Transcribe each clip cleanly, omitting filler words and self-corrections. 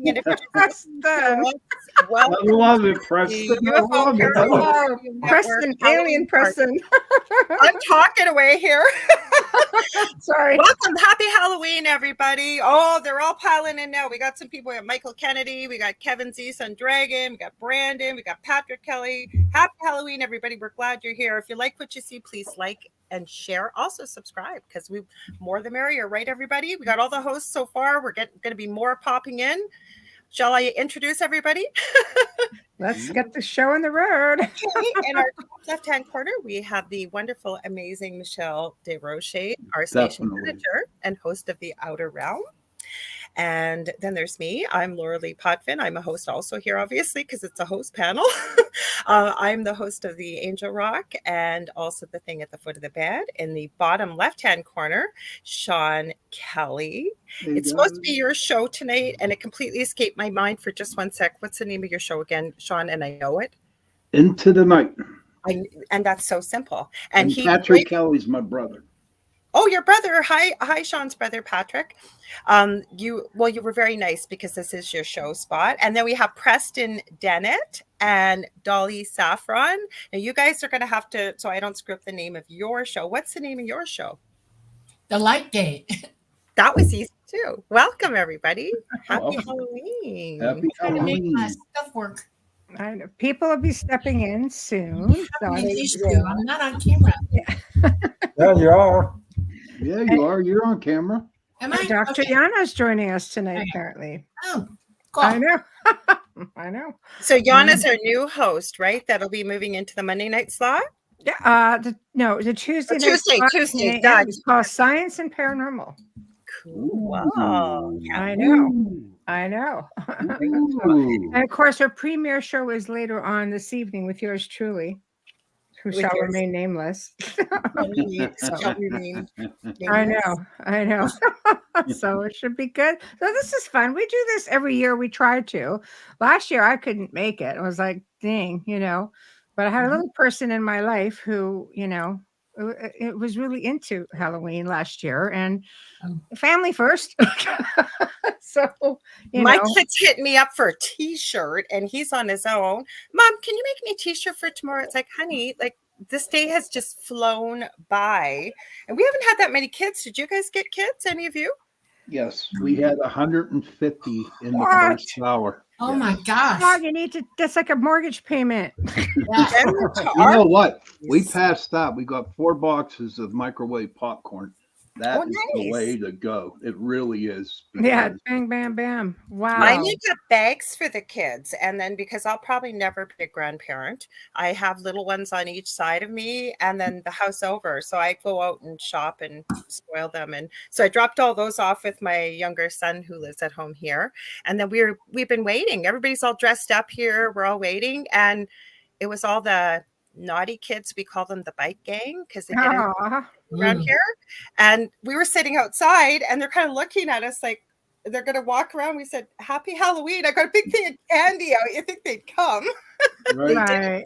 And if Preston. Well, I love it, Preston. I UFO love it. Oh, Paranormal Preston, alien Preston. I'm talking away here. Sorry. Welcome. Happy Halloween, everybody. Oh, they're all piling in now. We got some people. We got Michael Kennedy. We got Kevin Z. Son Dragon. We got Brandon. We got Patrick Kelly. Happy Halloween, everybody. We're glad you're here. If you like what you see, please like and share. Also subscribe, because we more the merrier, right, everybody? We got all the hosts so far. We're going to be more popping in. Shall I introduce everybody? Let's get the show on the road. Okay, in our left-hand corner, we have the wonderful, amazing Michelle Desrochers, our station manager and host of The Outer Realm. And then there's me. I'm Laura Lee Potvin. I'm a host also here, obviously, because it's a host panel. I'm the host of the Angel Rock and also the Thing at the Foot of the Bed. In the bottom left-hand corner, Sean Kelly. It's supposed to be your show tonight, and it completely escaped my mind for just one sec. What's the name of your show again, Sean? And I know it. Into the Night. And that's so simple. And Patrick Kelly's my brother. Oh, your brother. Hi, Sean's brother, Patrick. You were very nice because this is your show spot. And then we have Preston Dennett and Dolly Saffron. Now you guys are going to have to, so I don't screw up the name of your show. What's the name of your show? The Light Gate. That was easy too. Welcome, everybody. Happy Halloween. Happy Trying to make Halloween. my stuff work. I know. People will be stepping in soon. I'm not on camera. Yeah, you are. Yeah, you are. You're on camera. Am I? Dr. Okay. Yana's joining us tonight, apparently. Oh, cool. I know. I know. So Yana's our new host, right? That'll be moving into the Monday night slot. Yeah. The Tuesday. Tuesday. It's called Science and Paranormal. Cool. Wow. I know. And of course, her premiere show is later on this evening with yours truly, who shall remain nameless. I know. So it should be good. So this is fun. We do this every year. We try to. Last year I couldn't make it. I was like, dang, but I had a little person in my life who, it was really into Halloween last year, and family first. So my kid's hitting me up for a t-shirt, and he's on his own. Mom, can you make me a t-shirt for tomorrow? It's like, honey, like this day has just flown by, and we haven't had that many kids. Did you guys get kids? Any of you? Yes, we had 150 in the first hour. Oh my gosh. Oh, that's like a mortgage payment. You know what? We passed that. We got 4 boxes of microwave popcorn. That is the way to go. It really is. Yeah, bang, bam, bam. Wow. I make up bags for the kids, and then because I'll probably never be a grandparent, I have little ones on each side of me, and then the house over. So I go out and shop and spoil them. And so I dropped all those off with my younger son who lives at home here. And then we've been waiting. Everybody's all dressed up here. We're all waiting. And it was all the naughty kids. We call them the bike gang because they get around here. And we were sitting outside, and they're kind of looking at us like they're going to walk around. We said, Happy Halloween. I got a big thing of candy out. You think they'd come? Right.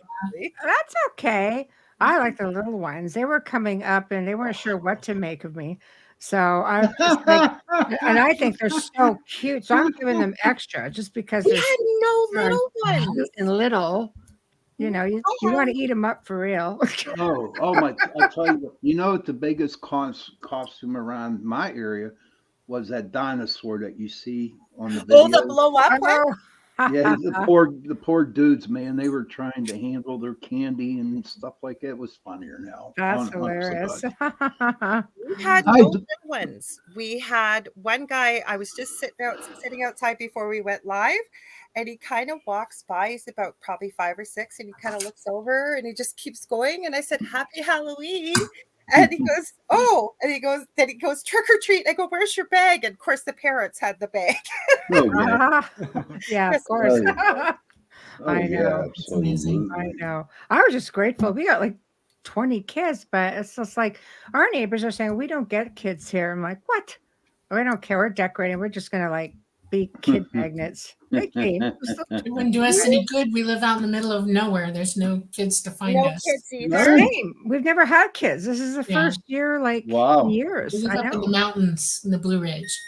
That's okay. I like the little ones. They were coming up, and they weren't sure what to make of me. So I was just like, and I think they're so cute. So I'm giving them extra just because we had no little ones. And little. You want to eat them up for real. oh my! I tell you, the biggest costume around my area was that dinosaur that you see on the video. Oh, the blow up one. Yeah, the poor dudes, man. They were trying to handle their candy and stuff like that. It was funnier now. That's hilarious. We had no good ones. We had one guy. I was just sitting outside before we went live. And he kind of walks by. He's about probably 5 or 6, and he kind of looks over, and he just keeps going. And I said, "Happy Halloween!" And he goes, "Oh!" And he goes trick or treat. I go, "Where's your bag?" And of course, the parents had the bag. Yeah, of course. I know. Yeah, it's amazing. I know. I was just grateful. We got like 20 kids, but it's just like our neighbors are saying we don't get kids here. I'm like, what? We don't care. We're decorating. We're just gonna be kid magnets. It wouldn't do us any good. We live out in the middle of nowhere. There's no kids to find us. Kids either. Same. We've never had kids. This is the first year, in years. We live up in the mountains in the Blue Ridge.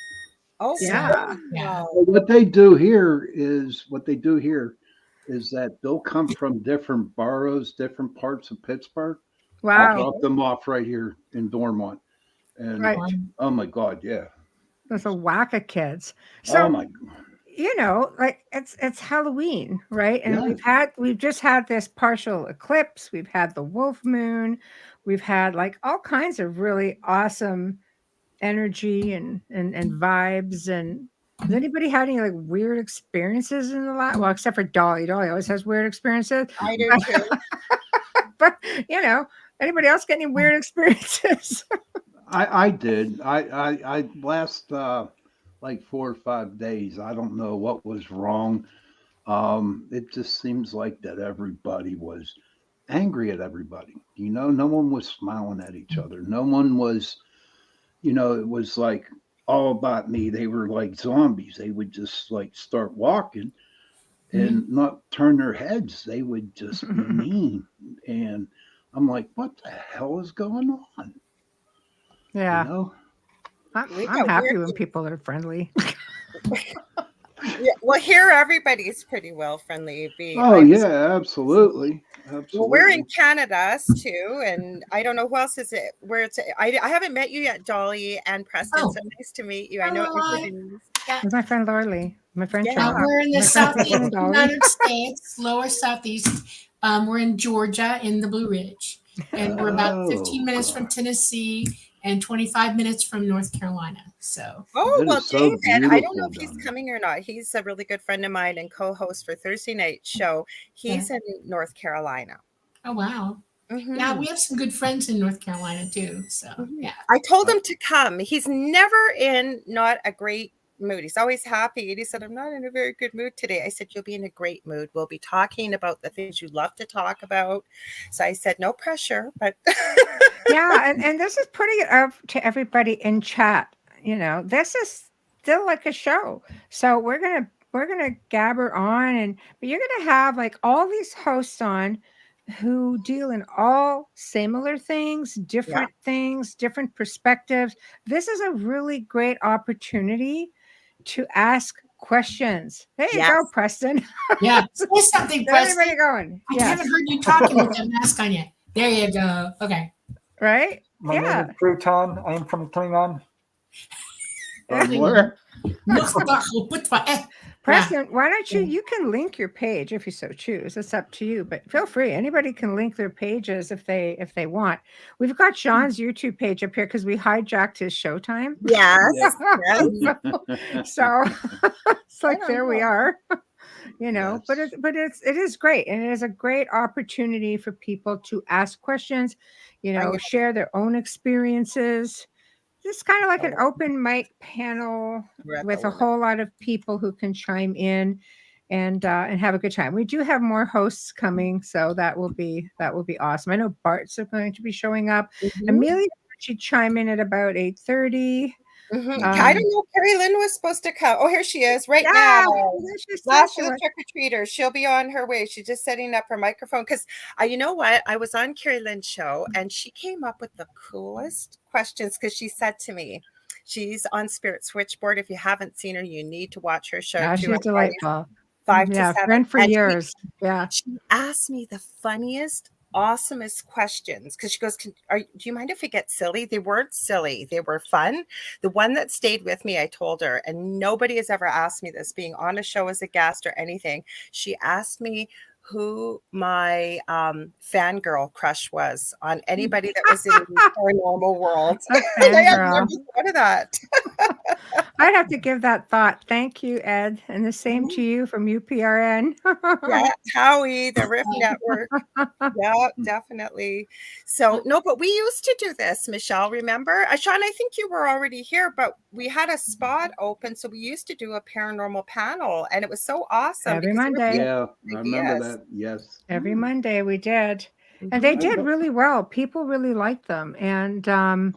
Oh, Yeah. Yeah. wow. What they do here is that they'll come from different boroughs, different parts of Pittsburgh, and Wow. drop them off right here in Dormont. And Right. oh my God, yeah. There's a whack of kids. Oh So, my, like it's Halloween, right? And yeah. we've just had this partial eclipse. We've had the wolf moon. We've had like all kinds of really awesome energy and vibes. And has anybody had any like weird experiences in the last? Well, except for Dolly. Dolly always has weird experiences. I do too. But anybody else get any weird experiences? I did. I last like 4 or 5 days. I don't know what was wrong. It just seems like that everybody was angry at everybody. No one was smiling at each other. No one was, it was like all about me. They were like zombies. They would just like start walking and not turn their heads. They would just be mean. And I'm like, what the hell is going on? Yeah. You know? We I'm got happy weird. when people are friendly. Yeah, well, here everybody's pretty well friendly. Oh yeah, absolutely. Well, we're in Absolutely. Canada us too, and I don't know who else is it. Where it's I haven't met you yet, Dolly and Preston. Oh. So nice to meet you. I know it was Hi. really nice. Yeah. With my friend Lorley, my friend Yeah. Sean. We're in the My friend Preston southeast and Dolly. United States, lower southeast. We're in Georgia in the Blue Ridge. And we're about 15 minutes from Tennessee and 25 minutes from North Carolina. So Oh, It well, is so David, I don't know beautiful if he's down there. coming or not. He's a really good friend of mine and co-host for Thursday night show. He's in North Carolina. oh wow. Mhm. Yeah, we have some good friends in North Carolina too. So yeah. I told him to come. He's never in not a great mood. He's always happy. And he said, I'm not in a very good mood today. I said, you'll be in a great mood. We'll be talking about the things you love to talk about. So I said, no pressure, but Yeah, and this is putting it up to everybody in chat. This is still like a show. So we're gonna gabber on, but you're gonna have like all these hosts on who deal in all similar things, different things, different perspectives. This is a really great opportunity to ask questions. There you yes. go, Preston. Yeah. Say something, Everybody Preston. going. I Yes. haven't heard you talking with that mask on yet. There you go. Okay. Right? My name is Crouton. I am from Klingon. Where? Preston, why don't you can link your page if you so choose. It's up to you, but feel free. Anybody can link their pages if they want. We've got Sean's YouTube page up here because we hijacked his Showtime. Yes. So it's like there we know. are. But it is great, and it is a great opportunity for people to ask questions, share their own experiences. Just kind of like an open mic panel with a whole lot of people who can chime in and have a good time. We do have more hosts coming, so that will be awesome. I know Bart's going to be showing up. Amelia should chime in at about 8:30. I don't know. Carrie Lynn was supposed to come. Oh, here she is right now. Last of the trick-or-treaters. She'll be on her way. She's just setting up her microphone because you know what? I was on Carrie Lynn's show and she came up with the coolest questions because she said to me, she's on Spirit Switchboard. If you haven't seen her, you need to watch her show. She's delightful. 5 to 7. Friend for years. She asked me the funniest, awesomest questions because she goes, do you mind if we get silly? They weren't silly. They were fun. The one that stayed with me, I told her, and nobody has ever asked me this being on a show as a guest or anything. She asked me who my fangirl crush was on anybody that was in the paranormal world. And I have never thought of that. I'd have to give that thought. Thank you, Ed. And the same to you from UPRN. Yeah, Howie, the Riff Network. Yeah, definitely. So, no, but we used to do this, Michelle, remember? Sean, I think you were already here, but we had a spot open. So we used to do a paranormal panel, and it was so awesome. Every Monday. Yeah, I remember that. Yes. Every Monday we did. And they did really well. People really liked them. And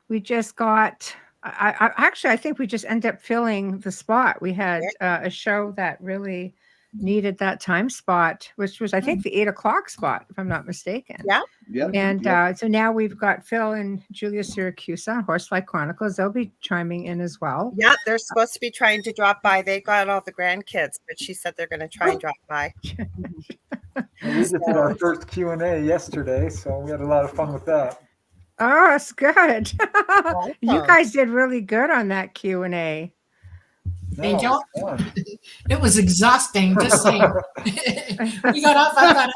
we just got... I think we just ended up filling the spot. We had a show that really needed that time spot, which was, I think, the 8 o'clock spot, if I'm not mistaken. Yeah. Yep. And yep. so now we've got Phil and Julia Syracuse on Horsefly Chronicles. They'll be chiming in as well. Yeah, they're supposed to be trying to drop by. They got all the grandkids, but she said they're going to try and drop by. And we just did our first Q&A yesterday, so we had a lot of fun with that. Oh, that's good. You Awesome. guys did really good on that Q&A. Thank No, you. it's fun. It was exhausting. Just saying. We got off. I thought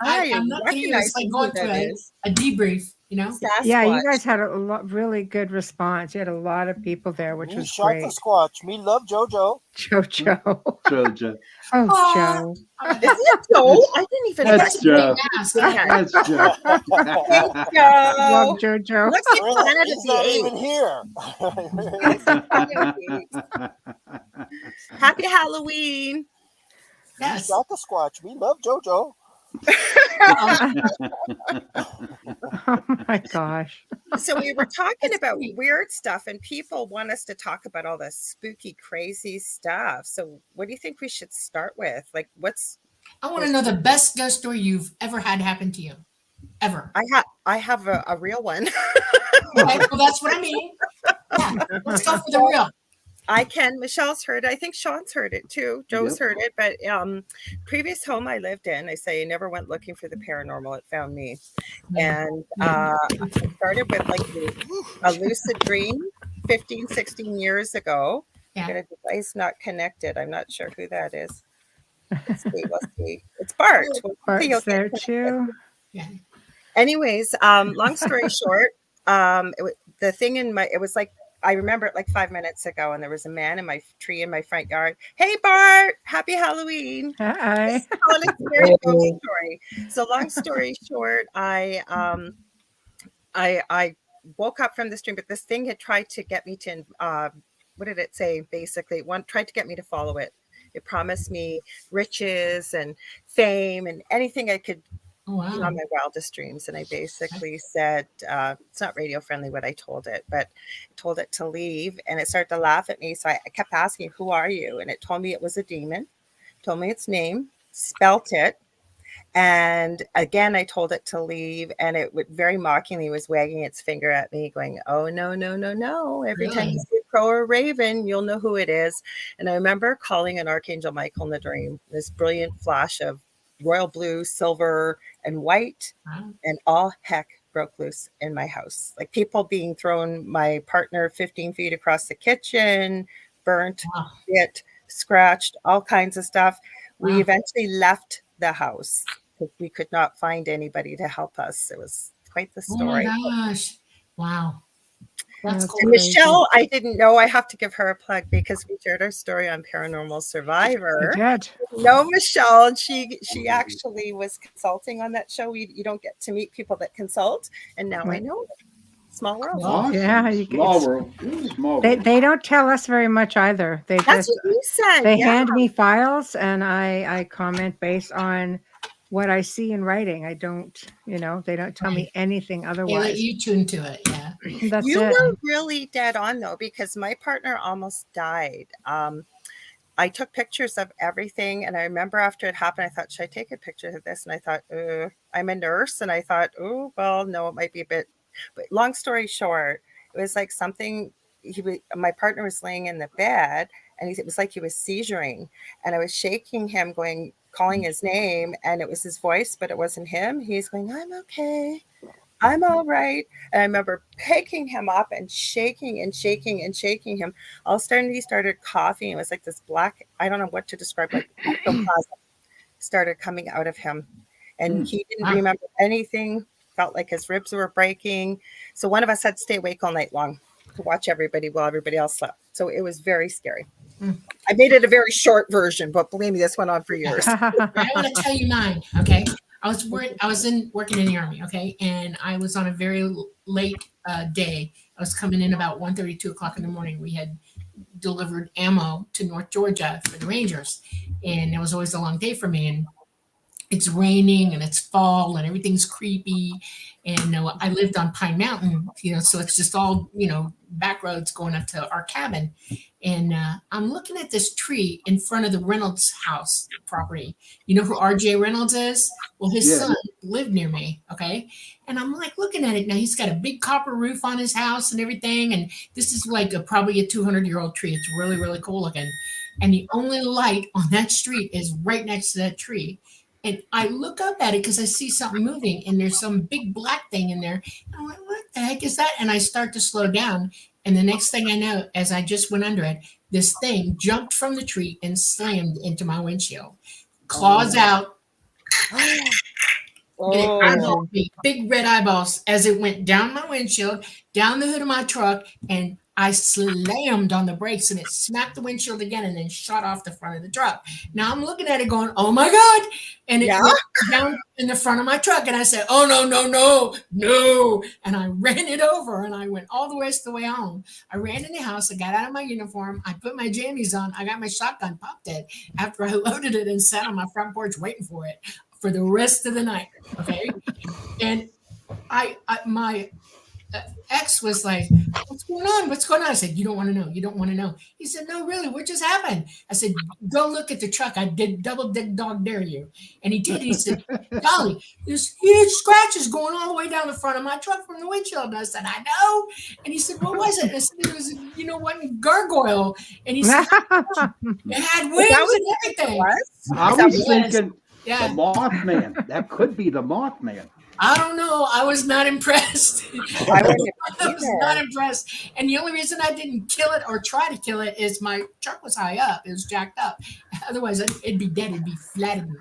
I I'm not kidding you. It's like recognizing going who that to is. a debrief. You know. Yeah, you Sasquatch. guys had a really good response. You had a lot of people there, which Me was shot the great. Squatch. Me love JoJo. Jojo. Jojo. Oh, Aw. Joe. Is it Joe? I didn't even That's know. Joe. Ask. That's Joe. Thanks, Love Joe. Jojo. Looks like Really? Planet of He's the not Apes. even here. Happy Halloween. Me Yes. shot the Squatch. We love JoJo. Oh my gosh. So we were talking That's about sweet. weird stuff, and people want us to talk about all the spooky, crazy stuff. So what do you think we should start with? Like, what's I want to know the best ghost story you've ever had happen to you, ever. I have a real one. Okay, well, that's what I mean. Yeah, let's go for the real. I can. Michelle's heard it. I think Sean's heard it too. Joe's Yep. heard it. But previous home I lived in, I say I never went looking for the paranormal. It found me. And I started with like a lucid dream 15, 16 years ago. Yeah. Got a device not connected. I'm not sure who that is. Let's see. It's Bart. Hopefully you'll Bart's get there connected. too. Yeah. Anyways, long story short, the thing it was like, I remember it like 5 minutes ago, and there was a man in my tree in my front yard. Hey, Bart, happy Halloween. Hi. Well, it's a very ghost story. So long story short, I woke up from this dream, but this thing had tried to get me to, what did it say? Basically, tried to get me to follow it. It promised me riches and fame and anything I could Oh, on wow. my wildest dreams. And I basically said, it's not radio friendly what I told it, but I told it to leave, and it started to laugh at me. So I kept asking, who are you? And it told me it was a demon, told me its name, spelt it. And again, I told it to leave, and it would very mockingly was wagging its finger at me, going, oh, no, no, no, no. Every time you see a crow or a raven, you'll know who it is. And I remember calling an Archangel Michael in the dream, this brilliant flash of royal blue, silver, and white, Wow. and all heck broke loose in my house. Like people being thrown, my partner 15 feet across the kitchen, burnt, Wow. bit, scratched, all kinds of stuff. We Wow. eventually left the house because we could not find anybody to help us. It was quite the Oh my story. gosh. Wow. That's That's cool. And crazy. Michelle, I didn't know. I have to give her a plug because we shared our story on Paranormal You Survivor. did. No, Michelle, and she actually was consulting on that show. You don't get to meet people that consult, and now I Right. know. Small world. Awesome. Yeah, you Small get- world. Small They world. they don't tell us very much either. They That's just what you said. they yeah. hand me files, and I comment based on what I see in writing. I don't, they don't tell me Right. anything They let otherwise. you tune to it. Yeah. That's You it. were really dead on though, because my partner almost died. I took pictures of everything, and I remember after it happened, I thought, should I take a picture of this? And I thought, I'm a nurse, and I thought, oh well, no, it might be a bit. But long story short, it was like something. My partner was laying in the bed, and it was like he was seizuring, and I was shaking him, calling his name, and it was his voice, but it wasn't him. He's going, I'm okay. I'm all right. And I remember picking him up and shaking and shaking and shaking him. All of a sudden, he started coughing. It was like this black, I don't know what to describe, like ectoplasm started coming out of him. And he didn't Wow. remember anything, felt like his ribs were breaking. So one of us had to stay awake all night long to watch everybody while everybody else slept. So it was very scary. I made it a very short version, but believe me, this went on for years. I want to tell you mine. Okay. I was working in the Army. Okay. And I was on a very late day. I was coming in about 1:30, 2 o'clock in the morning. We had delivered ammo to North Georgia for the Rangers. And it was always a long day for me. And it's raining and it's fall and everything's creepy. And I lived on Pine Mountain, so it's just all, back roads going up to our cabin. And I'm looking at this tree in front of the Reynolds house property. You know who RJ Reynolds is? Well, his Yeah. son lived near me. Okay. And I'm like looking at it now. He's got a big copper roof on his house and everything. And this is like probably a 200-year-old tree. It's really, really cool looking. And the only light on that street is right next to that tree. And I look up at it because I see something moving and there's some big black thing in there. I'm like, what the heck is that? And I start to slow down. And the next thing I know, as I just went under it, this thing jumped from the tree and slammed into my windshield. Claws out. And it eyeballed me, big red eyeballs, as it went down my windshield, down the hood of my truck, and I slammed on the brakes and it smacked the windshield again and then shot off the front of the truck. Now I'm looking at it going, oh my God. And it went down in the front of my truck. And I said, oh, no. And I ran it over and I went all the rest of the way home. I ran in the house. I got out of my uniform. I put my jammies on. I got my shotgun, popped it after I loaded it and sat on my front porch waiting for it for the rest of the night. Okay. And my ex was like, what's going on? I said, you don't want to know. He said, no, really, what just happened? I said, go look at the truck. I did double dig dog dare you. And he did. He said, Dolly, there's huge scratches going all the way down the front of my truck from the windshield. And I said, I know. And he said, what was it? And I said, it was, one gargoyle. And he said, it had wings and everything. I was thinking the Yeah. Mothman. That could be the Mothman. I don't know. I was not impressed. I I was not impressed. And the only reason I didn't kill it or try to kill it is my truck was high up. It was jacked up. Otherwise, it'd be dead. It'd be flattened,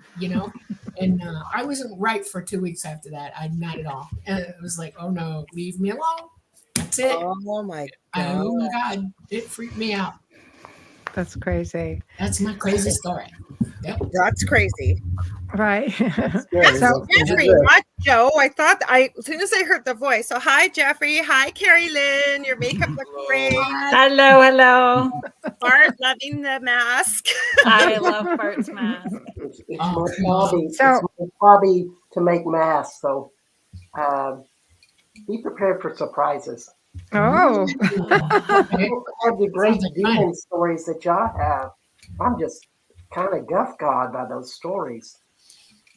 And I wasn't right for 2 weeks after that. Not at all. And it was like, oh no, leave me alone. That's it. Oh my Oh my God. God. It freaked me out. That's crazy. That's my crazy story. Yep. That's crazy. Right. Scary. So- Jeffrey, not Joe. I thought as soon as I heard the voice. So hi, Jeffrey. Hi, Carrie Lynn. Your makeup looks great. Hello. Bart loving the mask. I love Bart's mask. It's Oh, my hobby. So- It's my hobby to make masks. So be prepared for surprises. Oh, Okay. Have the great Sounds like fun. demon stories that y'all have. I'm just kind of guff-gawed by those stories.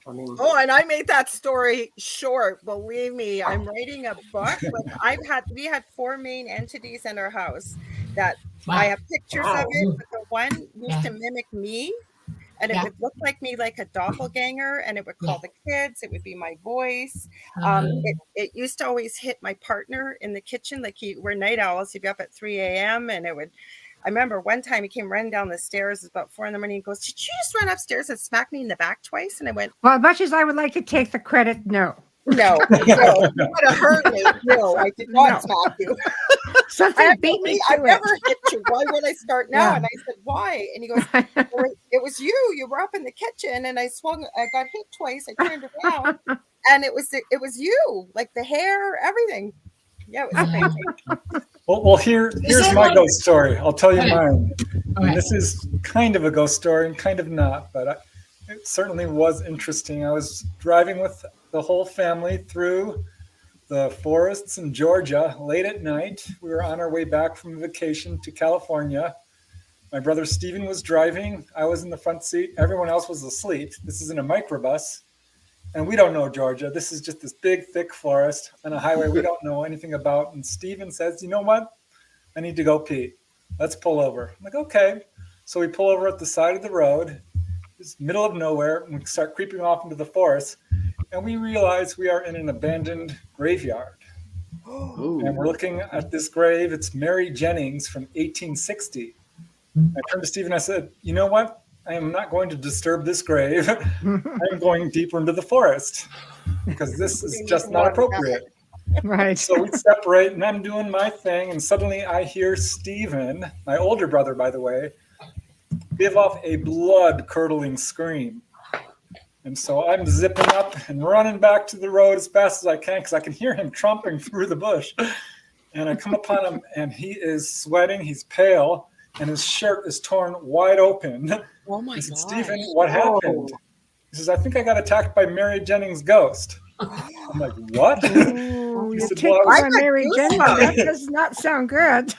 I mean, Oh, and I made that story short. Believe me, I'm writing a book. But we had 4 main entities in our house that I have pictures of it. But the one used to mimic me, and it Yeah. would look like me, like a doppelganger, and it would call the kids. It would be my voice. Um, It used to always hit my partner in the kitchen. Like we're night owls. He'd be up at 3 a.m. and it would. I remember one time he came running down the stairs. It's about 4 in the morning. He goes, "Did you just run upstairs and smack me in the back twice?" And I went, well, as much as I would like to take the credit, no. "No, you would have hurt me. No, I did not No. smack you. Something beat me I've to never hit you. Why would I start now?" Yeah. And I said, "Why?" And he goes, it. "Well, it was you. You were up in the kitchen, and I got hit twice. I turned around, and it was you, like the hair, everything. Yeah, it was crazy." Well, here's that my one? ghost story. I'll tell you Okay. mine. Okay. And this is kind of a ghost story and kind of not, but it certainly was interesting. I was driving with the whole family through the forests in Georgia late at night. We were on our way back from vacation to California. My brother Stephen was driving. I was in the front seat. Everyone else was asleep. This is in a microbus. And we don't know Georgia. This is just this big, thick forest on a highway we don't know anything about. And Steven says, you know what? I need to go pee. Let's pull over. I'm like, okay. So we pull over at the side of the road. It's middle of nowhere. And we start creeping off into the forest. And we realize we are in an abandoned graveyard. Ooh. And we're looking at this grave. It's Mary Jennings from 1860. I turned to Stephen. I said, you know what? I am not going to disturb this grave. I'm going deeper into the forest because this is just not appropriate. Right. So we separate and I'm doing my thing. And suddenly I hear Stephen, my older brother, by the way, give off a blood curdling scream. And so I'm zipping up and running back to the road as fast as I can because I can hear him tromping through the bush. And I come upon him and he is sweating. He's pale and his shirt is torn wide open. Oh my I said, God. Stephen, what happened? He says, I think I got attacked by Mary Jennings' ghost. I'm like, what? Ooh, He you said, take well, I by got Mary Jennings. goosebumps. That does not sound good.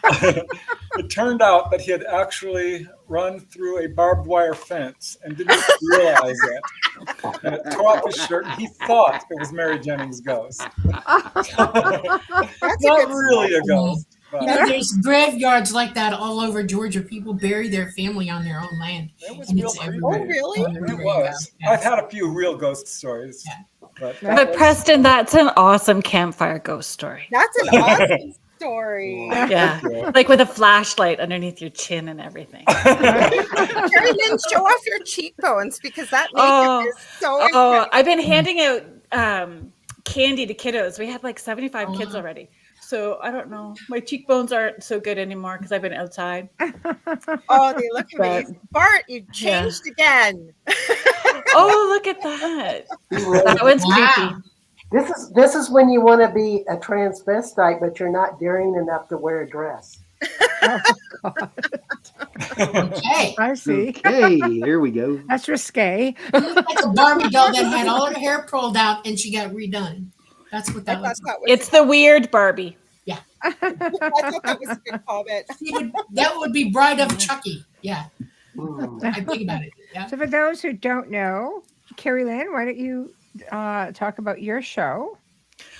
it turned out that he had actually run through a barbed wire fence and didn't realize it. And it tore off his shirt, and he thought it was Mary Jennings' ghost. That's a Not good really a story. ghost. But You know, there's graveyards like that all over Georgia. People bury their family on their own land. it was And real it's creepy. everywhere. Oh, really? Everywhere It you go. was. Yeah. I've had a few real ghost stories. Yeah. But, But that But was- Preston, that's an awesome campfire ghost story. That's an awesome story. Well, Yeah. thank you. Like with a flashlight underneath your chin and everything. Carrie Lynn, show off your cheekbones because that makeup Oh, is so Oh, incredible. I've been handing out candy to kiddos. We have like 75 Oh, kids wow. already. So I don't know. My cheekbones aren't so good anymore because I've been outside. Oh, they look But- amazing. Bart, you Yeah. changed again. Oh, look at that. You really- That one's Wow. creepy. This is when you want to be a transvestite, but you're not daring enough to wear a dress. Oh, God. Okay. I see. Okay, here we go. That's risque. You look like a Barbie doll that had all her hair pulled out and she got redone. That's what I that thought was. that was It's the weird Barbie. I thought that was a good comment. That would be Bride of Chucky. Yeah. Mm. I think about it. Yeah. So for those who don't know, Carrie Lynn, why don't you talk about your show?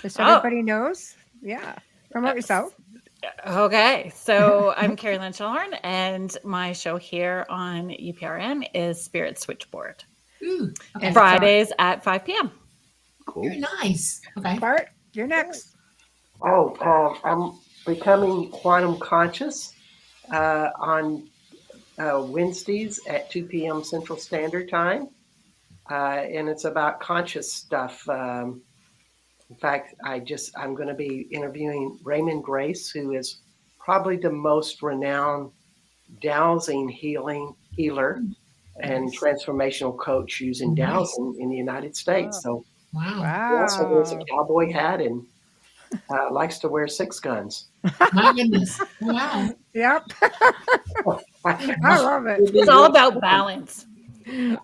Just so Oh. everybody knows. Yeah. Promote yourself. Okay, so I'm Carrie Lynn Shellhorn, and my show here on UPRN is Spirit Switchboard. Ooh, okay. And Fridays at 5 p.m. Cool. Very nice. Okay. Bart, you're next. I'm becoming quantum conscious on Wednesdays at 2 p.m. Central Standard Time. And it's about conscious stuff. In fact, I'm going to be interviewing Raymond Grace, who is probably the most renowned dowsing healer and transformational coach using dowsing in the United States. So Wow. he also wears a Wow. cowboy hat and likes to wear 6 guns. My goodness. Wow. Yep. I love it. It's all about balance.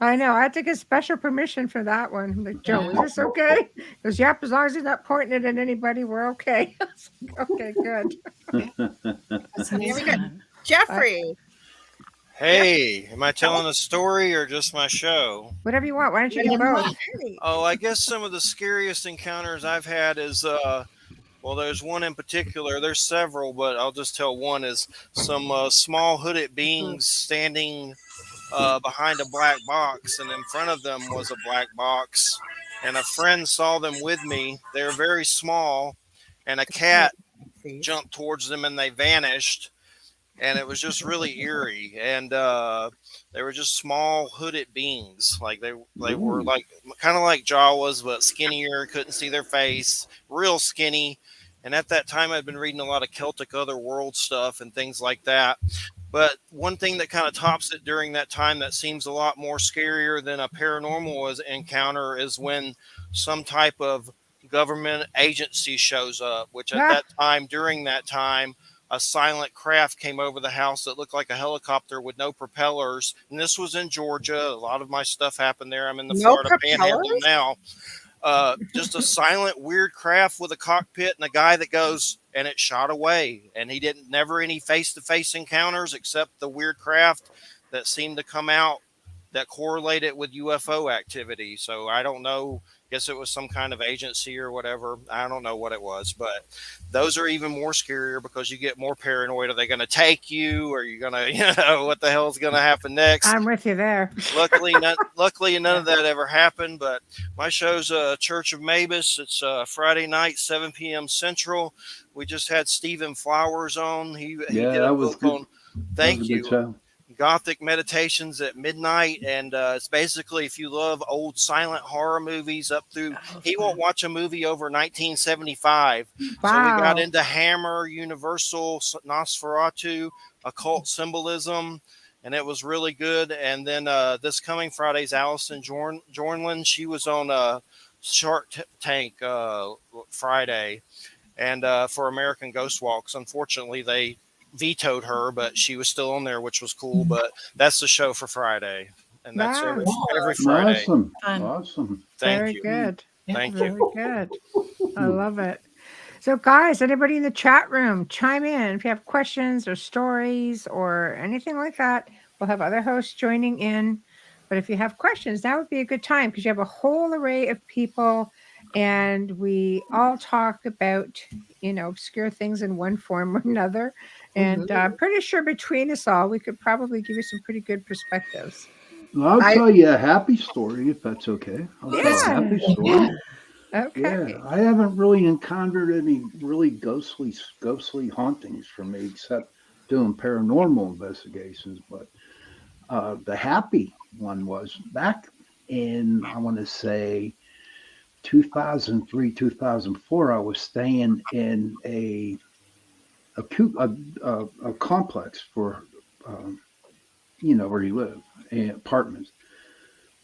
I know. I had to get special permission for that one. I'm like, Joe, is this okay? He goes, yep, as long as he's not pointing it at anybody, we're okay. Okay, good. That's Very amazing. good. Jeffrey, Hey, am I telling a story or just my show? Whatever you want. Why don't you do Whatever you both? want. Oh, I guess some of the scariest encounters I've had is well, there's one in particular. There's several, but I'll just tell one is some small hooded beings standing behind a black box, and in front of them was a black box, and a friend saw them with me. They were very small, and a cat jumped towards them and they vanished. And it was just really eerie, and they were just small hooded beings, like they were like kind of like Jawas, but skinnier. Couldn't see their face, real skinny. And at that time, I'd been reading a lot of Celtic otherworld stuff and things like that. But one thing that kind of tops it during that time that seems a lot more scarier than a paranormal encounter is when some type of government agency shows up, which at that time, during that time, a silent craft came over the house that looked like a helicopter with no propellers. And this was in Georgia. A lot of my stuff happened there. I'm in the Florida Panhandle now. Just a silent, weird craft with a cockpit and a guy that goes, and it shot away. And he didn't never any face-to-face encounters except the weird craft that seemed to come out that correlated with UFO activity. So I don't know. Guess it was some kind of agency or whatever. I don't know what it was, but those are even more scarier because you get more paranoid. Are they going to take you? Or are you going to, what the hell is going to happen next? I'm with you there. Luckily, none of that ever happened. But my show's Church of Mavis. It's Friday night, 7 p.m. Central. We just had Stephen Flowers on. He did a book on. Thank you. Gothic Meditations at Midnight, and it's basically if you love old silent horror movies up through he won't watch a movie over 1975. Wow. So we got into Hammer, Universal, Nosferatu, occult symbolism, and it was really good. And then this coming Friday's Allison Jornlin. She was on Shark Tank Friday, and for American Ghost Walks. Unfortunately, they vetoed her, but she was still on there, which was cool. But that's the show for Friday. and that's every Nice. Friday. Awesome. Fun. Awesome. Thank Very you. good. Thank Very you. good. I love it. So, guys, anybody in the chat room, chime in if you have questions or stories or anything like that. We'll have other hosts joining in. But if you have questions, that would be a good time because you have a whole array of people and we all talk about, obscure things in one form or another. And I'm pretty sure between us all, we could probably give you some pretty good perspectives. Well, I'll I- tell you a happy story if that's okay. I'll tell a happy Yeah. story. Okay. Yeah, I haven't really encountered any really ghostly hauntings for me except doing paranormal investigations. But the happy one was back in, I want to say, 2003, 2004. I was staying in a complex for, where you live, apartments.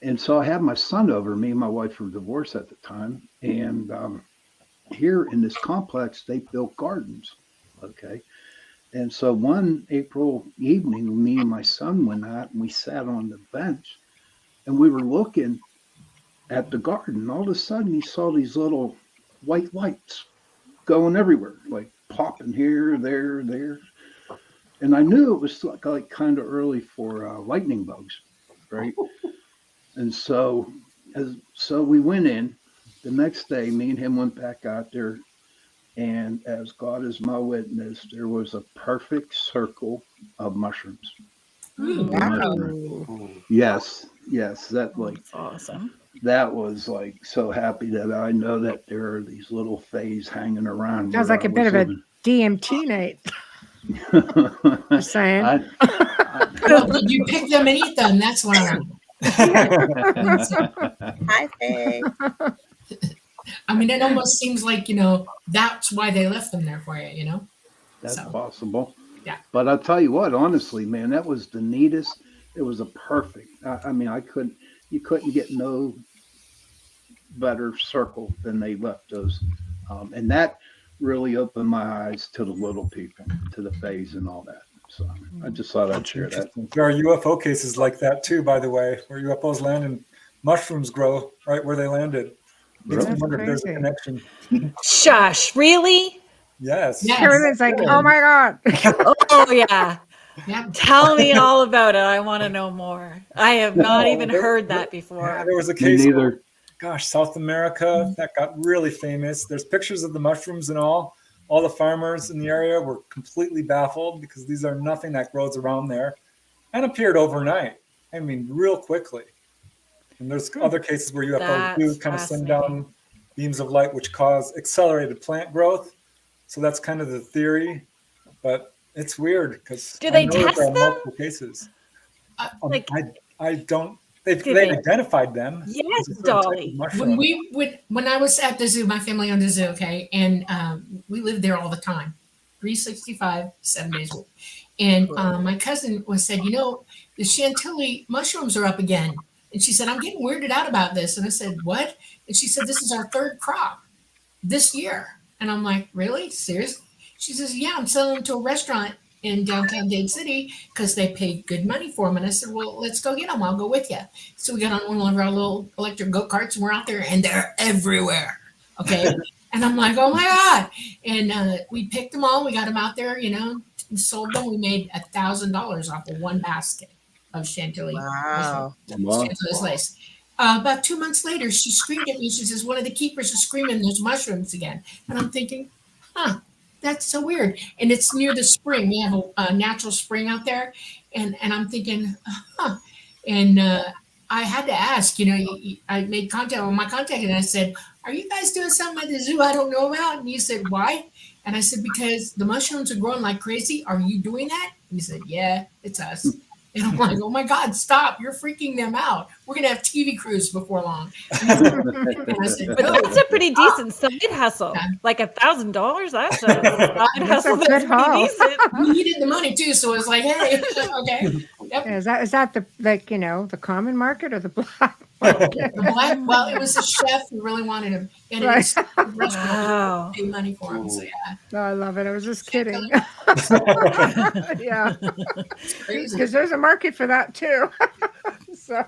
And so I had my son over. Me and my wife were divorced at the time. And here in this complex, they built gardens. Okay. And so one April evening, me and my son went out and we sat on the bench and we were looking at the garden. All of a sudden, he saw these little white lights going everywhere, like popping here, there. And I knew it was like kind of early for lightning bugs, right? And so we went in. The next day, me and him went back out there, and as God is my witness, there was a perfect circle of mushrooms. Wow. Yes, that That's awesome. that was like so happy that I know that there are these little fays hanging around. Sounds where like a I bit was of a living. DMT night. Just saying. Well, did you pick them and eat them? That's what I want. Hi, Faye. I mean, it almost seems like, that's why they left them there for you, That's So, possible. yeah. But I'll tell you what, honestly, man, that was the neatest. It was a perfect. I mean, you couldn't get no better circle than they left those, and that really opened my eyes to the little people, to the phase and all that. So I just thought I'd share that. There are UFO cases like that too, by the way, where UFOs land and mushrooms grow right where they landed. Makes me That's wonder if there's a crazy. connection. Shush, really? Yes. Yes. Carolyn's like, oh my God. Oh, yeah. yeah. Tell me all about it. I want to know more. I have not even there- heard that Yeah, before. there was a Me case, neither. gosh, South America that got really famous. There's pictures of the mushrooms and all. All the farmers in the area were completely baffled because these are nothing that grows around there and appeared overnight. I mean, real quickly. And there's other cases where UFOs do That's kind of send fascinating. down beams of light which cause accelerated plant growth. So that's kind of the theory. But it's weird because Do they there are test them? multiple cases. Like- I don't. They've Do they've they- identified them. Yes, as a certain type of Dolly. mushroom. When I was at the zoo, my family owned the zoo, okay, and we lived there all the time, 365, 7 days a week. And my cousin said, the Chantilly mushrooms are up again. And she said, I'm getting weirded out about this. And I said, what? And she said, this is our third crop this year. And I'm like, really? Seriously? She says, yeah, I'm selling them to a restaurant in downtown Dade City because they paid good money for them. And I said, well, let's go get them. I'll go with you. So we got on one of our little electric go-karts and we're out there and they're everywhere. Okay. And I'm like, oh my God. And we picked them all. We got them out there, sold them. We made $1,000 off of one basket of Chantilly. Wow. Chantilly's lace. About 2 months later, she screamed at me. She says, one of the keepers is screaming, there's mushrooms again. And I'm thinking, that's so weird. And it's near the spring. We have a natural spring out there. And I'm thinking, And I had to ask, I made contact with my contact and I said, are you guys doing something at the zoo I don't know about? And he said, why? And I said, because the mushrooms are growing like crazy. Are you doing that? And he said, yeah, it's us. And I'm like, oh my God, stop. You're freaking them out. We're going to have TV crews before long. And I said, But that's a pretty decent side hustle. Yeah. Like $1,000. That's a side hustle. good That's haul. pretty decent. we needed the money too. So it was like, hey, okay. Yep. Is that the common market or the black? The black, well, it was a chef who really wanted him. And it was a restaurant Wow. who paid money for him. So yeah, No, I love it. I was just kidding. Yeah, it's crazy. because there's a market for that too. So,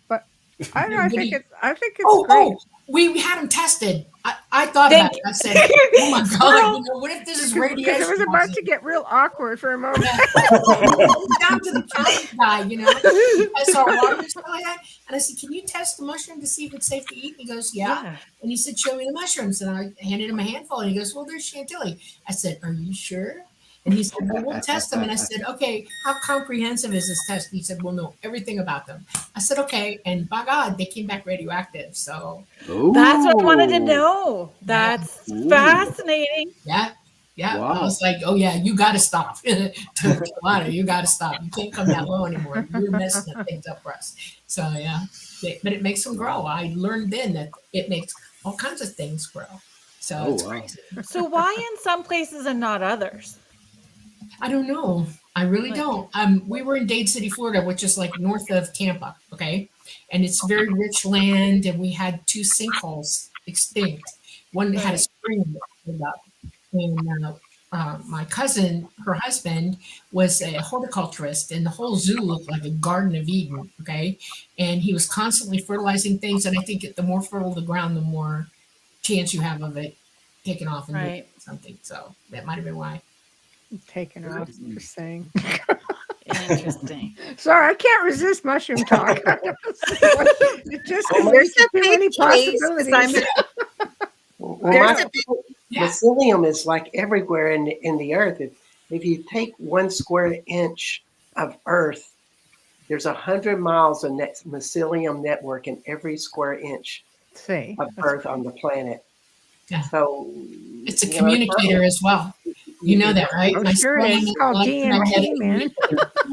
but I don't know. Everybody- I think it's Oh, great. we had them tested. I thought Thank about it. I said, oh my God, what if this is radiation? Because it was about to get real awkward for a moment. Down to the county guy, I saw water supply, and I said, "Can you test the mushroom to see if it's safe to eat?" And he goes, "Yeah." And he said, "Show me the mushrooms." And I handed him a handful, and he goes, "Well, there's Chantilly." I said, "Are you sure?" And he said, "Well, we'll test them." And I said, "Okay, how comprehensive is this test?" He said, "We'll know everything about them." I said, "Okay." And by God, they came back radioactive. So That's what I wanted to Ooh. know. That's fascinating. yeah. I Wow. was like, "Oh yeah, you got to stop, Talana, you got to stop. You can't come that low anymore. You're messing things up for us." So yeah, but it makes them grow. I learned then that it makes all kinds of things grow. So it's wow. crazy. So why in some places and not others? I don't know. I really don't. We were in Dade City, Florida, which is like north of Tampa. Okay, and it's very rich land, and we had 2 sinkholes extinct. One had a Right. spring that filled up, and my cousin, her husband, was a horticulturist, and the whole zoo looked like a Garden of Eden. Okay, and he was constantly fertilizing things, and I think the more fertile the ground, the more chance you have of it taking off and doing Right. something. So that might have been why. Taken off, just saying. Interesting. Sorry, I can't resist mushroom talk. It just There's too a big many case, 'cause possibilities. Well, There's my a big mycelium is like everywhere in the earth. If you take 1 square inch of earth, there's 100 miles of mycelium network in every square inch See, of earth on the planet. Yeah. So It's a communicator as well. You know that, right? Oh, sure is. It's called DMT, man.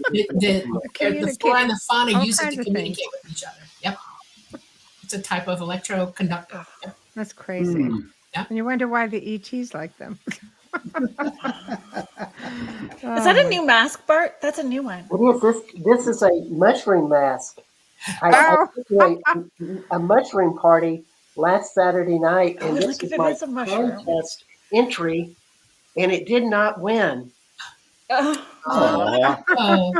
The flora and the fauna all use it kinds to of communicate things. with each other. Yep. It's a type of electroconductor. Yep. That's crazy. Hmm. And you wonder why the ETs like them. Is that a new mask, Bart? That's a new one. This is a mushroom mask. I went to a mushroom party last Saturday night, and this look, is it my is a mushroom. contest entry, and it did not win. Aw. Oh,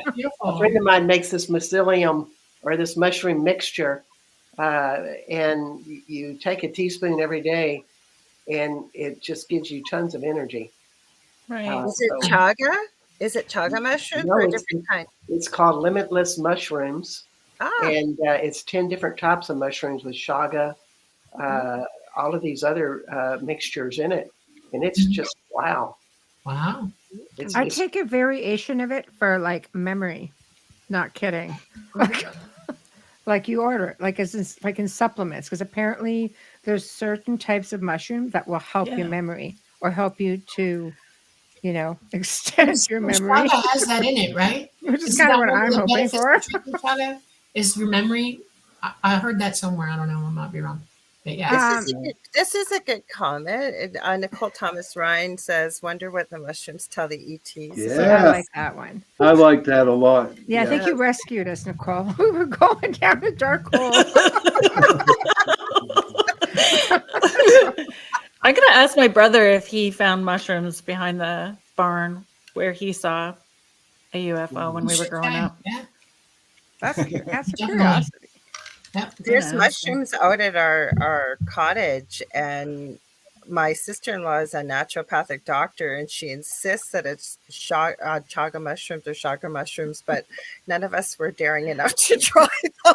A beautiful. friend of mine makes this mycelium or this mushroom mixture, and you take a teaspoon every day, and it just gives you tons of energy. Right. Is it chaga? Is it chaga mushrooms No, or a it's- different kind? It's called Limitless Mushrooms, Ah, and it's 10 different types of mushrooms with chaga, all of these other mixtures in it, and it's just wow. Wow. I take a variation of it for like memory. Not kidding. Like you order it, like like in supplements, because apparently there's certain types of mushroom that will help your memory or help you to, extend your memory. Chaga has that in it, right? Which is Isn't kind of that what one I'm the hoping benefits for. of drinking chaga is your memory. I heard that somewhere. I don't know. I might be wrong. But yeah. this is a good comment. Nicole Thomas Ryan says, "Wonder what the mushrooms tell the ETs." See, I Yeah. like that one. I like that a lot. Yeah, I think you rescued us, Nicole. We were going down a dark hole. I'm gonna ask my brother if he found mushrooms behind the barn where he saw a UFO when we were growing up. Yeah. That's a Definitely. curiosity. Yep. There's Yeah. mushrooms out at our cottage, and my sister-in-law is a naturopathic doctor, and she insists that it's chaga mushrooms or chaga mushrooms, but none of us were daring enough to try them.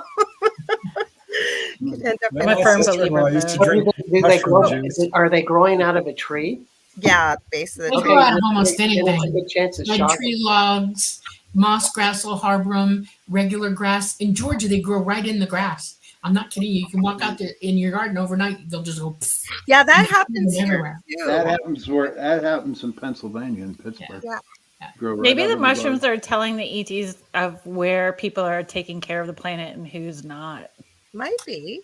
Could end up I'm in a firm sister-in-law believer. used to Though. drink Do they grow? mushroom juice. Are they growing out of a tree? Yeah, base of the They tree. grow out of almost Then it's a anything. good chance of Red chaga. tree logs, moss grass, harbrum, regular grass. In Georgia, they grow right in the grass. I'm not kidding you. You can walk out there in your garden overnight. They'll just go. Pfft, Yeah, that happens here everywhere. too. That happens in Pennsylvania and Pittsburgh. Yeah. Grow right Maybe out the of mushrooms garden. are telling the ETs of where people are taking care of the planet and who's not. Might be.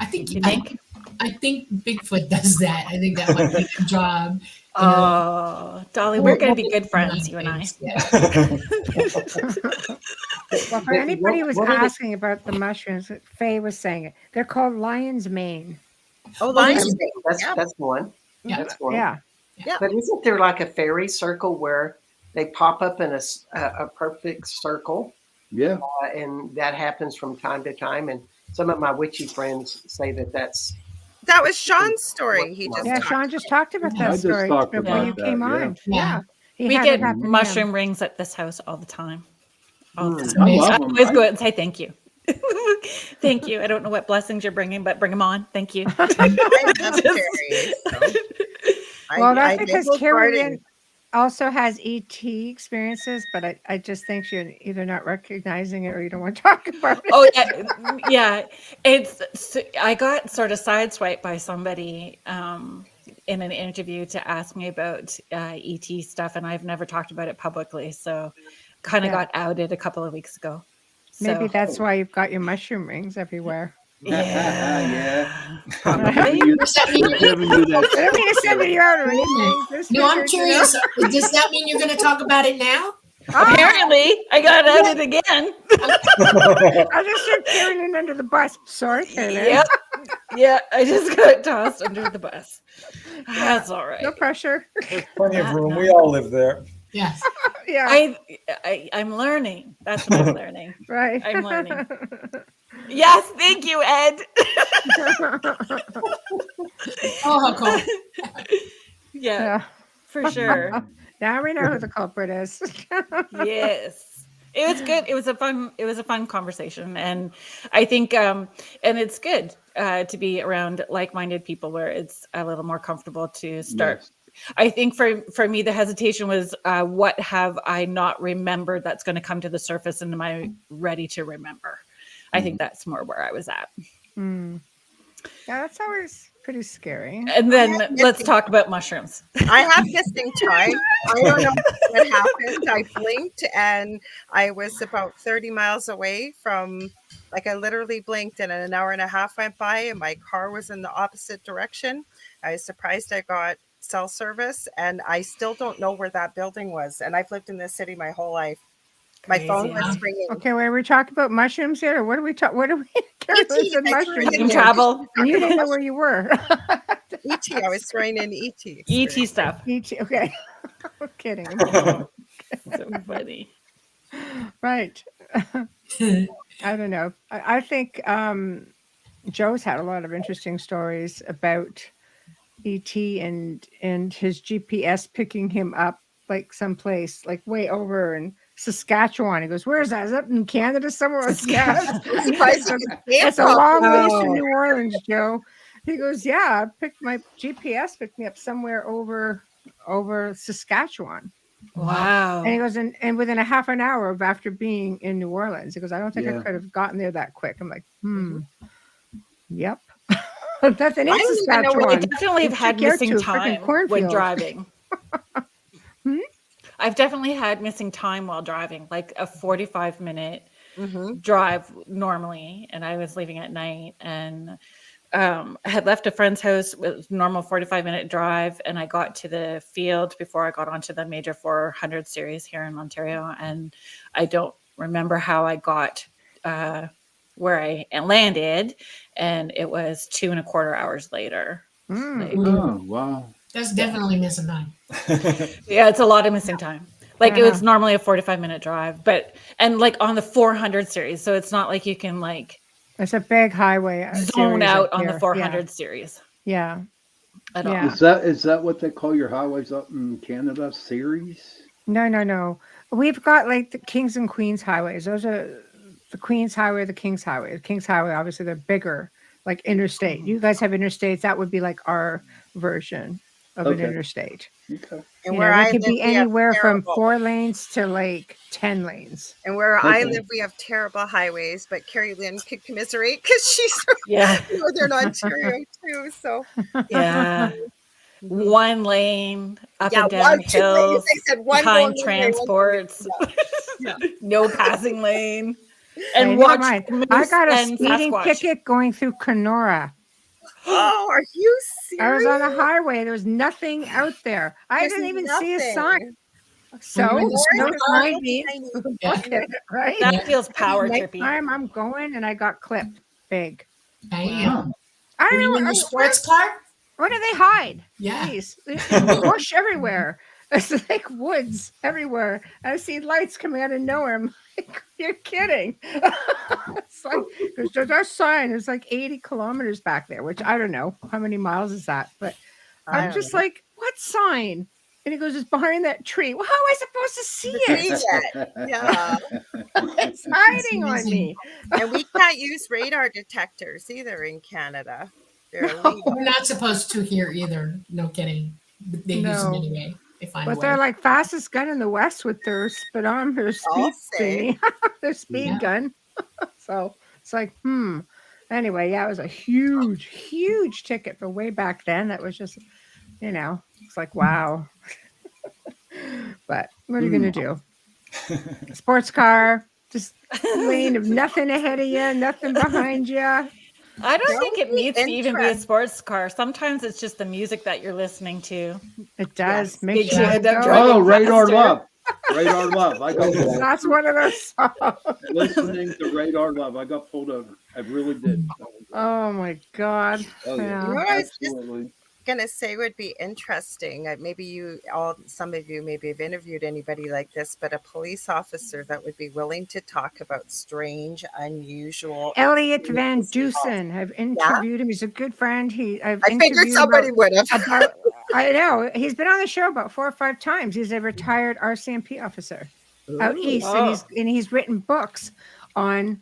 I think. You think? I think Bigfoot does that. I think that might be their job. Oh, Dolly, we're going to be good friends, you and I. Yeah. Well, for anybody who was asking about the mushrooms, Faye was saying it. They're called lion's mane. Oh, lion's That's mane. that's one. Yeah. That's one. Yeah. Yeah. But isn't there like a fairy circle where they pop up in a perfect circle? Yeah. And that happens from time to time. And some of my witchy friends say that that's That was Sean's story. He just Yeah, talked Sean just talked about Yeah. that I just story talked before about you that. came Yeah. on. Yeah. Yeah. He We had get it happen to him. mushroom rings at this house all the time. All the Hmm. time. I Amazing. love I them. always go out and say thank you. Thank you. I don't know what blessings you're bringing, but bring them on. Thank you. I love Just- fairies. So Well, that's I because love Carrie gardening. Lynn also has ET experiences, but I just think she's either not recognizing it or you don't want to talk about it. Oh yeah, yeah. I got sort of sideswiped by somebody in an interview to ask me about ET stuff, and I've never talked about it publicly. So, kind of Yeah. got outed a couple of weeks ago. Maybe So that's why you've got your mushroom rings everywhere. yeah, I'm probably. giving you, Does that mean I'm you're giving you I don't mean to that. send you out or anything. Just No, I'm figured, you know. curious. Does that mean you're going to talk about it now? Apparently, I got outed again. I just threw Carrie Lynn under the bus. Sorry, Carrie Lynn. Yep. Yeah, I just got tossed under the bus. That's all right. No pressure. There's plenty of Not room. nice. We all live there. Yes. Yeah, I'm learning. That's what I'm learning. right. I'm learning. Yes, thank you, Ed. Oh, how cool. Yeah, Yeah. for sure. Now we know who the culprit is. Yes. It was good. It was a fun conversation. And I think and it's good to be around like-minded people where it's a little more comfortable to start. Yes. I think for me the hesitation was what have I not remembered that's going to come to the surface, and am I ready to remember? I think that's more where I was at. Hmm. Yeah, that's always pretty scary. And then let's talk about mushrooms. I have missing time. I don't know what happened. I blinked and I was about 30 miles away from, like, I literally blinked and an hour and a half went by and my car was in the opposite direction. I was surprised I got cell service and I still don't know where that building was. And I've lived in this city my whole life. My phone Crazy, was huh? ringing. Okay, were we talking about mushrooms here, or what are we talking? What are we? Carrie Lynn ET, said I threw it mushrooms, in Time there. travel. and you didn't know where you were. ET, I was throwing in ET. ET experience. stuff. ET. Okay, I'm kidding. So funny. Right. I don't know. I think Joe's had a lot of interesting stories about ET and his GPS picking him up like someplace like way over in Saskatchewan. He goes, "Where's that? Is that in Canada somewhere?" Surprised It's it's a long ways Oh. from New Orleans, Joe. He goes, "Yeah, I picked my GPS picked me up somewhere over Saskatchewan." Wow. And he goes, and within a half an hour of after being in New Orleans, he goes, "I don't think I Yeah. could have gotten there that quick." I'm like, yep. That's in I don't even know where I Saskatchewan. definitely have You had took your missing two freaking time when cornfields. driving. Hmm? I've definitely had missing time while driving, like a 45-minute Mhm. drive normally, and I was leaving at night and I had left a friend's house with normal 45-minute drive, and I got to the field before I got onto the major 400 series here in Ontario, and I don't remember how I got where I landed, and it was 2.25 hours later. Like, Oh, wow. That's definitely missing time. yeah, it's a lot of missing time. Like it Uh-huh. was normally a 45-minute drive, and like on the 400 series, so it's not like you can like It's a big highway zone series out up on the here. 400 series Yeah. at Yeah. all. Is that what they call your highways up in Canada? Series? No. We've got like the Kings and Queens highways. Those are the Queens Highway, the Kings Highway. The Kings Highway, obviously, they're bigger, like interstate. You guys have interstates. That would be like our version of an Okay. interstate. Okay. And You where know, they I could live, be we have anywhere from terrible. 4 lanes to like 10 lanes. And where I Okay. live, we have terrible highways. But Carrie Lynn could commiserate because she's from Yeah, Northern Ontario too. So yeah. One lane up yeah, and down 2 lanes. hills, They said one behind going one way, one coming. transports, Yeah. no passing lane, Hey, and never watch mind. moose I got a and speeding Sasquatch. ticket going through Kenora. Oh, are you I was serious? on a highway. There was nothing out there. I There's didn't even see a sign. nothing. So, When you're in the what smart does car, mine mean? Tiny. Look at it, right? That feels power Next trippy. time I'm going and I got clipped big. Bam. I Were don't you know in your where, sports car? where do they hide? Yeah. Jeez. There's bush everywhere. It's like woods everywhere. I see lights coming out of nowhere. I'm like, you're kidding. It's like, because there's our sign. It's like 80 kilometers back there, which I don't know. How many miles is that? But I I'm don't just know. like, what sign? And he goes, it's behind that tree. Well, how am I supposed to see See it? it. Yeah. It's hiding on amazing. me. And we can't use radar detectors either in Canada. They're No. illegal. We're not supposed to here either. No kidding. But they use them No. anyway. They find a But way. they're like fastest gun in the West with their speedometer, I'll speed say. thingy, their speed Yeah. gun. So it's like, Anyway, yeah, it was a huge, huge ticket for way back then. That was just, it's like, wow. But what are you going to do? Sports car, just lane of nothing ahead of you, nothing behind you. I don't That think would it be needs to even be a interesting. sports car. Sometimes it's just the music that you're listening to. It does. Yes. Makes You you end up go. driving Oh, Radar faster. Love. Radar Love. I got pulled That's one of those songs. listening to Radar Love. I got pulled over. I really did. Oh my God. Oh, yeah. You know what I was just Absolutely. gonna say would be interesting. Maybe some of you maybe have interviewed anybody like this, but a police officer that would be willing to talk about strange, unusual. Elliot Van experiences. Dusen. I've interviewed him. He's a good friend. I've I figured interviewed him somebody would have. about. I know he's been on the show about 4 or 5 times. He's a retired RCMP officer out east, Oh. and he's written books on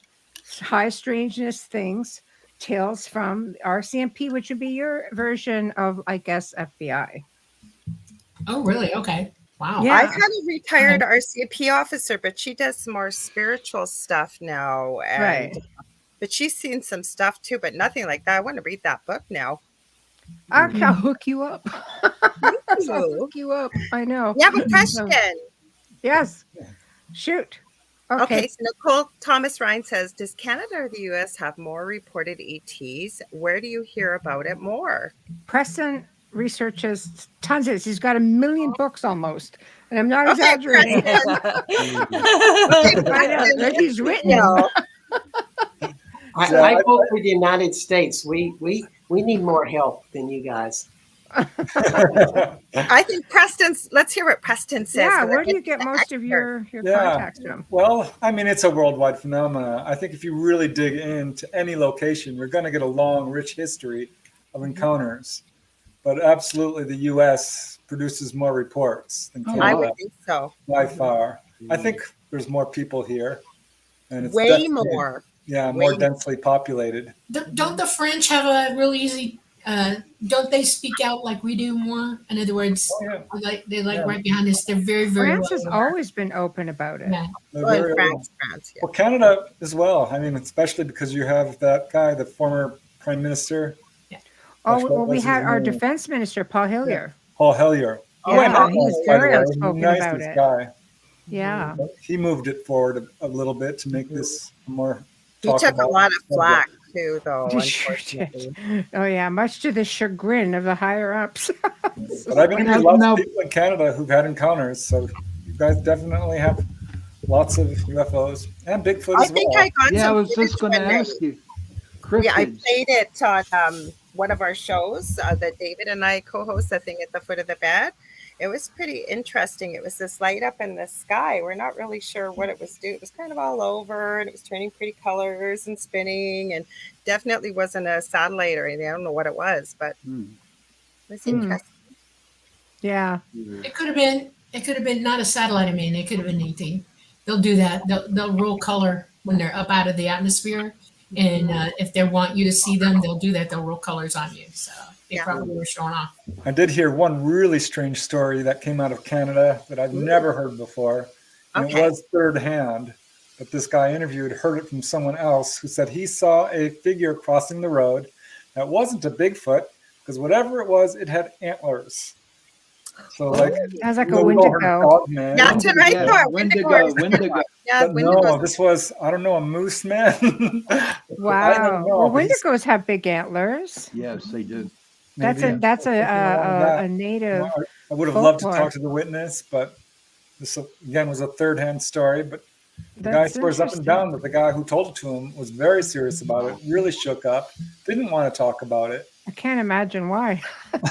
high strangeness things, tales from RCMP, which would be your version of, I guess, FBI. Oh, really? Okay. Wow. Yeah. I've had a retired RCMP officer, but she does some more spiritual stuff now. Right. But she's seen some stuff too, but nothing like that. I want to read that book now. I'll hook you up. I'll you. hook you up. I know. You have a question. Yes. Shoot. Okay, so Nicole Thomas Ryan says, does Canada or the US have more reported ETs? Where do you hear about it more? Preston researches tons of this. He's got 1 million books almost. And I'm not Okay, exaggerating. Preston. I know, like he's written. No. I vote for the United States. We need more help than you guys. I think let's hear what Preston says. Yeah, because where I do you think get the most of expert. your Yeah. contacts from? Well, I mean, it's a worldwide phenomenon. I think if you really dig into any location, you're going to get a long, rich history of encounters. But absolutely, the U.S. produces more reports than Canada I would think so. by far. I think there's more people here, and it's Way definitely- more. Yeah, Way more more. densely populated. Don't the French have a really easy? Don't they speak out like we do more? In other words, Oh, yeah. they're like Yeah. right behind us. They're very, very France well has aware. always been open about it. Yeah. They're Well, very in aware. France, yeah. Well, Canada as well. I mean, especially because you have that guy, the former prime minister, Oh, What well, we was had his our name? defense minister, Paul Hillier. Paul Hellyer. Oh, Yeah, Paul he's Hellyer. By the very way, outspoken nicest about it. guy. Yeah. But he moved it forward a little bit to make this more. He talk took a about lot of subject. flack too, though. He sure Unfortunately. did. Oh, yeah, much to the chagrin of the higher ups. But I've interviewed lots of people in Canada who've had encounters, so you guys definitely have lots of UFOs and Bigfoot I as think well. I got Yeah, I some was just footage going to when they- ask you. Yeah, I Cryptids. played it on one of our shows that David and I co-host, the thing at the foot of the bed. It was pretty interesting. It was this light up in the sky. We're not really sure what it was doing. It was kind of all over, and it was turning pretty colors and spinning, and definitely wasn't a satellite or anything. I don't know what it was, but it was interesting. Yeah. It could have been. It could have been not a satellite. I mean, it could have been anything. They'll do that. They'll roll color when they're up out of the atmosphere, and if they want you to see them, they'll do that. They'll roll colors on you. So they Yeah. probably were showing off. I did hear one really strange story that came out of Canada that I've never heard before. And Okay. It was third hand, but this guy interviewed heard it from someone else who said he saw a figure crossing the road that wasn't a Bigfoot because whatever it was, it had antlers. So like Sounds like a little Wendigo. dog man. Yeah, that's what I Yeah, thought. Wendigo. Yeah, But no, Wendigo's this was I don't know a moose man. I Wow. don't know, Well, but he's- Wendigos have big antlers. Yes, they do. That's maybe- a native. I would have loved to folklore. talk to the witness, but this again was a third-hand story. But the guy That's swears up and interesting. down that the guy who told it to him was very serious about it, really shook up, didn't want to talk about it. I can't imagine why.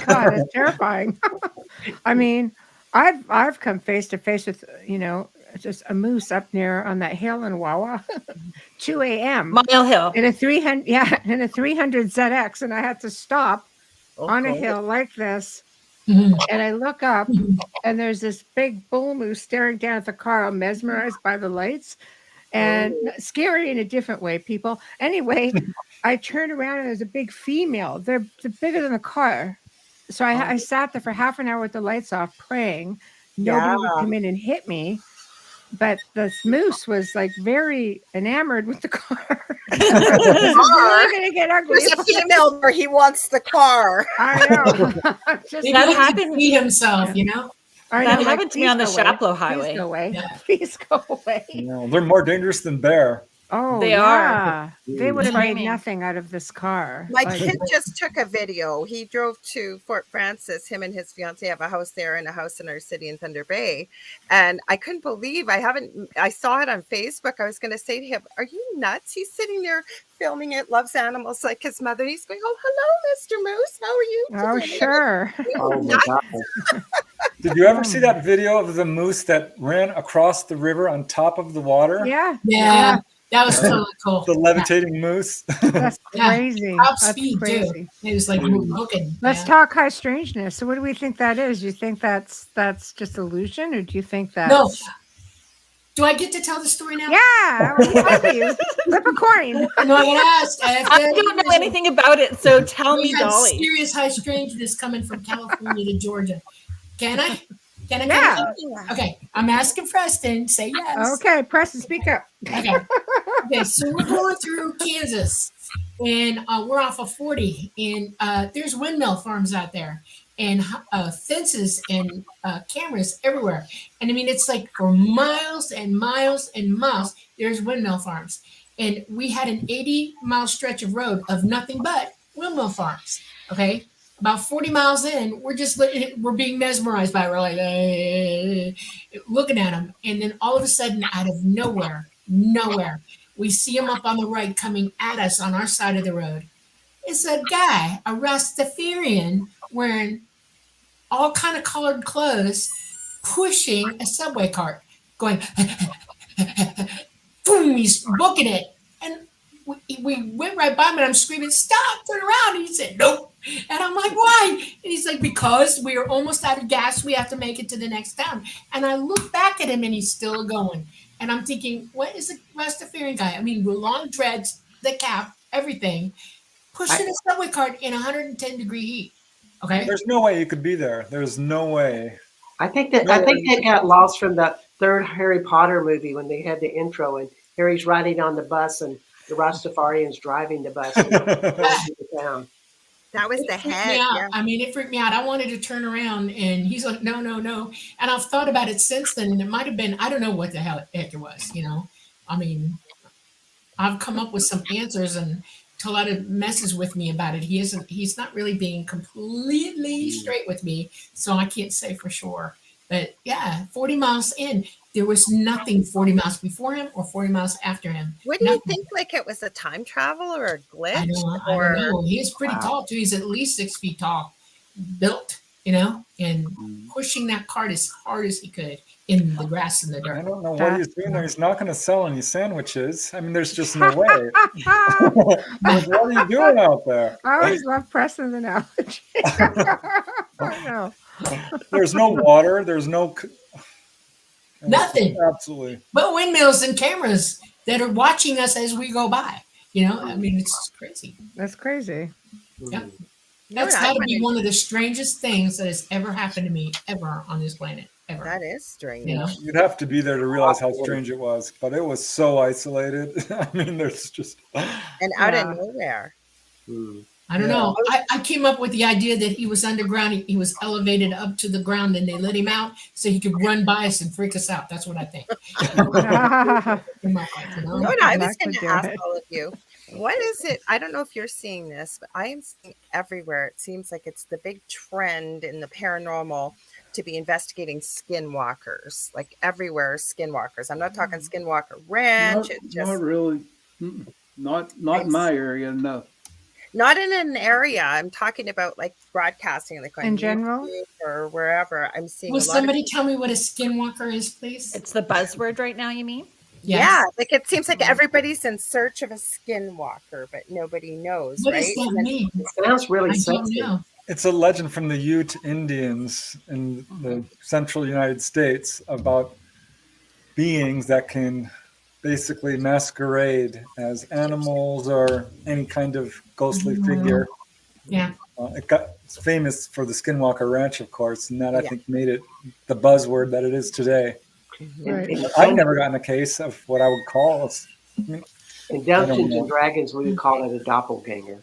God, it's terrifying. I mean, I've come face to face with, just a moose up near on that hill in Wawa, 2 a.m. Mile Hill. in a 300, yeah, in a 300 ZX, and I had to stop Oh, on a God. hill like this, Mhm. and I look up, Mhm. and there's this big bull moose staring down at the car. I'm mesmerized by the lights, and scary in a different way, people. Anyway, I turned around, and there's a big female. They're bigger than the car. So I sat there for half an hour with the lights off, praying nobody would Yeah. come in and hit me. But this moose was like very enamored with the car. This is really going to get ugly. There's a female where he wants the car. I know. Just, Maybe That he happened- could free himself, you know? I That know, happened to me on the "Please go away. Shaplo Highway." Please go away. Yeah. Please go away. No, they're more dangerous than bear. Oh, They are. yeah. They would have made Screaming. nothing out of this car. My Like, kid just took a video. He drove to Fort Francis. Him and his fiance have a house there and a house in our city in Thunder Bay. And I couldn't believe I saw it on Facebook. I was going to say to him, "Are you nuts?" He's sitting there filming it, loves animals like his mother. He's going, "Oh, hello, Mr. Moose. How are you oh, today?" sure. Oh my God. Did you ever see that video of the moose that ran across the river on top of the water? Yeah. Yeah. That was totally cool. The levitating moose. That's Yeah. crazy. Top That's speed, crazy. too. It was like looking. Let's yeah. talk high strangeness. So what do we think that is? Do you think that's just illusion, or do you think that? No. Do I get to tell the story now? Yeah, I will help you. Flip a coin. No, I'm going to ask. I don't know anything about it, so tell We me, had Dolly. serious high strangeness coming from California to Georgia. Can I? Yeah. Okay. I'm asking Preston. Say yes. Okay, Preston, speak up. Okay. Okay. So we're going through Kansas, and we're off of 40, and there's windmill farms out there, and fences and cameras everywhere. And I mean, it's like for miles and miles and miles, there's windmill farms. And we had an 80-mile stretch of road of nothing but windmill farms. Okay. About 40 miles in, we're being mesmerized by it. We're like, looking at them. And then all of a sudden, out of nowhere, we see him up on the right coming at us on our side of the road. It's a guy, a Rastafarian, wearing all kind of colored clothes, pushing a subway cart, going, boom, he's booking it. And we went right by him, and I'm screaming, "Stop, turn around." And he said, "Nope." And I'm like, "Why?" And he's like, "Because we are almost out of gas. We have to make it to the next town." And I look back at him, and he's still going. And I'm thinking, what is a Rastafarian guy? I mean, with long dreads, the cap, everything, pushing a subway cart in 110-degree heat. Okay. There's no way you could be there. There's no way. I think they got lost from the third Harry Potter movie when they had the intro and Harry's riding on the bus and the Rastafarian's driving the bus and going through the town. That was the It freaked head. me out. Yeah. I mean, it freaked me out. I wanted to turn around, and he's like, "No, no, no." And I've thought about it since then, and it might have been, I don't know what the heck it was, you know? I mean, I've come up with some answers and a lot of messes with me about it. He's not really being completely straight with me, so I can't say for sure. But yeah, 40 miles in, there was nothing 40 miles before him or 40 miles after him. What do you Nothing. think? Like it was a time travel or a glitch? I don't know. He's pretty tall too. He's at least 6 feet tall, built, you know, and pushing that cart as hard as he could in the grass and the I dirt. don't know what he's doing there. He's not going to sell any sandwiches. I mean, there's just no way. Like, what are you doing out there? I always love Preston's analogy. I know. There's no water. There's no Nothing Absolutely. but windmills and cameras that are watching us as we go by. You know, I mean, it's crazy. That's crazy. Yeah. You know That's what I got to be wanted- one of the strangest things that has ever happened to me ever on this planet. Ever. That is strange. You know? You'd have to be there to realize how strange it was, but it was so isolated. I mean, there's just And out Yeah. of nowhere. I don't know. I came up with the idea that he was underground. He was elevated up to the ground, and they let him out so he could run by us and freak us out. That's what I think. In my life, you know? You know what I was That going could to do ask it. all of you? What is it? I don't know if you're seeing this, but I am seeing everywhere. It seems like it's the big trend in the paranormal to be investigating skinwalkers. Like everywhere, skinwalkers. I'm not talking skinwalker ranch. Not, It's just not really. Mm-mm. Not in my area. No. Not in an area. I'm talking about like broadcasting, like on In general? YouTube or wherever. I'm seeing Will a lot of somebody tell me what a skinwalker is, please? It's the buzzword right now, you mean? yeah, Yes. like it seems like everybody's in search of a skinwalker, but nobody knows, What right? does that mean? It sounds really I don't sexy. know. It's a legend from the Ute Indians in the central United States about beings that can basically masquerade as animals or any kind of ghostly figure. Yeah. It's famous for the Skinwalker Ranch, of course, and that I Yeah. think made it the buzzword that it is today. Right. I've never gotten a case of what I would call In Dungeons know. and Dragons, we would call it a doppelganger.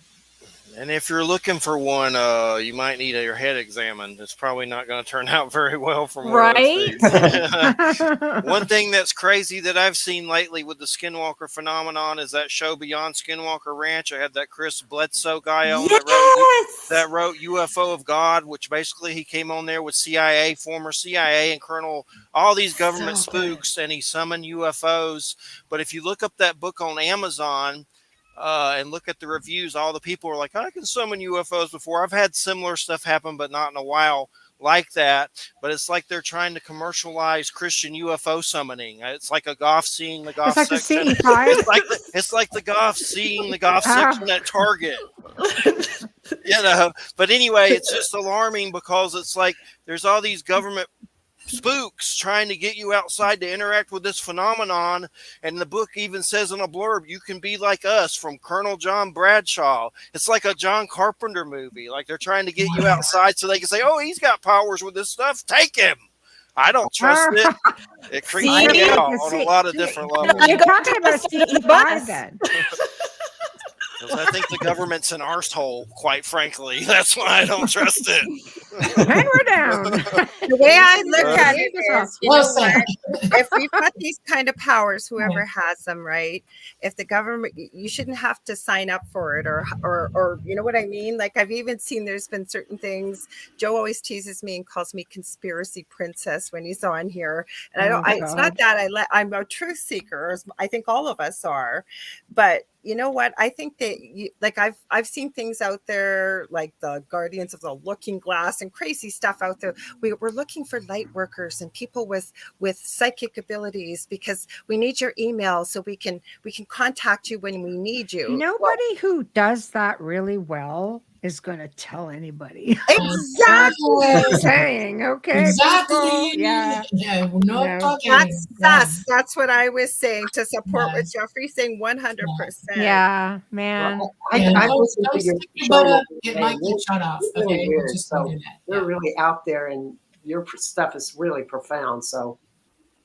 And if you're looking for one, you might need your head examined. It's probably not going to turn out very well from what I've Right? seen. One thing that's crazy that I've seen lately with the Skinwalker phenomenon is that show Beyond Skinwalker Ranch. I had that Chris Bledsoe guy on that wrote UFO of God, which basically he came on there with CIA, former CIA and Colonel, all these government So good. spooks, and he summoned UFOs. But if you look up that book on Amazon, and look at the reviews, all the people are like, I can summon UFOs before. I've had similar stuff happen, but not in a while like that. But it's like they're trying to commercialize Christian UFO summoning. It's like a goth seeing the goth It's like section. the CE5. It's like the goth seeing the goth section at Target. But anyway, it's just alarming because it's like there's all these government spooks trying to get you outside to interact with this phenomenon. And the book even says in a blurb, you can be like us, from Colonel John Bradshaw. It's like a John Carpenter movie. Like they're trying to get you outside so they can say, oh, he's got powers with this stuff. Take him. I don't trust it. It creeps me out on a lot of different levels. You're talking about CE5 then. Because I think the government's an arsehole, quite frankly. That's why I don't trust it. And we're down. The way I look at it is, you know Well said. what? If we've got these kind of powers, whoever has them, right? If the government, you shouldn't have to sign up for it, or you know what I mean? Like I've even seen there's been certain things. Joe always teases me and calls me conspiracy princess when he's on here, and I don't. It's not that I'm a truth seeker. As I think all of us are, but you know what? I think that I've seen things out there like the Guardians of the Looking Glass and crazy stuff out there. We're looking for light workers and people with psychic abilities because we need your email so we can contact you when we need you. Nobody who does that really well is going to tell anybody. Exactly. What I'm saying, okay? Exactly. People? Yeah. We're not No. talking. That's us. That's what I was saying to support what Jeffrey's saying 100%. Yeah, man. I listened to your stick your butt show up, it might get shut off. It's really Okay, weird. just So don't do that. you're really out there, and your stuff is really profound. So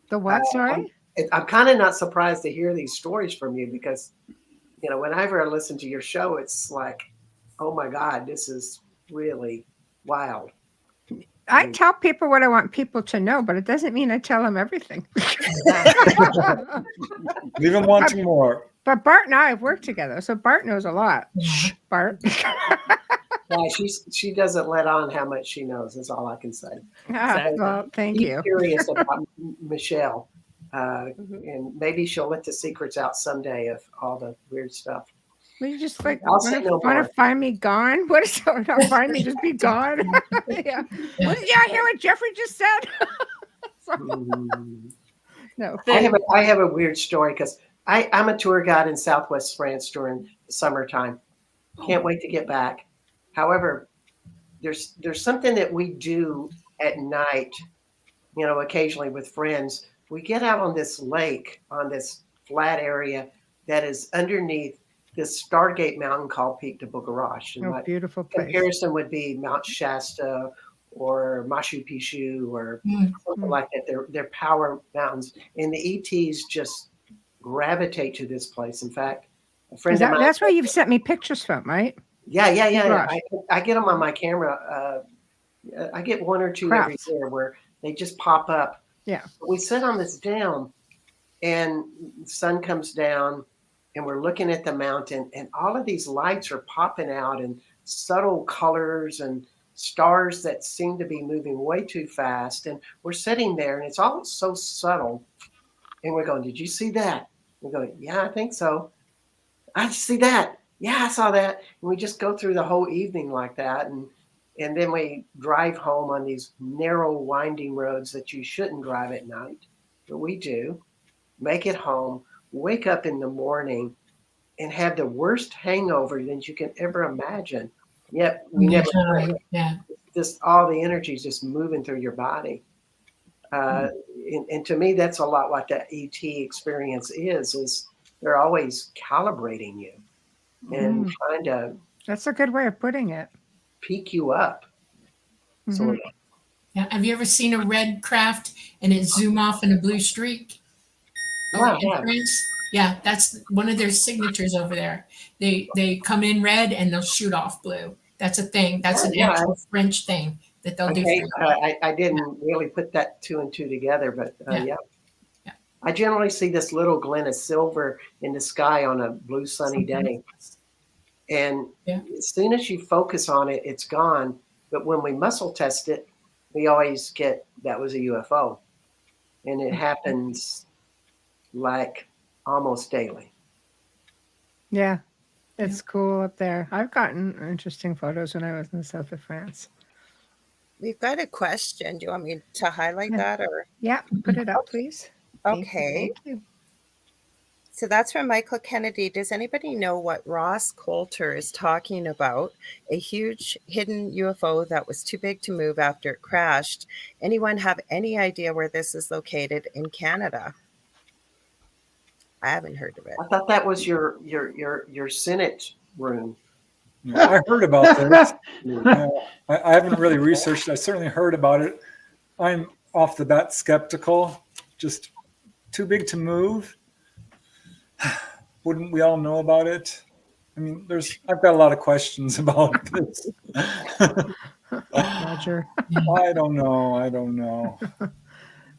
The what? Sorry? I'm kind of not surprised to hear these stories from you because, whenever I listen to your show, it's like, oh my God, this is really wild. I tell people what I want people to know, but it doesn't mean I tell them everything. Leave them wanting more. But Bart and I have worked together, so Bart knows a lot. Shh, Bart. Yeah, she doesn't let on how much she knows. Is all I can say. Well, thank Be you. curious about Michelle, and maybe she'll let the secrets out someday of all the weird stuff. Will you just I'll say no want more. to find me gone? What is it? Not find me, just be gone. Yeah. What did y'all hear what Jeffrey just said? No. I have a weird story because I'm a tour guide in Southwest France during the summertime. Can't wait to get back. However, there's something that we do at night, occasionally with friends. We get out on this lake, on this flat area that is underneath this Stargate mountain called Pic de Bogarash. And Oh, my beautiful place. comparison would be Mount Shasta or Machu Picchu or something like that. They're power mountains. And the ETs just gravitate to this place. In fact, a friend of mine. That's where you've sent me pictures from, right? Yeah. Gosh. I get them on my camera. I get one or two every year where they just pop up. Yeah. We sit on this dam and the sun comes down and we're looking at the mountain and all of these lights are popping out in subtle colors and stars that seem to be moving way too fast. And we're sitting there and it's all so subtle. And we're going, did you see that? We're going, yeah, I think so. I see that. yeah, I saw that. And we just go through the whole evening like that. And then we drive home on these narrow, winding roads that you shouldn't drive at night. But we do. Make it home, wake up in the morning, and have the worst hangover that you can ever imagine. Yet we never drink. Yeah. Just all the energy is just moving through your body. And to me, that's a lot what the ET experience is they're always calibrating you and trying to That's a good way of putting it. peak you up. Sort of. Yeah. Have you ever seen a red craft and it zoom off in a blue streak? Yeah, In yeah. France? Yeah, that's one of their signatures over there. They come in red and they'll shoot off blue. That's a thing. That's an Yeah, actual French thing that they'll do for Okay, you. I didn't really put that two and two together, but Yeah. yeah. I generally see this little glint of silver in the sky on a blue sunny day. And Yeah. as soon as you focus on it, it's gone. But when we muscle test it, we always get that was a UFO. And it happens like almost daily. Yeah, it's cool up there. I've gotten interesting photos when I was in the south of France. We've got a question. Do you want me to highlight that or? Yeah, put it up, please. Okay. Thank you. So that's from Michael Kennedy. Does anybody know what Ross Coulter is talking about? A huge hidden UFO that was too big to move after it crashed. Anyone have any idea where this is located in Canada? I haven't heard of it. I thought that was your Senate room. Yeah, I heard about this. Yeah, I haven't really researched it. I certainly heard about it. I'm off the bat skeptical. Just too big to move. Wouldn't we all know about it? I mean, I've got a lot of questions about this. Roger. I don't know.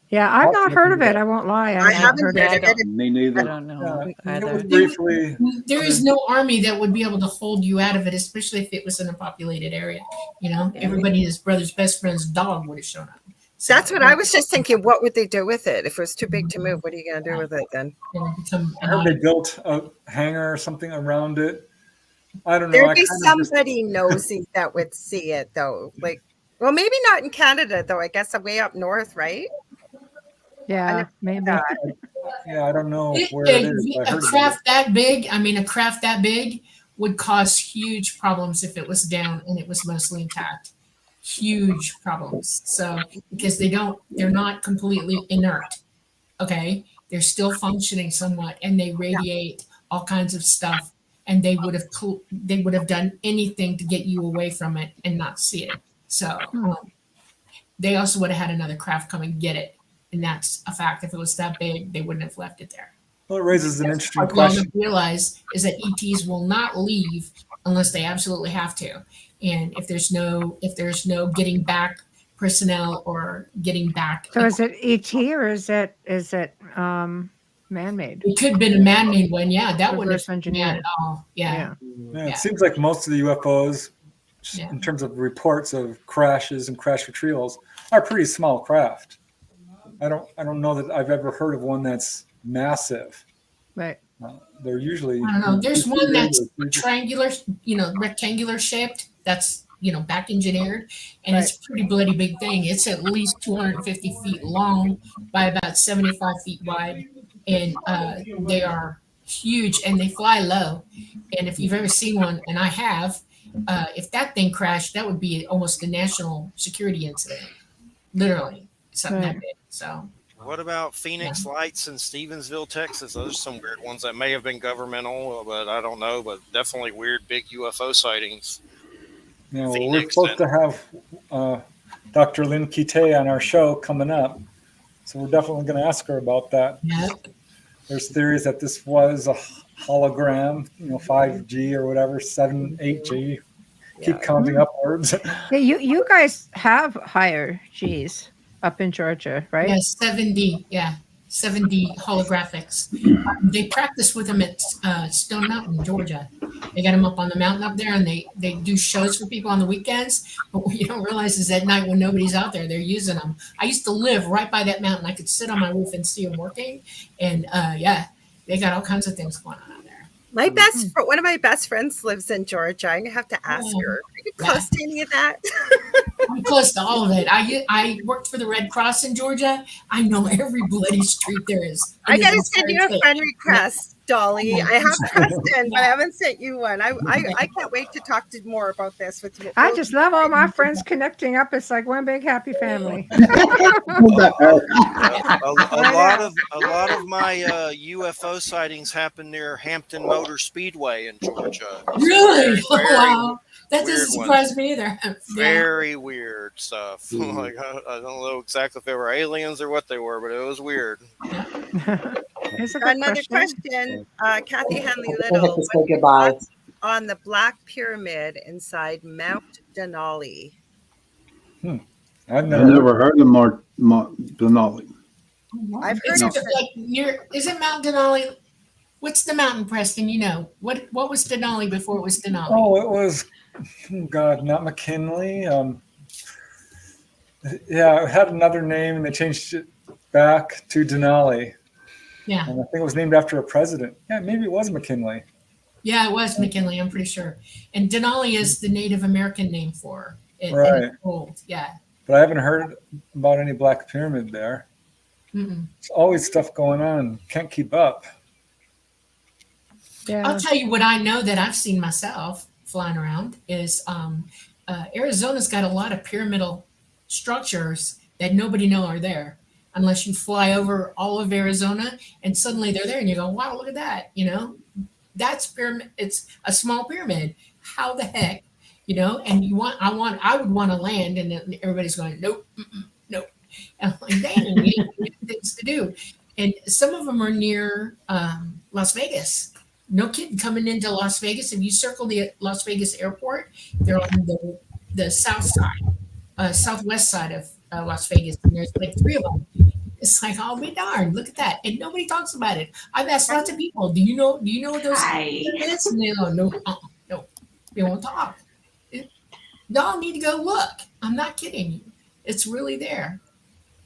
Yeah, I've not heard of it. I won't lie. I haven't heard Yeah, I of it. Me I neither. don't know It either. was briefly. There is no army that would be able to hold you out of it, especially if it was in a populated area. You know, everybody, his brother's best friend's dog would have shown up. So That's what I was just thinking. What would they do with it? If it was too big to move, what are you going to do with it then? it would become I heard they built a hangar or something around it. I don't know. There'd I be kind of just, somebody nosy that would see it though. Like, well, maybe not in Canada though. I guess way up north, right? Yeah, maybe. yeah, I don't know where a, it is. I a heard about it. craft that big, a craft that big would cause huge problems if it was down and it was mostly intact. Huge problems. So because they're not completely inert. Okay. They're still functioning somewhat and they radiate all kinds of stuff. And they would have done anything to get you away from it and not see it. So they also would have had another craft come and get it. And that's a fact. If it was that big, they wouldn't have left it there. Well, it raises an interesting What we all question. realize is that ETs will not leave unless they absolutely have to. And if there's no getting back personnel or getting back, So is it ET or is it man-made? it could have been a man-made one. Yeah, that wouldn't Reverse have been engineered. at all. Yeah. Yeah, it seems like most of the UFOs, just Yeah. in terms of reports of crashes and crash retrievals, are pretty small craft. I don't know that I've ever heard of one that's massive. Right. They're usually. I don't know. There's one that's triangular, rectangular shaped. That's back engineered, and it's a pretty bloody big thing. It's at least 250 feet long by about 75 feet wide, and they are huge and they fly low. And if you've ever seen one, and I have, if that thing crashed, that would be almost a national security incident, literally something that big. So. What about Phoenix Lights in Stevensville, Texas? Those are some weird ones that may have been governmental, but I don't know. But definitely weird big UFO sightings. Yeah, well, we're Phoenix supposed to have Dr. Lynn Kite on our show coming up, so we're definitely going to ask her about that. Yeah. There's theories that this was a hologram, 5G or whatever, 7, 8G. Keep counting upwards. Hey, you guys have higher Gs up in Georgia, right? Yeah, 7D. Yeah, 7D holographics. They practice with them at Stone Mountain, Georgia. They got them up on the mountain up there, and they do shows for people on the weekends. But what you don't realize is at night when nobody's out there, they're using them. I used to live right by that mountain. I could sit on my roof and see them working. And they got all kinds of things going on out there. One of my best friends lives in Georgia. I have to ask Oh, her. Are you yeah. close to any of that? I'm close to all of it. I worked for the Red Cross in Georgia. I know every bloody street there is. I in got to this send you entire a state. friend request, Dolly. I have Preston, but I Yeah. haven't sent you one. I can't wait to talk to more about this with you. I just love all my friends connecting up. It's like one big happy family. A lot of my UFO sightings happen near Hampton Motor Speedway in Georgia. Really? Very Wow. That weird doesn't one. surprise me either. Yeah. Very weird stuff. Like I don't know exactly if they were aliens or what they were, but it was weird. Here's a good Another question, Kathy Henley I have Little. to say What's your goodbye. thoughts on the Black Pyramid inside Mount Denali? I've I've never. never heard of Denali. I've heard Is of it like near? Is it Mount Denali? What's the mountain, Preston? You know what? What was Denali before it was Denali? Oh, it was. Oh God, not McKinley. Yeah, it had another name, and they changed it back to Denali. Yeah, And I think it was named after a president. Yeah, maybe it was McKinley. yeah, it was McKinley. I'm pretty sure. And Denali is the Native American name for it. and Right. it's old. Yeah. But I haven't heard about any Black Pyramid there. Mm-mm. There's always stuff going on. Can't keep up. Yeah. I'll tell you what I know that I've seen myself flying around is Arizona's got a lot of pyramidal structures that nobody know are there unless you fly over all of Arizona and suddenly they're there and you go, wow, look at that. You know, that's pyramid. It's a small pyramid. How the heck, you know, and I would want to land and then everybody's going, nope, nope. And I'm like, dang, you know, things to do. And some of them are near Las Vegas. No kidding, coming into Las Vegas, if you circle the Las Vegas airport, they're on the south side, southwest side of Las Vegas, and there's like 3 of them. It's like, I'll be darned, look at that, and nobody talks about it. I've asked lots of people, do you know what those is? And they go, no, no, they won't talk. Y'all need to go look. I'm not kidding you. It's really there.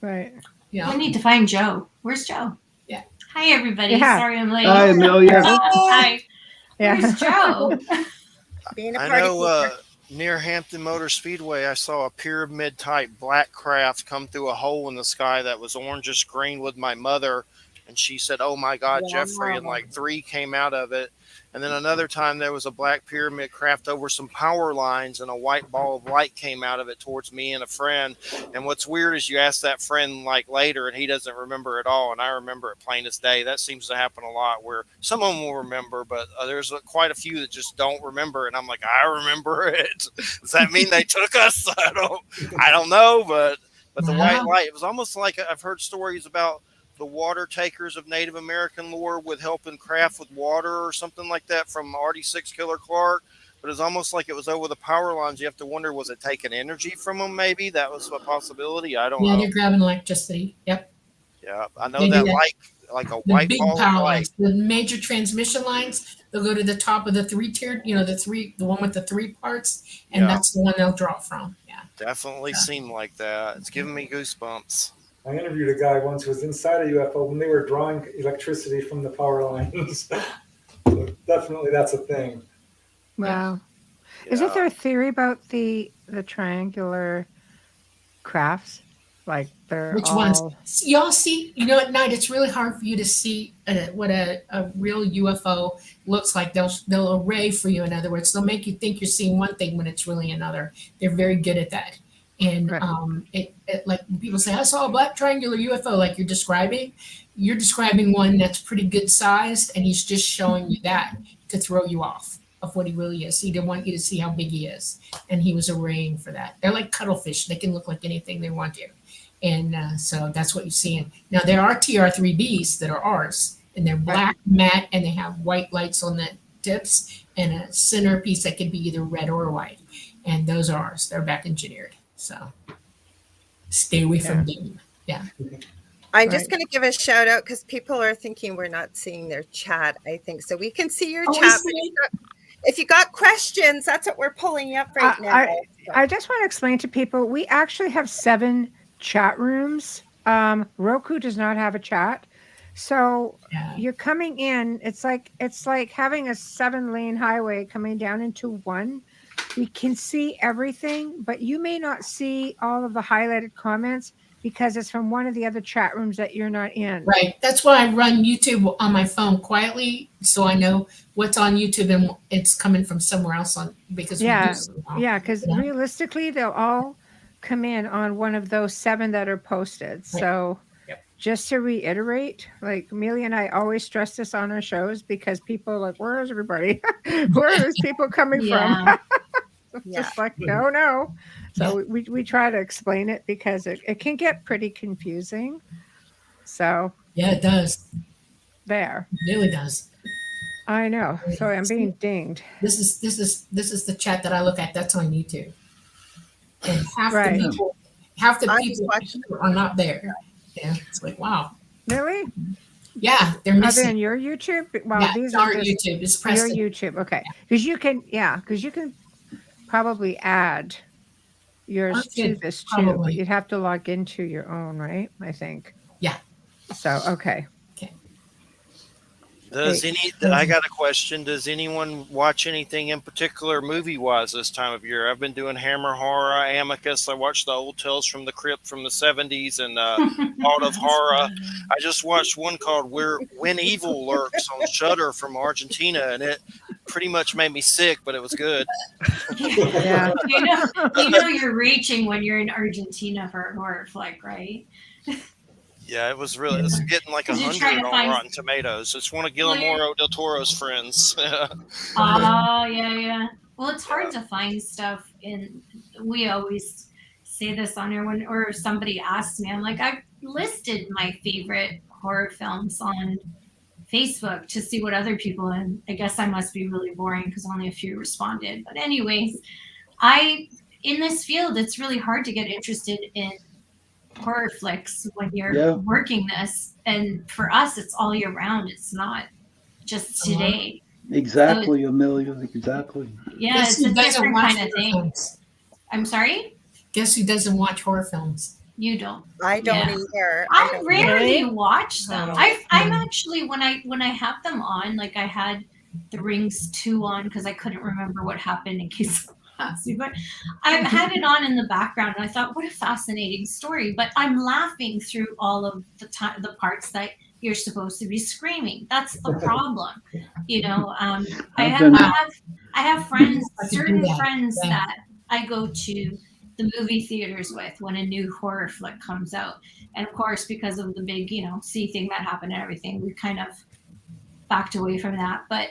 Right. You know? I need to find Joe. Where's Joe? Yeah. Hi, everybody. Yeah. Sorry I'm late. Hi, Amelia. Hi. Yeah. Where's Joe? being a I party know pooper? near Hampton Motor Speedway, I saw a pyramid type black craft come through a hole in the sky that was orangish green with my mother. And she said, oh my God, Jeffrey. And like 3 came out of it. And then another time there was a black pyramid craft over some power lines and a white ball of light came out of it towards me and a friend. And what's weird is you ask that friend like later and he doesn't remember at all. And I remember it plain as day. That seems to happen a lot where some of them will remember, but there's quite a few that just don't remember. And I'm like, I remember it. Does that mean they took us? I don't know, but the white light, it was almost like I've heard stories about the water takers of Native American lore with helping craft with water or something like that from RD6 Killer Clark. But it's almost like it was over the power lines. You have to wonder, was it taking energy from them? Maybe that was a possibility. I don't know. Yeah, they're grabbing electricity. Yep. Yeah, I know They do that that. like a The white big ball of power light. lines, the major transmission lines, they'll go to the top of the 3-tiered, you know, the one with the 3 parts, and Yeah. that's the one they'll draw from. Yeah. Definitely seemed like that. It's giving me goosebumps. I interviewed a guy once who was inside a UFO when they were drawing electricity from the power lines. So definitely that's a thing. Wow. Yeah. Isn't there a theory about the triangular crafts? Like they're Which all ones? Y'all see, you know, at night it's really hard for you to see what a real UFO looks like. They'll array for you. In other words, they'll make you think you're seeing one thing when it's really another. They're very good at that. And Right. it like when people say, I saw a black triangular UFO, like you're describing one that's pretty good sized, and he's just showing you that to throw you off of what he really is. He didn't want you to see how big he is, and he was arraying for that. They're like cuttlefish; they can look like anything they want to, and so that's what you're seeing. Now there are TR3Bs that are ours, and they're black matte, and they have white lights on the tips, and a center piece that can be either red or white, and those are ours. They're back engineered, so stay away from them. Yeah. I'm just going to give a shout out because people are thinking we're not seeing their chat. I think so. We can see your Oh, chat. we But if you got questions, that's what we're pulling up right now. I just want to explain to people we actually have 7 chat rooms. Roku does not have a chat. So Yeah. you're coming in. It's like having a 7-lane highway coming down into one. We can see everything, but you may not see all of the highlighted comments because it's from one of the other chat rooms that you're not in. Right. That's why I run YouTube on my phone quietly, so I know what's on YouTube and it's coming from somewhere else on because we do Yeah, somehow. yeah, because Yeah. realistically, they'll all come in on one of those 7 that are posted. So Yep. just to reiterate, like Amelia and I always stress this on our shows because people are like, where is everybody? Where are these people coming from? Yeah. Yeah. Just like, no. So we try to explain it because it can get pretty confusing. So Yeah, it does. there. It really does. I know. Sorry, I'm being dinged. This is the chat that I look at. That's on YouTube. And Right. half the I people watch- are not there. Yeah. It's like, wow. Really? Yeah, they're Are they missing. on your YouTube? Well, Yeah, these it's are our just YouTube. It's your Preston. YouTube. Okay. Because you can probably add yours I to could this too, but probably. you'd have to log into your own, right? I think. Yeah. So, okay. Does Hey. I got a question. Does anyone watch anything in particular movie wise this time of year? I've been doing Hammer Horror, Amicus. I watched the old Tales from the Crypt from the 70s and Art of Horror. I just watched one called When Evil Lurks on Shudder from Argentina, and it pretty much made me sick, but it was good. Yeah. You know you're reaching when you're in Argentina for a horror flick, right? Yeah, it was really. It's getting like 'Cause you're trying 100 to on find- Rotten Tomatoes. It's one of Well, Guillermo del Toro's friends. Oh, yeah. Well, it's hard to find stuff in. We always say this on here or somebody asks me. I'm like, I've listed my favorite horror films on Facebook to see what other people, and I guess I must be really boring because only a few responded. But anyways, in this field, it's really hard to get interested in horror flicks when you're working this, and for us it's all year round. It's not just today. Exactly, Amelia. Exactly. Yeah, Guess it's who a doesn't different watch kind of horror thing. films? I'm sorry, Guess who doesn't watch horror films? you don't. I don't Yeah. either. I rarely Really? watch them. Oh. I'm actually when I have them on, like I had The Rings 2 on because I couldn't remember what happened in case asked me, but I've had it on in the background and I thought, what a fascinating story. But I'm laughing through all of the parts that you're supposed to be screaming. That's the problem. You know, I have friends, certain friends that I go to the movie theaters with when a new horror flick comes out. And of course, because of the big, sea thing that happened and everything, we kind of backed away from that. But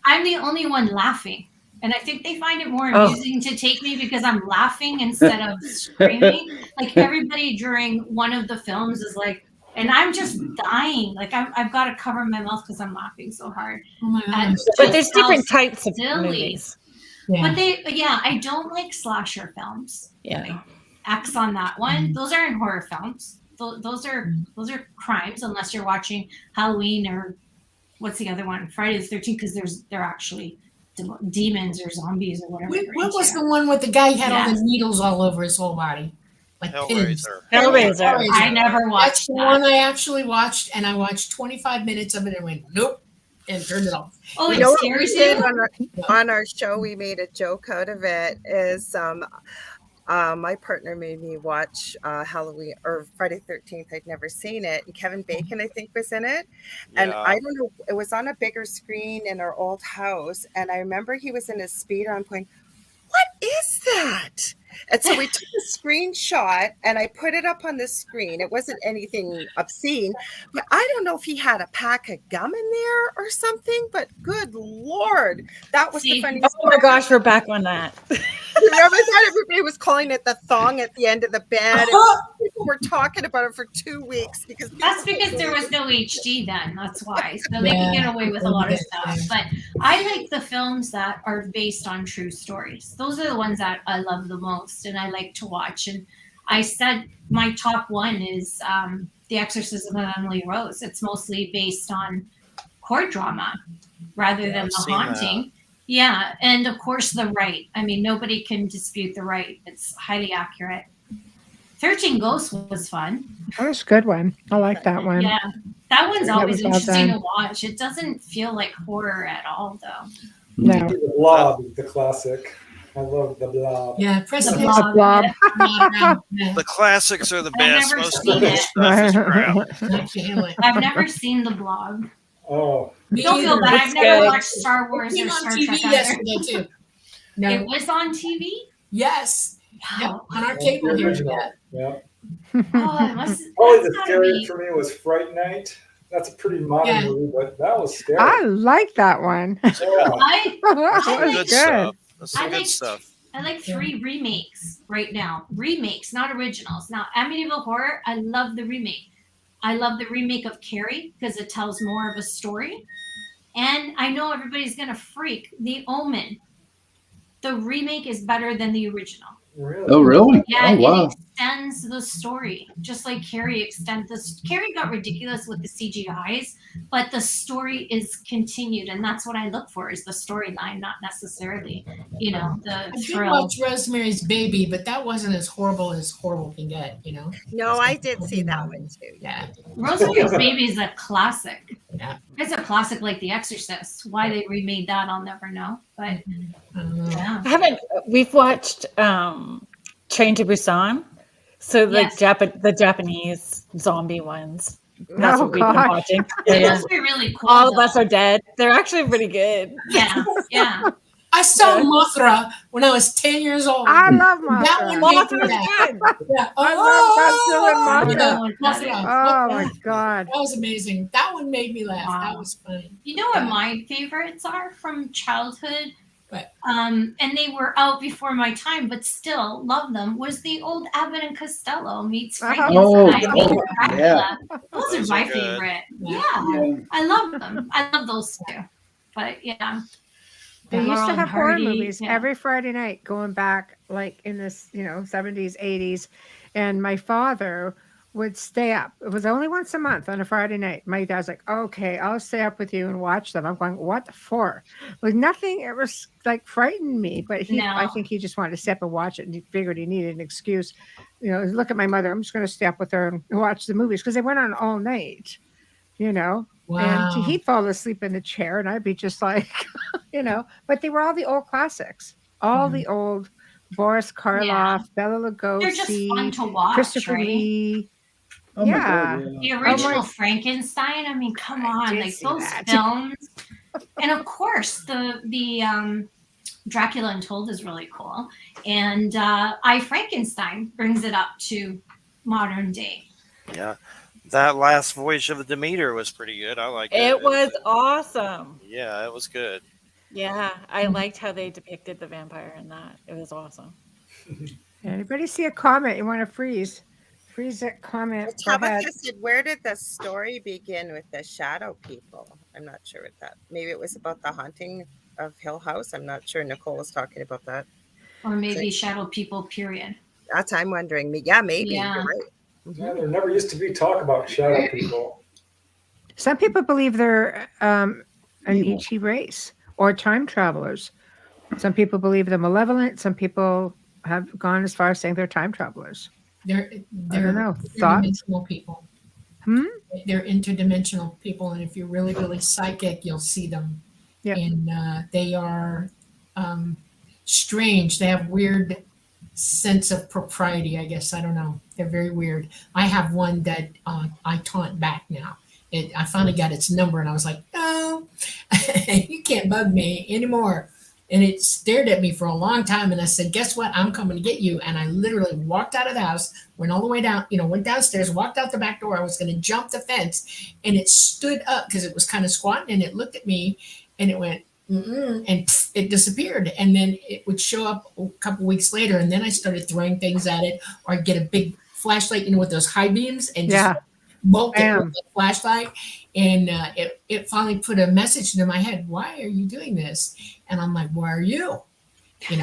I'm the only one laughing. And I think they find it more amusing to take me because I'm laughing instead of screaming. Like everybody during one of the films is like, and I'm just dying. Like I've got to cover my mouth because I'm laughing so hard. Oh my gosh. But there's different types of silly. movies. Yeah. But I don't like slasher films. Yeah. X on that one. Those aren't horror films. Those are crimes unless you're watching Halloween or what's the other one? Friday the 13th, because they're actually demons or zombies or whatever. What was the one with the guy who had all the needles all over his whole body? Like pins. Hellraiser. I never watched That's the that. one I actually watched, and I watched 25 minutes of it and went, nope, and turned it off. Oh, You it know what we scares did you? on our show? We made a joke out of it. Is my partner made me watch Halloween or Friday 13th. I'd never seen it, and Kevin Bacon I think was in it. And Yeah. I don't know, it was on a bigger screen in our old house, and I remember he was in his speedo. I'm going, what is that? And so we took a screenshot and I put it up on the screen. It wasn't anything obscene, but I don't know if he had a pack of gum in there or something, but good Lord, that was the funniest. Oh my gosh, we're back on that. Remember that? Everybody was calling it the thong at the end of the bed. And people were talking about it for 2 weeks because That's because there was no HD then. That's why. So they can get away with a lot of stuff. But I like the films that are based on true stories. Those are the ones that I love the most and I like to watch. And I said my top one is The Exorcism of Emily Rose. It's mostly based on court drama rather than I've The seen Haunting. that. Yeah, and of course The Right. I mean, nobody can dispute The Right. It's highly accurate. 13 Ghosts was fun. That was a good one. I like that one. Yeah, That one's That always was all interesting done. to watch. It doesn't feel like horror at all, though. No. The Blob is the classic. I love the Blob. Yeah, The President Blob, Blob. blob. Yeah, The classics are the I've best. never Most of the seen new it. stuff is crap. I can't handle it. I've never seen the Blob. Oh, Me Don't feel either. bad. It's I've never good. watched Star It Wars came or on Star TV Trek either. yesterday too. No. It was on TV. Yes. Yep. Wow. On our the cable here. original. Yeah. Yeah. Oh, it must. Probably That's the gotta scariest be. for me was Fright Night. That's a pretty modern Yeah. movie, but that was scary. I like that one. Yeah. I that That's some like- was good good. stuff. That's I some good like- stuff. I like 3 remakes right now. Remakes, not originals. Now, Amityville Horror, I love the remake. I love the remake of Carrie because it tells more of a story. And I know everybody's gonna freak. The Omen. The remake is better than the original. Really? Oh, really? Yeah, Oh, wow. it extends the story, just like Carrie extends this. Carrie got ridiculous with the CGIs, but the story is continued, and that's what I look for: is the storyline, not necessarily, the I did thrill. watch Rosemary's Baby, but that wasn't as horrible can get, you know? No, I did see that one too. Yeah. Rosemary's Baby is a classic. Yeah. It's a classic like The Exorcist. Why they remade that, I'll never know. But I don't know. yeah, We've watched Train to Busan. So Yes. the Japanese zombie ones. That's Oh, what we've been gosh. watching. it Yeah. must be really cool. All of though. us are dead. They're actually pretty good. Yeah, yeah. I saw Yeah. Mothra when I was 10 years old. I love That one Mothra. made me Mothra's laugh. good. Yeah. I love Godzilla and I Mothra. don't know what that Mothra. is. Oh my god. That was amazing. That one made me laugh. Wow. That was funny. You know what my favorites are from childhood? What? And they were out before my time, but still love them. Was the old Abbott and Costello meets Frankenstein Oh, meets oh, Dracula. yeah. Those Those are are my good. favorite. Yeah. Yeah, I love them. I love those too. But yeah, They used to Laurel and have horror Hardy, movies yeah. every Friday night going back like in this, 70s, 80s. And my father would stay up. It was only once a month on a Friday night. My dad's like, okay, I'll stay up with you and watch them. I'm going, what for? Like nothing ever like frightened me, but I No. think he just wanted to step and watch it and he figured he needed an excuse. Look at my mother. I'm just going to stay up with her and watch the movies because they went on all night, Wow. and he'd fall asleep in the chair and I'd be just like, but they were all the old classics, all the old Boris Karloff, Bela they're just fun Lugosi, to watch, Christopher right? Lee. Oh, my Yeah. God, yeah. The original my- Frankenstein. I mean, come I on, did like see those that. films, and of course the Dracula Untold is really cool, and I Frankenstein brings it up to modern day. Yeah. That last voyage of the Demeter was pretty good. I like It was awesome. Yeah, it was good. Yeah, I liked how they depicted the vampire in that. It was awesome. Anybody see a comment you want to freeze? Freeze that comment. Go ahead. Tabitha said, where did the story begin with the shadow people? I'm not sure what that. Maybe it was about the haunting of Hill House. I'm not sure. Nicole was talking about that. Or maybe shadow people. Period. That's I'm wondering. Yeah, maybe. Yeah. You're right. Yeah, there never used to be talk about shadow people. Some people believe they're an Evil. ET race or time travelers. Some people believe they're malevolent. Some people have gone as far as saying they're time travelers. They're I don't know. Thoughts? interdimensional people. Hmm? They're interdimensional people, and if you're really, really psychic, you'll see them. Yep. And they are strange. They have weird sense of propriety, I guess. I don't know. They're very weird. I have one that I taunt back now. I finally got its number, and I was like, no, you can't bug me anymore. And it stared at me for a long time. And I said, guess what? I'm coming to get you. And I literally walked out of the house, went all the way down, went downstairs, walked out the back door. I was going to jump the fence. And it stood up because it was kind of squatting. And it looked at me and it went, and it disappeared. And then it would show up a couple weeks later. And then I started throwing things at it, or I'd get a big flashlight, with those high beams, and just bolt it Bam. with the flashlight. And it finally put a message into my head. Why are you doing this? And I'm like, why are you? And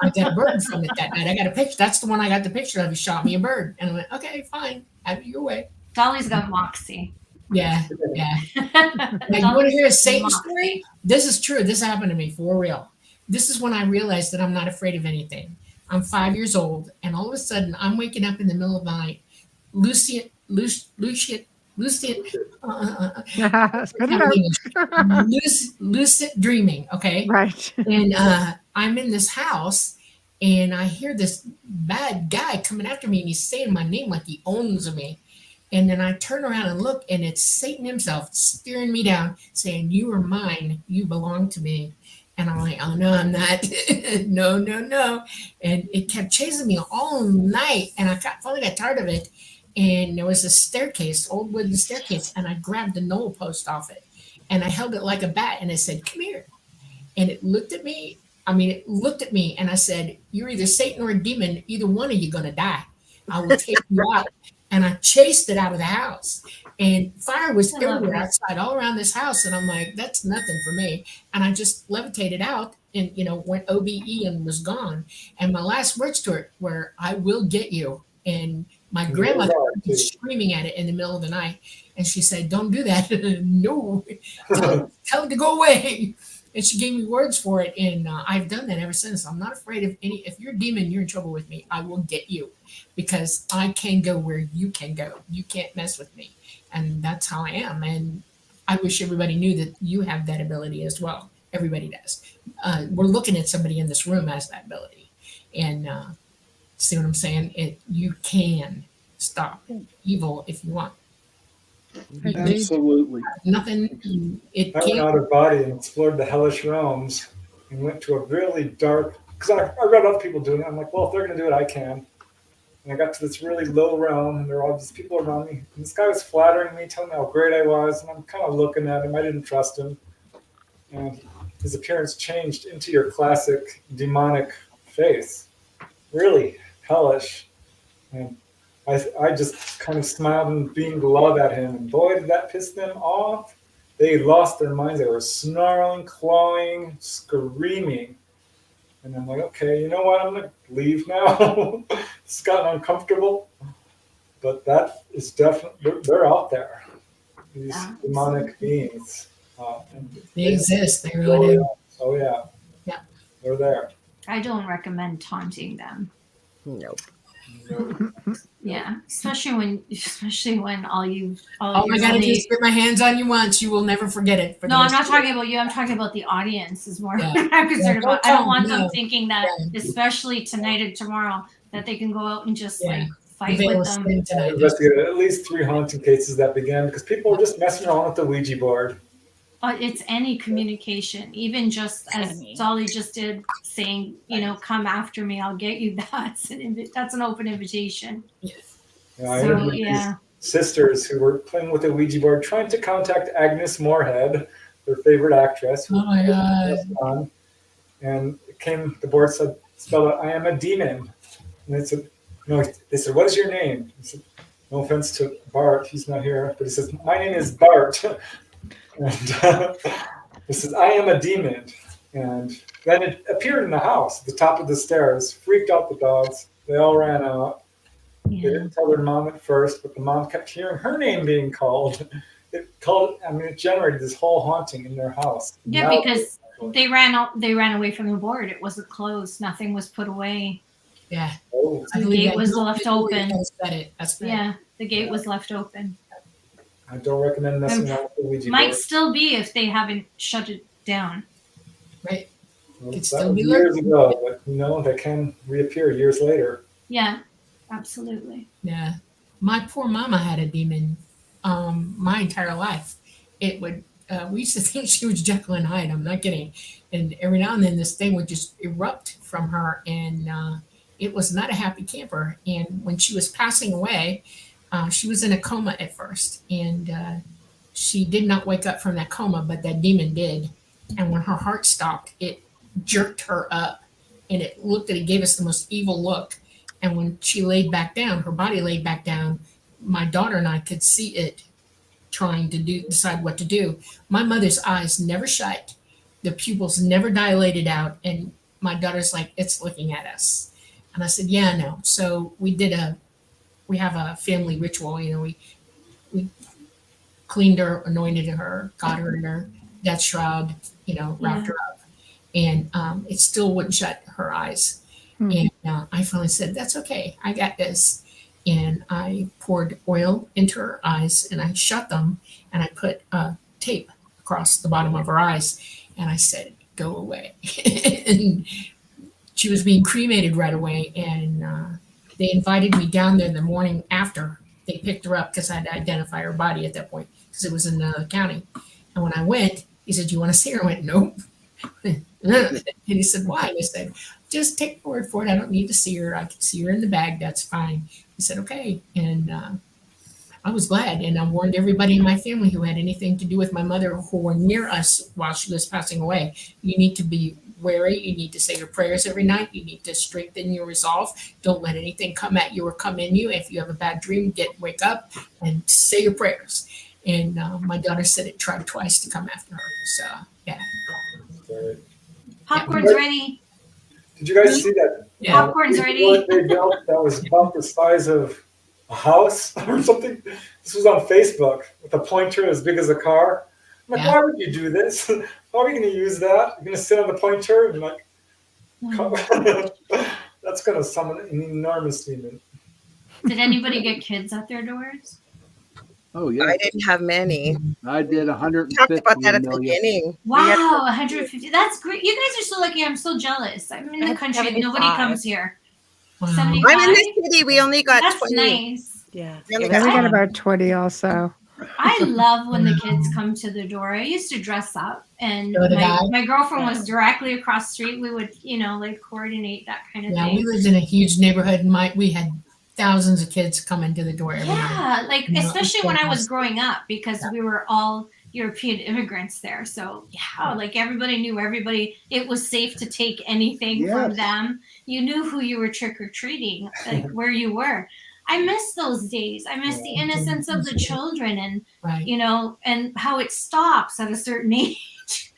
I got a bird from it that night. I got a picture. That's the one I got the picture of. He shot me a bird. And I went, okay, fine. Have it your way. Dolly's got moxie. Yeah, yeah. Now, you want to Dolly's hear a Satan moxie. story? This is true. This happened to me for real. This is when I realized that I'm not afraid of anything. I'm 5 years old, and all of a sudden, I'm waking up in the middle of the night. lucid, Spit it can't out. English. Lucid dreaming. Okay. Right. And I'm in this house and I hear this bad guy coming after me and he's saying my name like he owns me. And then I turn around and look and it's Satan himself staring me down saying, "You are mine. You belong to me." And I'm like, "Oh, no, I'm not." No, no, no. And it kept chasing me all night. And finally got tired of it. And there was a staircase, old wooden staircase. And I grabbed the knoll post off it. And I held it like a bat. And I said, "Come here." And it looked at me. I mean, it looked at me and I said, "You're either Satan or a demon. Either one of you going to die. I will take you out." And I chased it out of the house. And fire was I love everywhere it. outside, all around this house. And I'm like, that's nothing for me. And I just levitated out and, went OBE and was gone. And my last words to her were, "I will get you." And my grandmother was screaming at it in the middle of the night. And she said, "Don't do that." No, tell him to go away. And she gave me words for it. And I've done that ever since. I'm not afraid of if you're a demon, you're in trouble with me. I will get you because I can go where you can go. You can't mess with me. And that's how I am. And I wish everybody knew that you have that ability as well. Everybody does. We're looking at somebody in this room has that ability. And see what I'm saying? You can stop evil if you want. Agreed. Absolutely. Nothing. It I went can't. out of body and explored the hellish realms and went to a really dark, because I read other people doing it. I'm like, well, if they're going to do it, I can. And I got to this really low realm, and there were all these people around me. And this guy was flattering me, telling me how great I was, and I'm kind of looking at him. I didn't trust him. And his appearance changed into your classic demonic face. Really hellish. And I just kind of smiled and beamed love at him. And boy, did that piss them off. They lost their minds. They were snarling, clawing, screaming. And I'm like, okay, you know what? I'm going to leave now. It's gotten uncomfortable. But that is definitely, they're out there. These demonic beings. They exist. They really do. Oh, yeah. Yeah. They're there. I don't recommend taunting them. Nope. Yeah, especially when all Oh my God, if you get my hands on you once, you will never forget it. No, I'm not talking about you. I'm talking about the audience is more Yeah. I'm concerned about. I don't want them No. thinking that, Yeah. especially tonight and tomorrow, that they can go out and just Yeah. like fight Veil with of them. sin I tonight. investigated at least 3 haunting cases that began because people were just messing around with the Ouija board. It's any communication, even just as Enemy. Dolly just did, saying, "Come after me, I'll get you." That's an open invitation. You know, I So interviewed yeah, these sisters who were playing with the Ouija board, trying to contact Agnes Moorehead, their favorite actress. who Oh my God. passed on. And the board spelled out, "I am a demon." And they said, no, they said, "What is your name?" He said, "No offense to Bart, he's not here." But he says, "My name is Bart." And he says, "I am a demon." And then it appeared in the house at the top of the stairs, freaked out the dogs. They all ran out. They yeah. didn't tell their mom at first, but the mom kept hearing her name being called. It generated this whole haunting in their house. Yeah, Now- because they ran away from the board. It wasn't closed. Nothing was put away. Yeah. Oh, I The believe gate that. was No, left no, open. That's it. That's right. Yeah, the gate was left open. I don't recommend messing around with the Ouija Might board. still be if they haven't shut it down. Right. Well, Could that still was be years lurking. ago, but they can reappear years later. Yeah, absolutely. Yeah. My poor mama had a demon my entire life. It would we used to think she was Jekyll and Hyde. I'm not kidding. And every now and then this thing would just erupt from her and it was not a happy camper. And when she was passing away, she was in a coma at first. And she did not wake up from that coma, but that demon did. And when her heart stopped, it jerked her up and it gave us the most evil look. And when she laid back down, her body laid back down, my daughter and I could see it trying to decide what to do. My mother's eyes never shut. The pupils never dilated out. And my daughter's like, "It's looking at us." And I said, "Yeah, I know." So we have a family ritual. We cleaned her, anointed her, got her in her death shroud, wrapped her up. And it still wouldn't shut her eyes. Hmm. And I finally said, "That's okay. I got this." and I poured oil into her eyes and I shut them and I put tape across the bottom of her eyes and I said, "Go away." And she was being cremated right away, and they invited me down there the morning after. They picked her up because I had to identify her body at that point because it was in the county. And when I went, he said, "You want to see her?" I went, "Nope." And he said, "Why?" And I said, "Just take my word for it. I don't need to see her. I can see her in the bag. That's fine." He said, "Okay." And I was glad. And I warned everybody in my family who had anything to do with my mother who were near us while she was passing away. You need to be wary. You need to say your prayers every night. You need to strengthen your resolve. Don't let anything come at you or come in you. If you have a bad dream, wake up and say your prayers. And my daughter said it tried twice to come after her. So, yeah. Popcorn's ready. Did you guys see that? Yeah. Popcorn's ready. What they built that was about the size of a house or something. This was on Facebook with a pointer as big as a car. I'm like, Yeah. why would you do this? How are you going to use that? You're going to sit on the pointer and like, that's going to summon an enormous demon. Did anybody get kids at their doors? Oh yeah, I didn't have many. I did We talked 150 about that at the million. beginning. We had- Wow, 150. That's great. You guys are so lucky. I'm so jealous. I'm in the country. Nobody 75. comes here. Wow. 75. I'm in the city. We only got That's 20. nice. Yeah. Really It Yeah, was we got fun. about 20 also. I love when the kids come to the door. I used to dress up, and So did I. my girlfriend was directly across the street. We would, like coordinate that kind of Yeah, thing. we lived in a huge neighborhood, and we had thousands of kids coming to the door every night. Yeah, like Yeah, especially it's when I was fantastic. growing up because we were all European immigrants there. So yeah, like everybody knew everybody. It was safe to take anything from Yes. them. You knew who you were trick or treating, like where you were. I miss those days. I miss the innocence of the children and Right. and how it stops at a certain age.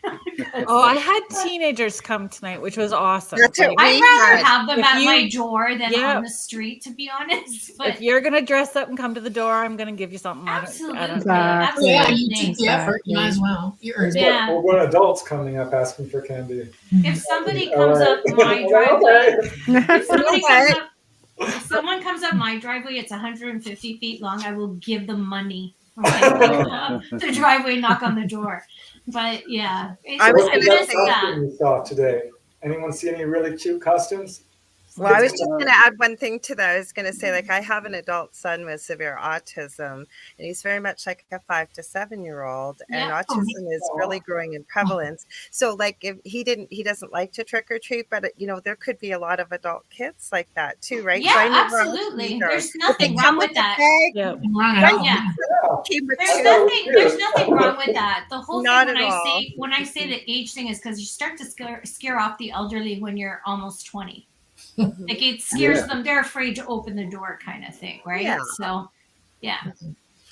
Oh, I had teenagers come tonight, which was awesome. That's what Like, we I'd rather had. have them If at my you- door than Yeah. on the street, to be honest. But if you're gonna dress up and come to the door, I'm gonna give you something. absolutely, I don't Exactly. Yeah, absolutely. you took the effort. You might as well. You earned it. Yeah. Or when adults coming up asking for candy. If somebody All comes right. up my Okay. driveway, if somebody comes What? up, if someone comes up my driveway, it's 150 feet long. I will give them money. Okay, up the driveway, knock on the door. But yeah, I was What gonna that say costume you saw today? Anyone see any really cute costumes? Well, I was just going to add one thing to that. I was going to say, like, I have an adult son with severe autism, and he's very much like a 5 to 7-year-old, and Yeah. autism is really growing in prevalence. So, like, if he doesn't like to trick or treat, but there could be a lot of adult kids like that too, right? So I yeah, never asked absolutely. either. There's If they nothing come wrong with with the that. bag, Yeah. Wrong at all. Yeah. came with There's two. there's nothing wrong with that. The whole Not thing at all. when I say the age thing is because you start to scare off the elderly when you're almost 20. Like it scares them. They're afraid to open the door, kind of thing, right? Yeah. So, yeah.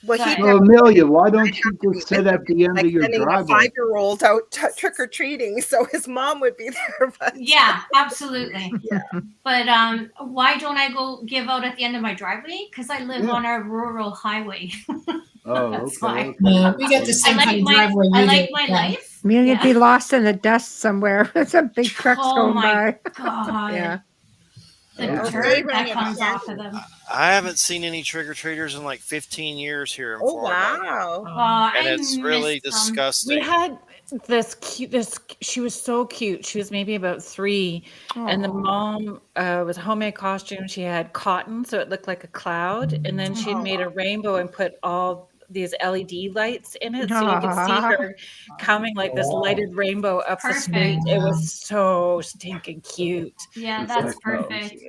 Well, But- he Well, Amelia, why don't I'd you have to be just sit with at the end like of your sending a driveway? 5-year-old out trick or treating, so his mom would be there. But Yeah, absolutely. Yeah. But why don't I go give out at the end of my driveway? Because I live Yeah. on a rural highway. Oh, That's okay. why. okay. Yeah, we got the I same like kind of my driveway. I you like do. my Yeah. life. Me and you'd Yeah. be lost in the dust somewhere with some big trucks Oh going my by. God. Yeah. The Oh, dirt they that ran comes out of off of them. I haven't seen any trick or treaters in like 15 years here in oh Florida. wow. Oh, And I it's really miss them. disgusting. We had she was so cute. She was maybe about 3, and the mom was a homemade costume. She had cotton, so it looked like a cloud, and then she'd made a rainbow and put all these LED lights in it, so you could see Aw. her coming like this lighted rainbow up the street. Perfect. It was so stinking cute. Yeah, It's that's like, So perfect.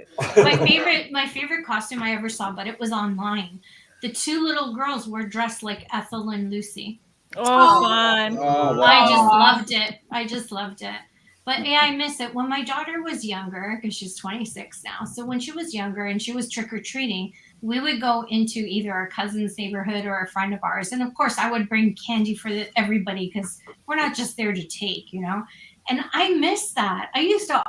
cute. My favorite costume I ever saw, but it was online. The 2 little girls were dressed like Ethel and Lucy. Oh, fun. Oh, I just wow. loved it. I just loved it. But yeah, I miss it. When my daughter was younger, because she's 26 now. So when she was younger and she was trick or treating, we would go into either our cousin's neighborhood or a friend of ours. And of course, I would bring candy for everybody because we're not just there to take, And I miss that. I used to,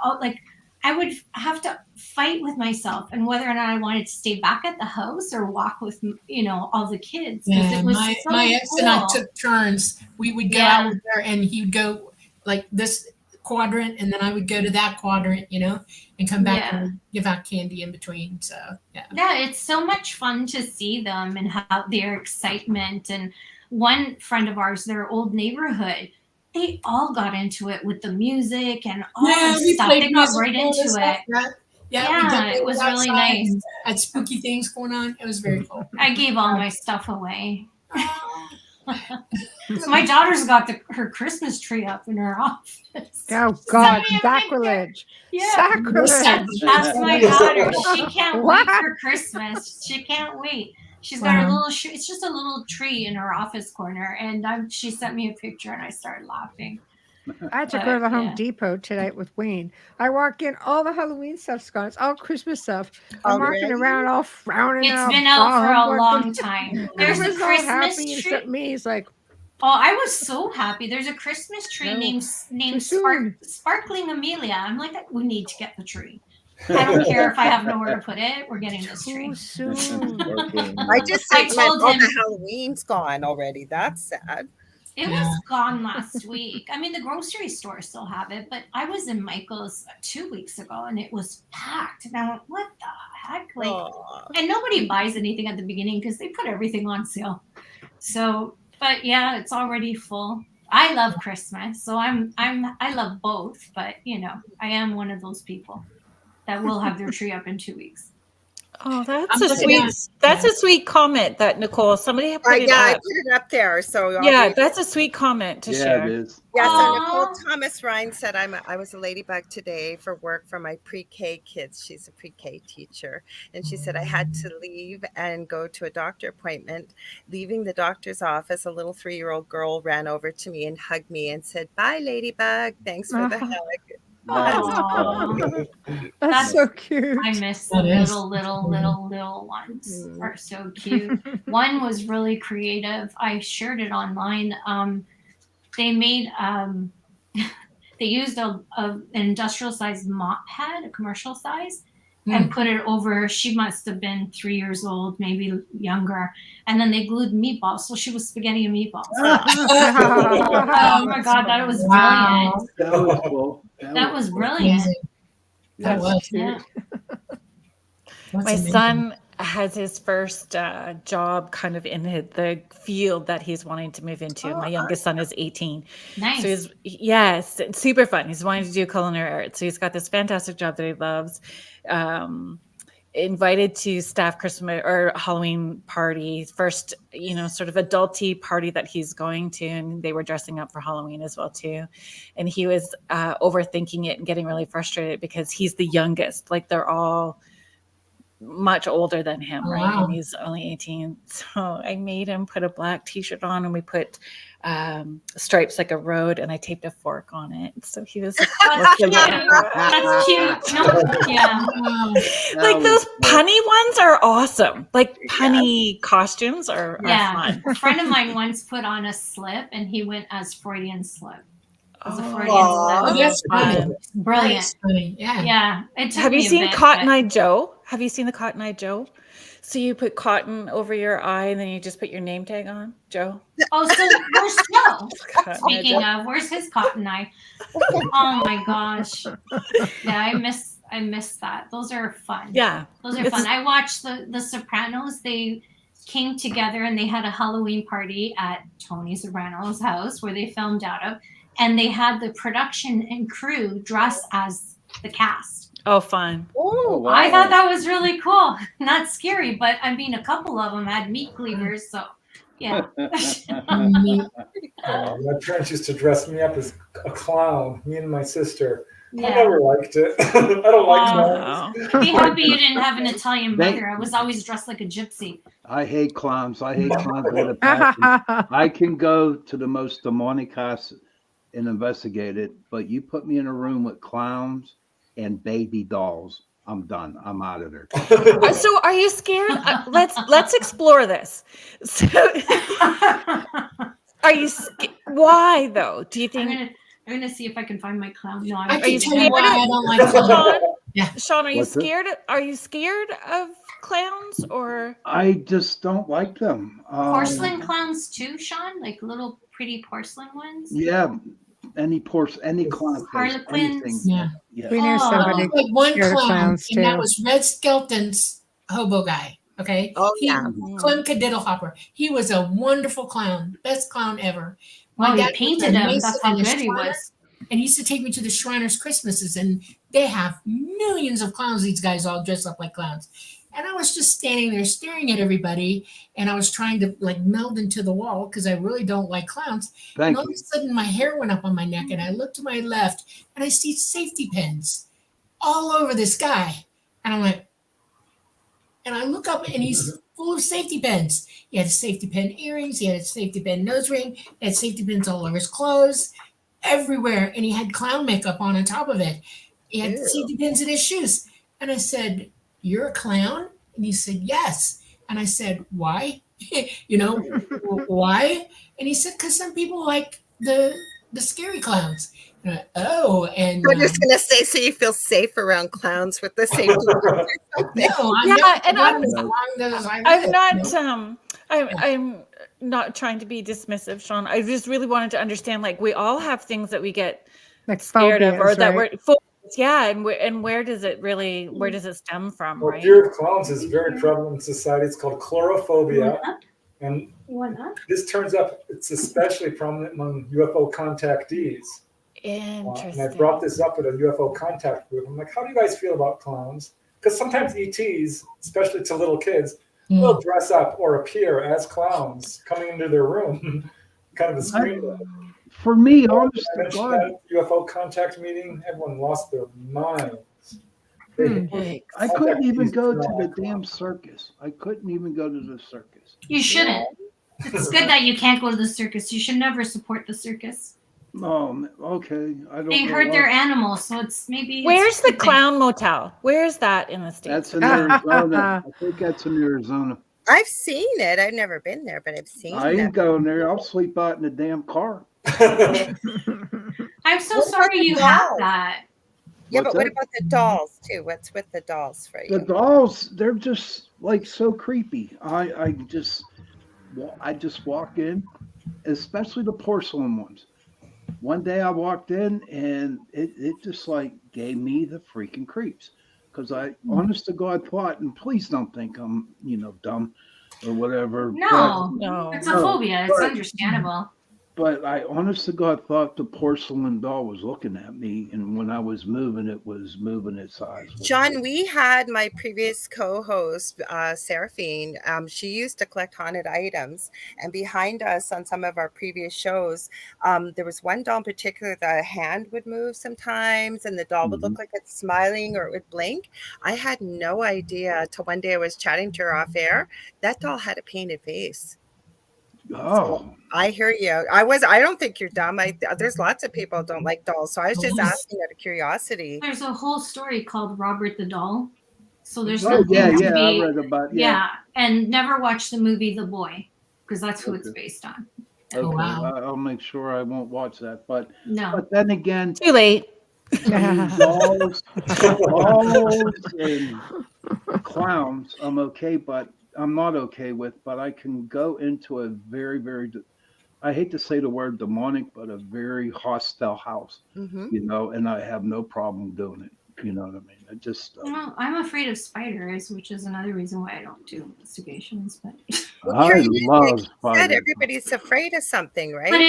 I would have to fight with myself and whether or not I wanted to stay back at the house or walk with, all the kids. 'Cause Yeah, it was my so ex and I cool. took turns. We would go Yeah. out with her, and he would go like this quadrant, and then I would go to that quadrant, and come back Yeah. and give out candy in between. So yeah. Yeah, it's so much fun to see them and how their excitement. And one friend of ours, their old neighborhood, they all got into it with the music and all the we stuff. played They got music right all into this it. stuff. Yeah, we Yeah, decorated it was really outside nice. and had spooky things going on. It was very cool. I gave all my stuff away. My daughter's got her Christmas tree up in her office. Oh God, Send me a sacrilege! Yeah. Sacrilege! That's my daughter. She can't What? wait for Christmas. She can't wait. She's got a little. It's just a little tree in her office corner, and she sent me a picture, and I started laughing. I had to go to the Home Yeah. Depot tonight with Wayne. I walk in, all the Halloween stuff's gone. It's all Christmas stuff. I'm walking Already? around all frowning. It's out, been out for a I'm long looking- time. There's a Everyone's all Christmas happy tree. except me. He's like, Oh, I was so happy. There's a Christmas tree No, named soon. Sparkling Amelia. I'm like, we need to get the tree. I don't care if I have nowhere to put it. We're getting this tree. too soon. I just I think, man, told all him- the Halloween's gone already. That's sad. It was gone last week. I mean, the grocery store still have it, but I was in Michael's 2 weeks ago and it was packed. And I went, what the heck? Like, Aw. and nobody buys anything at the beginning because they put everything on sale. So, but yeah, it's already full. I love Christmas, so I love both. But I am one of those people that will have their tree up in 2 weeks. Oh, that's I'm a looking sweet. at- That's a sweet comment that Nicole. Somebody put it Yeah, I up. put it up there. So I'll Yeah, read it. that's a sweet comment to Yeah, share. it is. Yeah, so Aw. Nicole Thomas Ryan said, I was a ladybug today for work for my pre-K kids. She's a pre-K teacher. And she said, I had to leave and go to a doctor appointment. Leaving the doctor's office, a little 3-year-old girl ran over to me and hugged me and said, bye, ladybug. Thanks for the hug. Aw. That's so cute. I miss the That is. little ones. Are so cute. One was really creative. I shared it online. They made they used an industrial sized mop head, a commercial size, and put it over. She must have been 3 years old, maybe younger. And then they glued meatballs, so she was spaghetti and meatballs. Oh my god, that was Wow. brilliant. That was cool. That was brilliant. Amazing. That was. Yeah. That's My amazing. son has his first job kind of in the field that he's wanting to move into. My youngest son is 18. Nice. So yes, it's super fun. He's wanting to do culinary arts. So he's got this fantastic job that he loves. Invited to staff Christmas or Halloween party, first, sort of adulty party that he's going to. And they were dressing up for Halloween as well too. And he was overthinking it and getting really frustrated because he's the youngest. Like they're all much older than him, Oh, right? wow. And he's only 18. So I made him put a black t-shirt on and we put stripes like a road and I taped a fork on it. So he was That's cute. looking at- That's cute. No, yeah. Wow. like those punny ones are awesome. Like punny costumes are Yeah. fun. A friend of mine once put on a slip and he went as Freudian slip. It was a Oh, Freudian Aw. slip. That's fun. funny. Brilliant. That's funny. Yeah. Yeah. It took Have you me a seen bit, Cotton but- Eye Joe? Have you seen the Cotton Eye Joe? So you put cotton over your eye and then you just put your name tag on, Joe? Oh, so where's Joe? Cotton Eye Speaking Joe. of, where's his cotton eye? Oh my gosh. Yeah, I miss that. Those are fun. Yeah. Those are It's- fun. I watched the Sopranos. They came together and they had a Halloween party at Tony Soprano's house where they filmed out of, and they had the production and crew dress as the cast. Oh, fun. Oh, I thought that was really cool. Not scary, but I mean, a couple of them had meat cleavers, so yeah. Neat. My parents used to dress me up as a clown, me and my sister. I Yeah. never liked it. I don't like Wow. clowns. Be happy you didn't have an Italian They- mother. I was always dressed like a gypsy. I hate clowns. I hate clowns with a passion. I can go to the most demonic house and investigate it, but you put me in a room with clowns and baby dolls, I'm done. I'm out of there. So are you scared? Let's explore this. So are you why though? Do you think I'm gonna see if I can find my clown. No, I I'm can you tell you scared why of- I don't like clowns. Sean, Yeah. Sean, are you What's it? scared? Are you scared of clowns or I just don't like them. porcelain clowns too, Sean? Like little pretty porcelain ones? Yeah, any clown face, anything. Harlequins. Yeah. Yeah. We knew Oh. somebody Like one scared of clown, clowns and that too. was Red Skelton's hobo guy. Okay. Oh, yeah. Clem Cadiddlehopper. He was a wonderful clown, best clown ever. Well, you dad was painted a him. Mason That's how and a good he Shriner, was. And he used to take me to the Shriners Christmases, and they have millions of clowns. These guys all dressed up like clowns. And I was just standing there staring at everybody, and I was trying to like meld into the wall because I really don't like clowns. And Thank all of you. a sudden, my hair went up on my neck, and I looked to my left, and I see safety pins all over this guy. And I'm like, and I look up, and he's full of safety pins. He had safety pin earrings. He had a safety pin nose ring. He had safety pins all over his clothes, everywhere. And he had clown makeup on top of it. He had Ew. safety pins in his shoes. And I said, "You're a clown?" And he said, "Yes." And I said, "Why?" Why? And he said, "Because some people like the scary clowns." And and I'm just gonna say, so you feel safe around clowns with the safety. no, I'm Yeah, not, and not I'm- as long as I I'm live, not. you know? I'm not trying to be dismissive, Sean. I just really wanted to understand. Like, we all have things that we get Like scared of, or phobias, that right? we're phobias. Yeah, and where does it really? Where does it stem from? Well, Right? fear of clowns is very prevalent in society. It's called chlorophobia. And You want up? this turns up, it's especially prominent among UFO contactees. Interesting. And I brought this up at a UFO contact group. I'm like, how do you guys feel about clowns? Because sometimes ETs, especially to little kids, will dress up or appear as clowns coming into their room, kind of a screen. For me, I honest to mentioned God, that UFO contact meeting, everyone lost their minds. I couldn't even go to the damn circus. I couldn't even go to the circus. You shouldn't. It's good that you can't go to the circus. You should never support the circus. Oh, okay. I don't They know hurt why. their animals, so it's maybe. Where's the it's- clown motel? Where's that in the States? That's in Arizona. I think that's in Arizona. I've seen it. I've never been there, but I've seen I it. ain't going there. I'll sleep out in the damn car. I'm so What about sorry the you have doll? that. Yeah, What's but what that? about the dolls too? What's with the dolls for The you? dolls, they're just like so creepy. I just walk in, especially the porcelain ones. One day I walked in and it just like gave me the freaking creeps. Because I, honest to God, thought, and please don't think I'm, dumb or whatever. No, No. it's a phobia. It's but- understandable. But I, honest to God, thought the porcelain doll was looking at me. And when I was moving, it was moving its eyes. John, we had my previous co-host, Seraphine. She used to collect haunted items, and behind us on some of our previous shows, there was one doll in particular. The hand would move sometimes, and the doll would look like it's smiling or it would blink. I had no idea till one day I was chatting to her off air. That doll had a painted face. Oh, I hear you. I don't think you're dumb. There's lots of people who don't like dolls, so I was just asking out of curiosity. There's a whole story called Robert the Doll. So there's oh nothing yeah, to yeah. be. I read about Yeah, and never watch the movie The Boy because that's who it's Okay. based on. Okay, wow. I'll make sure I won't watch that. But No, then again, Too late. dolls and clowns, I'm okay, but I'm not okay with. But I can go into a very, very, I hate to say the word demonic, but a very hostile house, and I have no problem doing it. You know what I mean? I just, well, I'm afraid of spiders, which is another reason why I don't do investigations. But I love Said spiders. everybody's afraid of something, right? but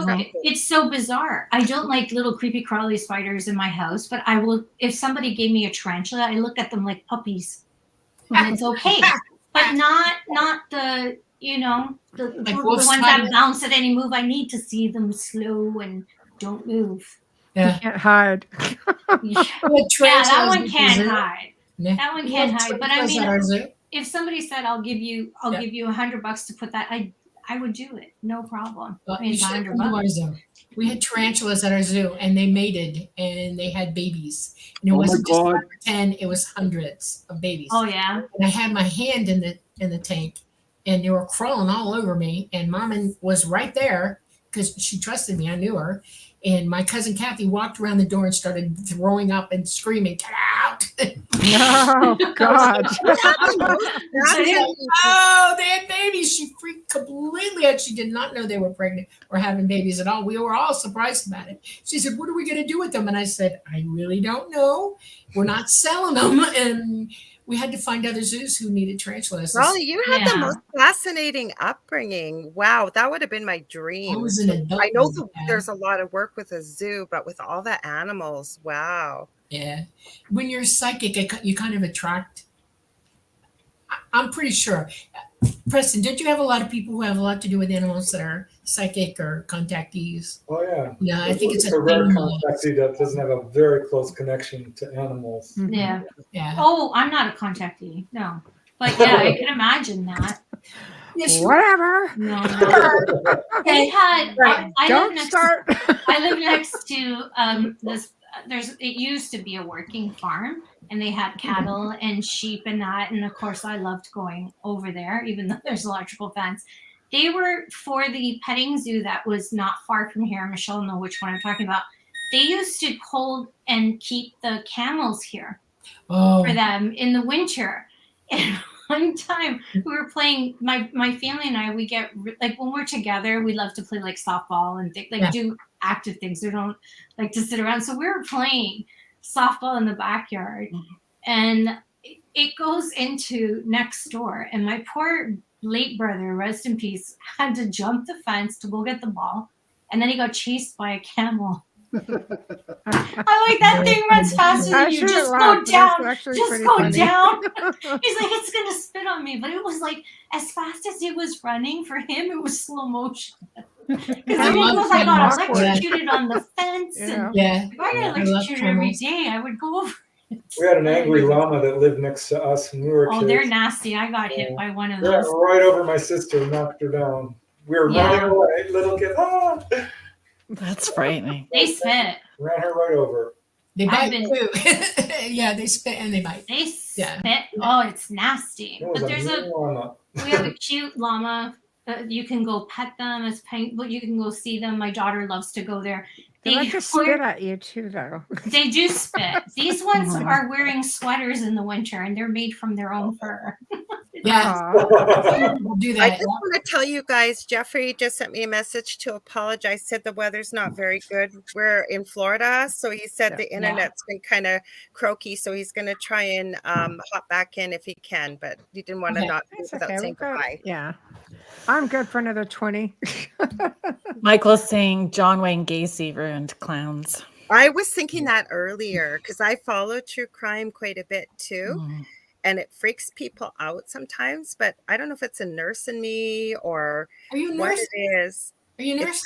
Like, it's so bizarre. I don't like little creepy crawly spiders in my house, but I will. If somebody gave me a tarantula, I look at them like puppies, and it's okay. But not the the ones that bounce at any move. I need to see them slow and don't move. Yeah. Can't hide. Yeah, that one can't hide. Yeah. That one can't hide. But I mean, mean, if somebody said I'll give you $100 to put that, I would do it, no problem. I mean, it's $100. we had tarantulas at our zoo, and they mated, and they had babies. And it Oh my wasn't just God. 5 or 10; it was hundreds of babies. Oh yeah. And I had my hand in the tank, and they were crawling all over me. And Mom was right there because she trusted me. I knew her. And my cousin Kathy walked around the door and started throwing up and screaming, "Get out!" Oh God. Oh, they had babies. She freaked completely out. She did not know they were pregnant or having babies at all. We were all surprised about it. She said, "What are we going to do with them?" And I said, "I really don't know. We're not selling them." And we had to find other zoos who needed tarantulas. Raleigh, you had the Yeah. most fascinating upbringing. Wow, that would have been my dream. I was an adult. I know then, yeah. there's a lot of work with a zoo, but with all the animals, wow. Yeah. When you're psychic, you kind of attract. I'm pretty sure. Preston, don't you have a lot of people who have a lot to do with animals that are psychic or contactees? Oh yeah. Yeah, I think it's a rare thing. contactee that doesn't have a very close connection to animals. Yeah. Yeah. Oh, I'm not a contactee. No. But yeah, I can imagine that. Yes, Whatever. No, no. They had. I live Don't next. start. I live next to this. It used to be a working farm, and they had cattle and sheep and that. And of course, I loved going over there, even though there's electrical fence. They were for the petting zoo that was not far from here. Michelle will know which one I'm talking about. They used to hold and keep the camels here for them in the winter. And one time we were playing, my family and I, we get like when we're together, we love to play like softball and do active things. We don't like to sit around. So we were playing softball in the backyard, and it goes into next door. And my poor late brother, rest in peace, had to jump the fence to go get the ball, and then he got chased by a camel. I'm like, that thing runs faster than you. Just go down. Just go down. He's like, it's gonna spit on me. But it was like as fast as it was running for him, it was slow motion. Because I got electrocuted on the fence. And if I got electrocuted every day, I would go over it. We had an angry llama that lived next to us when we were kids. Oh, they're nasty. I got hit by one of Yeah, those. right over my sister, knocked her down. We were running away, little kid. Ah! That's frightening. They spit. Ran her right over. They bite too. Yeah, they spit and they bite. They spit. Oh, it's nasty. But there's we have a cute llama. You can go pet them as but you can go see them. My daughter loves to go there. They like to spit at you too, though. They do spit. These ones are wearing sweaters in the winter, and they're made from their own fur. Yeah, we'll do that. I just want to tell you guys, Jeffrey just sent me a message to apologize. Said the weather's not very good. We're in Florida, so he said the internet's been kind of croaky, so he's going to try and hop back in if he can, but he didn't want to not do it without saying goodbye. Yeah. I'm good for another 20. Michael's saying John Wayne Gacy ruined clowns. I was thinking that earlier because I follow true crime quite a bit too. And it freaks people out sometimes, but I don't know if it's a nurse in me or Are you a what nurse? it is. Are you a nurse?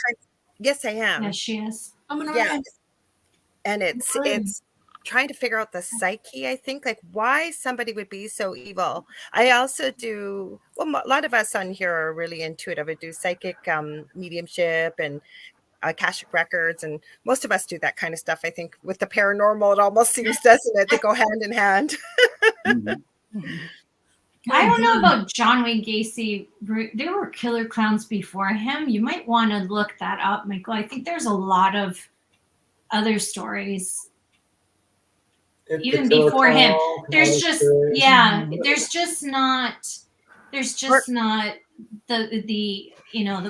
Yes, I am. Yes, she is. I'm an Yeah. RN. And it's trying to figure out the psyche, I think, like why somebody would be so evil. I also do, well, a lot of us on here are really intuitive. I do psychic mediumship and Akashic records, and most of us do that kind of stuff. I think with the paranormal, it almost seems, doesn't it? They go hand in hand. I don't know about John Wayne Gacy. There were killer clowns before him. You might want to look that up, Michael. I think there's a lot of other stories even before him. There's just there's just not the the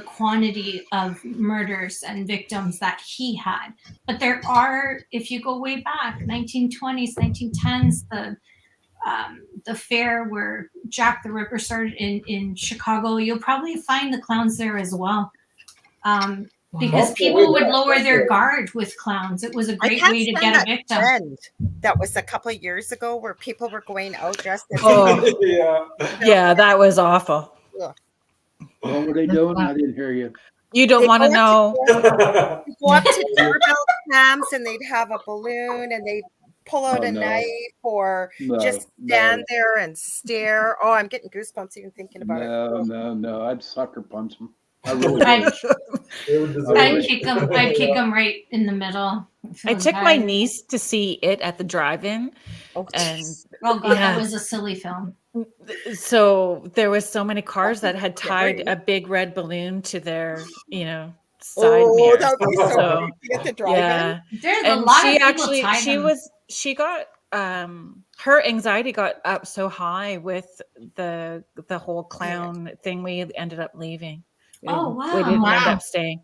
quantity of murders and victims that he had. But there are, if you go way back, 1920s, 1910s, the fair where Jack the Ripper started in Chicago, you'll probably find the clowns there as well. Because people would lower their guard with clowns. It was a great way to get a victim. Trend that was a couple of years ago where people were going out dressed as yeah, that was awful. What were they doing? I didn't hear you. You don't want to know. Go up to doorbell cams and they'd have a balloon and they'd pull out a knife or just stand there and stare. Oh, I'm getting goosebumps even thinking about it. No. I'd sucker punch them. I really would. I'd kick them right in the middle. I took my niece to see it at the drive-in. And that was a silly film. So there was so many cars that had tied a big red balloon to their, side mirrors. That would be so funny at the drive-in. There's a lot of people tied she got her anxiety got up so high with the whole clown thing. We ended up leaving. Oh, We didn't wow. end Wow. up staying.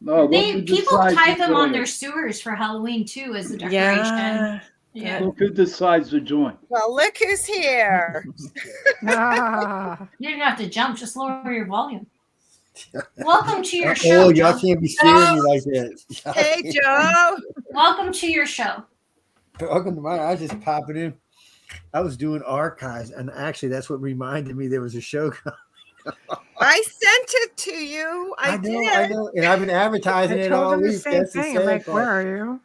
No, look who People decides tie to them on join their it. sewers for Halloween too as a decoration. Yeah. Yeah. Look who decides to join. Well, look who's here. Ah, You didn't have to jump, just lower your volume. Welcome to your Oh, show, y'all Joe. can't be scaring me like that. Y'all Hey, can't- Joe. Welcome to your show. Welcome to mine. I was just popping in. I was doing archives, and actually, that's what reminded me there was a show. I sent it to you. I did. know, and I've been advertising I it told all him the week. same That's the thing. I'm sad like, where part. are you?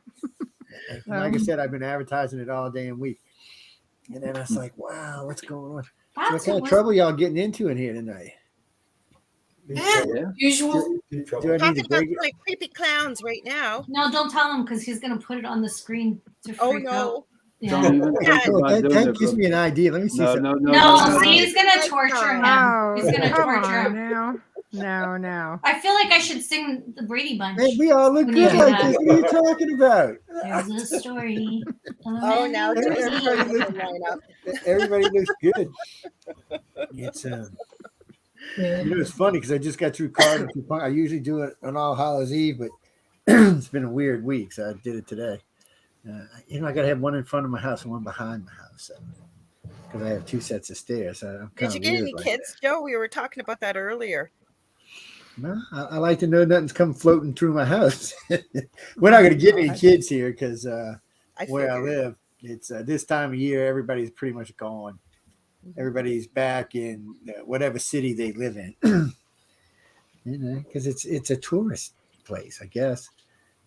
And like I said, I've been advertising it all damn week, and then I was like, wow, what's going on? So what That's kind of trouble y'all getting into in here tonight? Usual. Do I need Talking to about break it? like creepy clowns right now. No, don't tell him because he's gonna put it on the screen to Oh freak out. no. Yeah. Don't even think Yeah. about doing That it. gives me an idea. Let me see No, something. no, no, No, no, see, no. he's gonna torture him. Oh, He's gonna come torture on him. now. No. I feel like I should sing the Brady Bunch. Man, we all look When good you like do this. that. What are you talking about? There's a story. Oh, now Everybody looks, everybody looks good. It's it's funny because I just got through carving. I usually do it on All Hallows Eve, but it's been a weird week, so I did it today. I got to have one in front of my house and one behind my house because I have two sets of stairs. So I'm Did you get any kids, Joe? We were talking about that earlier. No, I like to know nothing's come floating through my house. We're not going to get any kids here because where I live, it's this time of year, everybody's pretty much gone. Everybody's back in whatever city they live in, because it's a tourist place, I guess.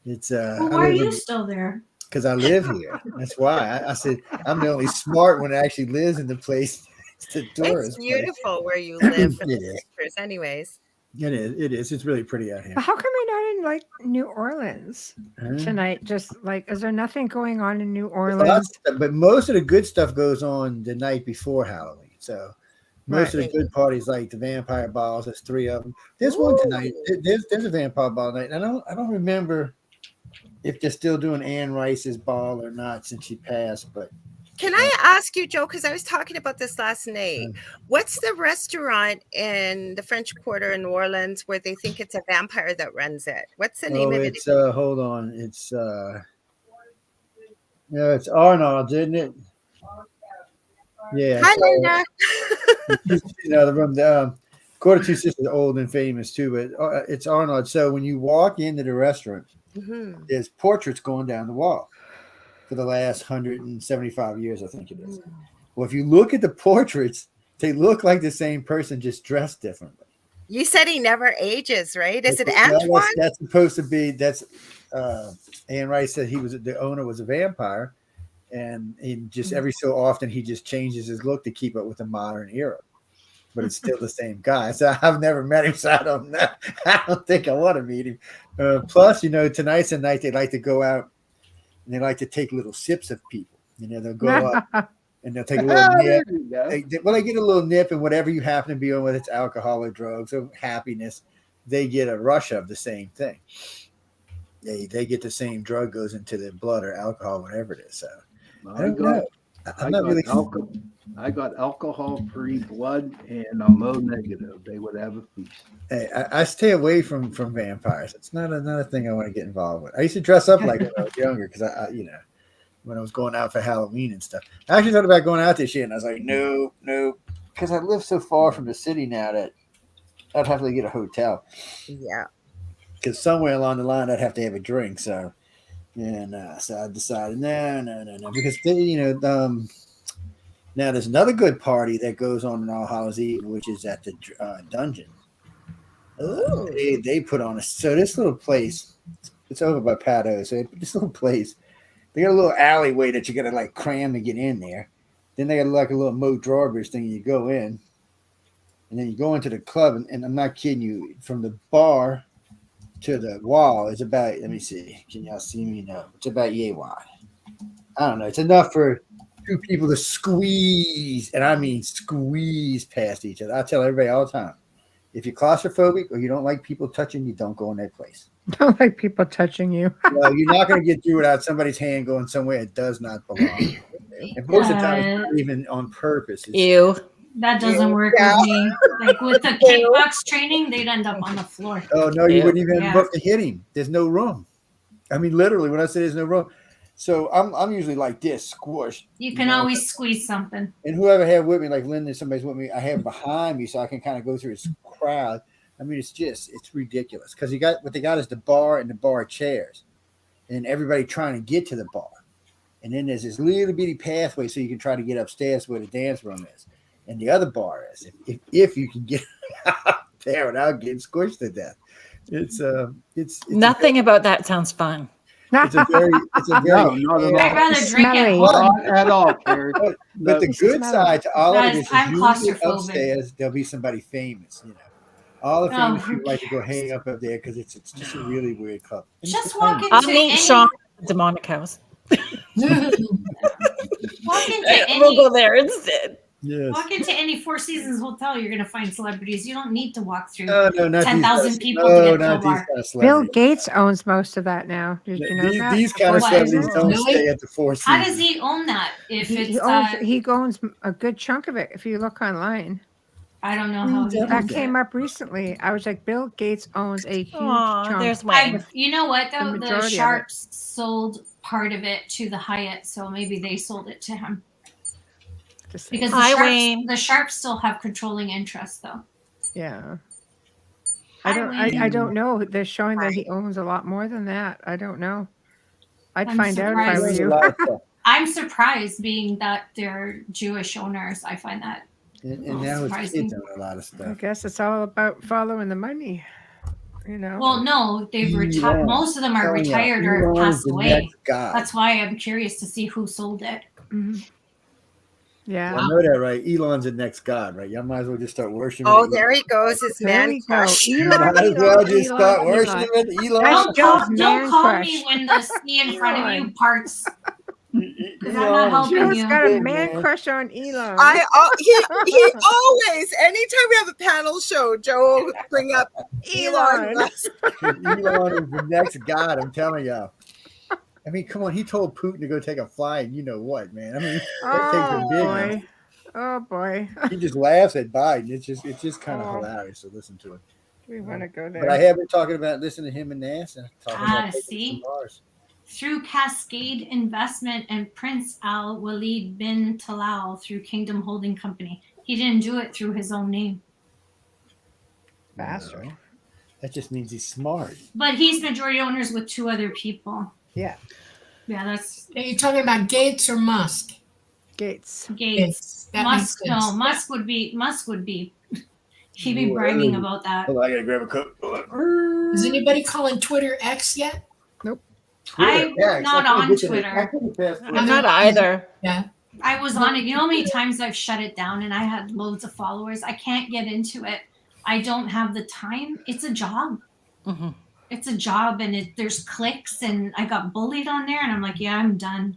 It's Well, why are you still there? because I live here. That's why I said I'm the only smart one that actually lives in the place. It's a tourist It's place. beautiful where you live for It the is. pictures, anyways. It is. It's really pretty out here. But how come you're not in like New Orleans Huh? tonight? Just like, is there nothing going on in New There's lots Orleans? of stuff, but most of the good stuff goes on the night before Halloween. So most of the good parties, like the vampire balls, there's 3 of them. There's one tonight. There's a vampire ball night. And I don't remember if they're still doing Anne Rice's ball or not since she passed. But Can I ask you, Joe, because I was talking about this last night. What's the restaurant in the French Quarter in New Orleans where they think it's a vampire that runs it? What's the name of it? it's hold on. It's it's Arnold's, isn't it? Yeah. Hi, so- Linda. the room. Quarter Two Sisters is old and famous too, but it's Arnold. So when you walk into the restaurant, there's portraits going down the wall for the last 175 years, I think it is. Well, if you look at the portraits, they look like the same person, just dressed differently. You said he never ages, right? Is it Well, Antoine? That's supposed to be. That's Anne Rice said the owner was a vampire, and he just every so often he just changes his look to keep up with the modern era. But it's still the same guy. So I've never met him, so I don't know. I don't think I want to meet him. Plus, tonight's the night they like to go out and they like to take little sips of people. They'll go up and they'll take a little nip. They get a little nip, and whatever you happen to be on, whether it's alcohol or drugs or happiness, they get a rush of the same thing. They get the same drug goes into their blood or alcohol, whatever it is. So I don't know. I'm not really. I got alcohol-free blood, and I'm O negative. They would have a feast. Hey, I stay away from vampires. It's not another thing I want to get involved with. I used to dress up like when I was younger because when I was going out for Halloween and stuff. I actually thought about going out this year, and I was like, no, because I live so far from the city now that I'd have to get a hotel. Yeah. Because somewhere along the line, I'd have to have a drink. So, so I decided, no, because now there's another good party that goes on in All Hallows Eve, which is at the dungeon. They put on so this little place, it's over by Pato. So this little place, they got a little alleyway that you got to like cram to get in there. Then they got like a little moat drawbridge thing. You go in, and then you go into the club, and I'm not kidding you, from the bar to the wall is about. Let me see. Can y'all see me? No, it's about yay wide. I don't know. It's enough for 2 people to squeeze, and I mean squeeze past each other. I tell everybody all the time, if you're claustrophobic or you don't like people touching you, don't go in that place. Don't like people touching you. Well, you're not going to get through without somebody's hand going somewhere it does not belong. And most of the time, it's not even on purpose. It's, Ew. That doesn't work Yeah. with me. Like with the kickbox training, they'd end up on the floor. oh no, you Ew. wouldn't even have Yeah. enough to hit him. There's no room. I mean, literally, when I say there's no room, so I'm usually like this, squished. You can know? always squeeze something. And whoever I have with me, like Linda, somebody's with me, I have behind me so I can kind of go through this crowd. I mean, it's ridiculous because what they got is the bar and the bar chairs, and everybody trying to get to the bar. And then there's this little bitty pathway so you can try to get upstairs where the dance room is, and the other bar is. If you can get out there without getting squished to death, it's Nothing about that sounds fun. It's a very No, not at I'd all. rather drink at Smelly. home. Not at all, Carrie. But the It's good smelly. side to all of Guys, this is I'm usually claustrophobic. upstairs there'll be somebody famous. You know, all the Oh, famous who people like to go cares? hang up there because it's just a really weird club. And Just it's walk fun. I'll into meet any Sean at the demonic house. walk into We'll go any there instead. Yes. walk into any Four Seasons hotel. You're gonna find celebrities. You don't need to walk through No, not 10,000 these people kind to of, get to a not these bar. kind of Bill celebrities. Gates owns most of that now. Did you know that? These kind of What? celebrities don't Really? stay at the Four How does Seasons. he own that? If He, it's he owns a good chunk of it. If you look online, I don't know how he that owns came it. up recently. I was like, Bill Gates owns a huge Aw, chunk. there's Wayne. You know what though? The majority of it. Sharps sold part of it to the Hyatt, so maybe they sold it to him. Just saying. Because Hi, Wayne. the Sharps still have controlling interest though. Yeah. Hi, I Wayne. don't know. They're showing that he owns a lot more than that. I don't know. I'd I'm find out if I were surprised. A you. lot of stuff. I'm surprised being that they're Jewish owners. I find that And Oh, now his surprising. kids own a lot of I stuff. guess it's all about following the money. You know. well, no, they've retired. Elon. Most of them are Telling you, retired or Elon is passed the away. next god. That's why I'm curious to see who sold it. Mhm. Yeah. I know that, right? Elon's the next god, right? Y'all might as well just start worshiping. Oh, Elon. there he goes, his There man we go. crush. You might as well just start worshiping Elon. That's Joe's Don't man call crush. me when the sea in front of you parts. I'm not Elon helping is Joe's you. got a big, man crush on Elon. He always, anytime we have a panel show, Joe will bring up Elon Elon. Musk. Elon is the next god. I'm telling y'all. I mean, come on. He told Putin to go take a flight, and you know what, man? I mean, that takes a Oh big one. boy. Oh boy. He just laughs at Biden. It's just kind of Oh. hilarious to listen to it. Do we want to go But I there? have been talking about listening to him and NASA talking about taking see? some bars. Through Cascade Investment and Prince Al Walid bin Talal through Kingdom Holding Company. He didn't do it through his own name. Bastard. No. That just means he's smart. But he's majority owners with two other people. Yeah. Yeah, that's Are you talking about Gates or Musk? Gates. Gates. That Musk, makes sense. no, Musk would be. He'd be bragging about that. Hold on, I gotta grab a coat. Is anybody calling Twitter X yet? I'm not on Twitter. I'm not either. Yeah. I was on it. You know how many times I've shut it down and I had loads of followers? I can't get into it. I don't have the time. It's a job. Mhm. It's a job and there's clicks and I got bullied on there and I'm like, yeah, I'm done.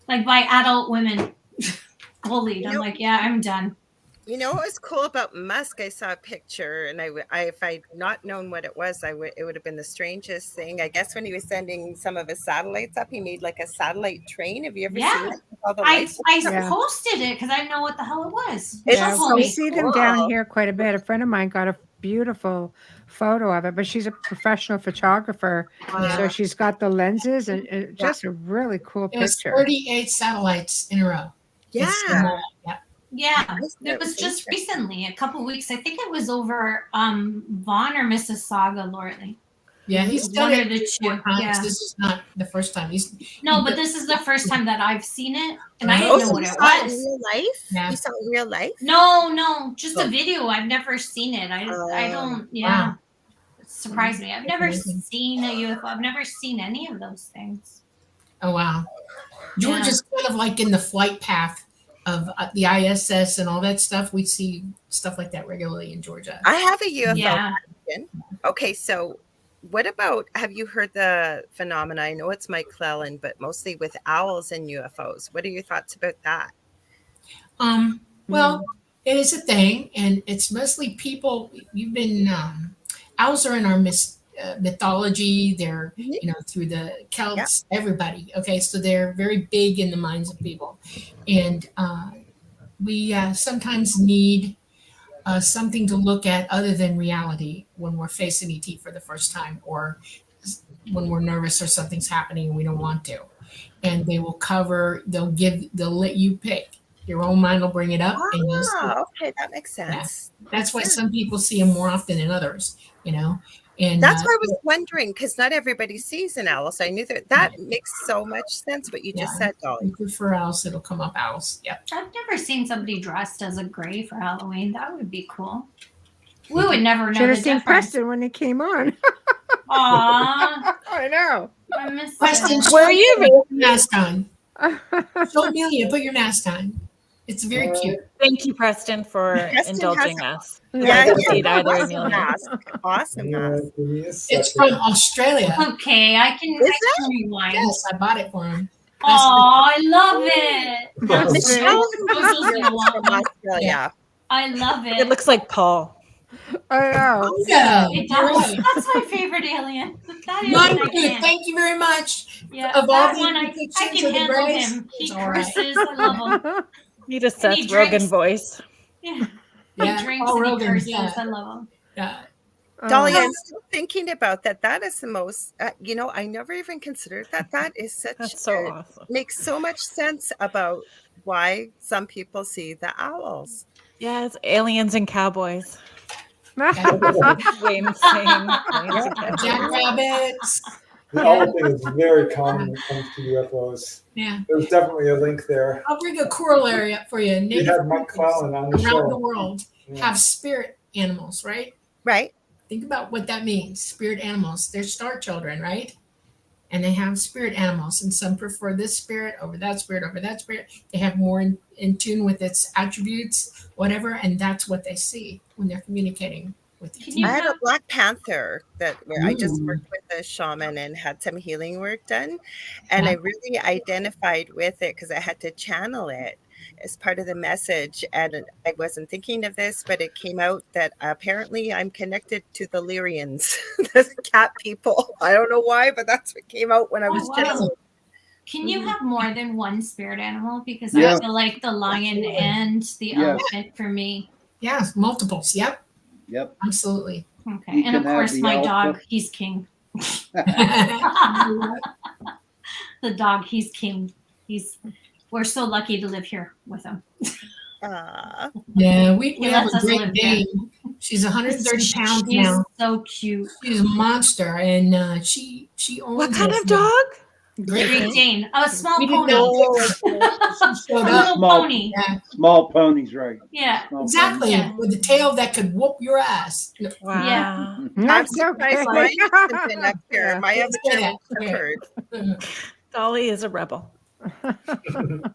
Like by adult women bullied. I'm like, yeah, I'm done. You know what was cool about Musk? I saw a picture, and if I'd not known what it was, it would have been the strangest thing. I guess when he was sending some of his satellites up, he made like a satellite train. Have you ever Yeah. seen it? With all the I lights? Yeah. posted it because I didn't know what the hell it was. It's Yeah, so we see them down cool. here quite a bit. A friend of mine got a beautiful photo of it, but she's a professional photographer, so she's got the lenses and just a really cool It was picture. 38 satellites in a row. Yeah. Yeah. Yeah, Isn't it it was just amazing? recently, a couple weeks. I think it was over Vaughn or Mississauga, Lortley. Yeah, he's done One it or the four two. times. Yeah. This is not the first time. No, but this is the first time that I've seen it, and I Oh, didn't know so what you it saw it in was. real life? Yeah. You saw it in real life? No, just Oh. a video. I've never seen it. I Oh. don't. Yeah, Wow. it surprised me. I've never Amazing. seen a UFO. I've never seen any of those things. Oh, wow. Yeah. Georgia's kind of like in the flight path of the ISS and all that stuff. We see stuff like that regularly in Georgia. I have a UFO Yeah. question. Okay, so what about, have you heard the phenomena? I know it's Mike Clellan, but mostly with owls and UFOs. What are your thoughts about that? Well, it is a thing, and it's mostly people. Owls are in our mythology. They're, Mhm. through the Celts, everybody. Okay, so they're very big in the minds of people, and we sometimes need something to look at other than reality when we're facing ET for the first time, or when we're nervous or something's happening and we don't want to. And they will they'll let you pick. Your own mind will bring it up, and you'll see. Okay, that makes sense. That's why Makes sense. some people see them more often than others. And That's why I was wondering, because not everybody sees an owl. So I knew that makes so much sense what you just said, Dolly. you prefer owls, it'll come up owls. Yep. I've never seen somebody dressed as a gray for Halloween. That would be cool. We would never know Should the have seen difference. Preston when he came on. Aw, I know. I miss Preston, it. Where are you, put your mask on. Show Amelia, put your mask on. It's very cute. Thank you, Preston, for Preston indulging has- us. Yeah, I haven't yeah, seen either, awesome Amelia. mask. Awesome mask. Give me a It's second. from Australia. Okay, I can rewind. Yes, I bought it for him. Oh, I love it. That's Michelle Those are from Australia. I love it. It looks like Paul. I know. Yeah, It you're does. right. That's my favorite alien. That is Mine my too. man. Thank you very much. Yeah, Of all that the one I depictions can of the handle Greys, him. He it's all right. curses. I love him. Need a And Seth he Rogen drinks. voice. Yeah. Yeah, He drinks Paul and he Rogan, curses. yeah. I love him. Yeah. Dolly, Oh. I'm still thinking about that. That is the most, I never even considered that. That is such, That's so awesome. makes so much sense about why some people see the owls. Yeah, it's aliens and cowboys. Wayne saying aliens and cowboys. Jackrabbits. The owl thing is very common when it comes to UFOs. Yeah. There's definitely a link there. I'll bring a corollary up for you. We Native had Mike peoples Clown on the around show. the world Yeah. have spirit animals, right? Right. Think about what that means. Spirit animals. They're star children, right? And they have spirit animals, and some prefer this spirit over that spirit over that spirit. They have more in tune with its attributes, whatever, and that's what they see when they're communicating with Can you. you I had a have- Black Panther where I just Ooh. worked with a shaman and had some healing work done. And I really identified with it because I had to channel it as part of the message. And I wasn't thinking of this, but it came out that apparently I'm connected to the Lyrians, the cat people. I don't know why, but that's what came out when I was wow. channeling. Can you have more than one spirit animal? Because Yeah. I feel like the lion and the Yes. elephant for me. Yeah, multiples. Yep, Yep. absolutely. Okay. You And of can have course, the my alpha. dog, he's king. The dog, he's king. We're so lucky to live here with him. Yeah, we He have lets a us great live here. Dane. She's 130 pounds He's now. so cute. She's a monster, and she owns What kind us of now. dog? Great Dane. A small We did pony. not Oh, pick her. She A showed up. little Small. pony. Yeah, Small ponies, right? Yeah. Small exactly. Yeah. With a tail that could whoop your ass. No, Wow. Yeah. I'm That's surprised okay. mine hasn't been up here. Yeah. My other Let's say German that. Shepherd. Dolly is a rebel. Kind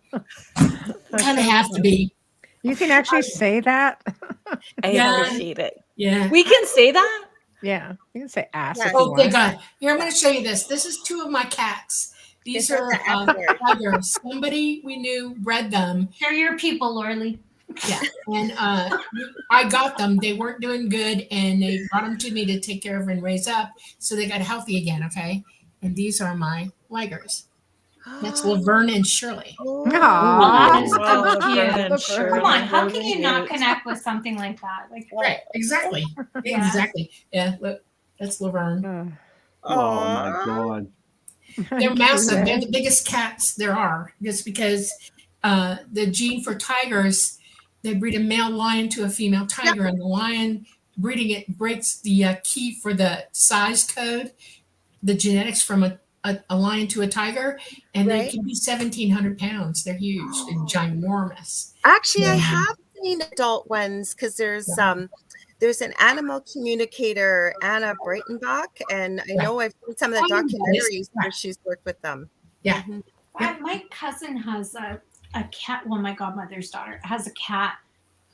of have to be. You can actually say that. I Yeah. appreciate it. Yeah. We can say that? Yeah, you can say ass Yeah. if you Oh, thank want. God. Here, I'm going to show you this. This is two of my cats. These It's are not the F word. tigers. Somebody we knew bred them. They're your people, Lorley. Yeah. And I got them. They weren't doing good, and they brought them to me to take care of and raise up so they got healthy again, okay? And these are my ligers. That's Laverne and Shirley. Aw, Aw. that's so Well, cute. Vernon, Shirley, Come on, how can really you not cute. connect with something like that? Like, Right. Exactly. Yeah. Exactly. Yeah. Look, that's Laverne. Oh my God. They're massive. They're the biggest cats there are. Just because the gene for tigers, they breed a male lion to a female tiger, and the lion breeding it breaks the key for the size code, the genetics from a lion to a tiger, and they Right. can be 1,700 pounds. They're huge and ginormous. Actually, I Yeah. have seen adult ones because there's an animal communicator, Anna Breitenbach, and I know I've seen some of the Oh, yes. documentaries where she's worked with them. Yeah. Mhm. my cousin has a cat. Well, my godmother's daughter has a cat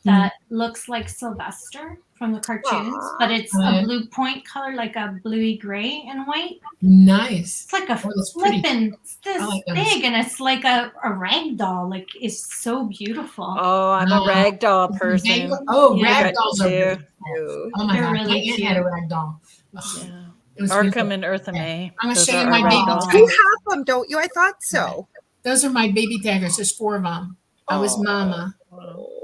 that looks like Sylvester from the cartoons, Aw. but it's a blue point color, like a bluey gray and white. Nice. It's like a Oh, that's pretty. flippin' this I like those. big, and it's like a rag doll. Like, it's so beautiful. Oh, I'm a ragdoll person. Oh, I rag got dolls are two. really cool. Oh my They're God. really My aunt had a cute. rag doll. Ugh. Yeah. It was Arkham beautiful. and Eartha May. I'm gonna Those show are you my our baby dolls. You taggers. have them, don't you? I thought so. Those are my baby taggers. There's 4 of them. I was mama. Oh.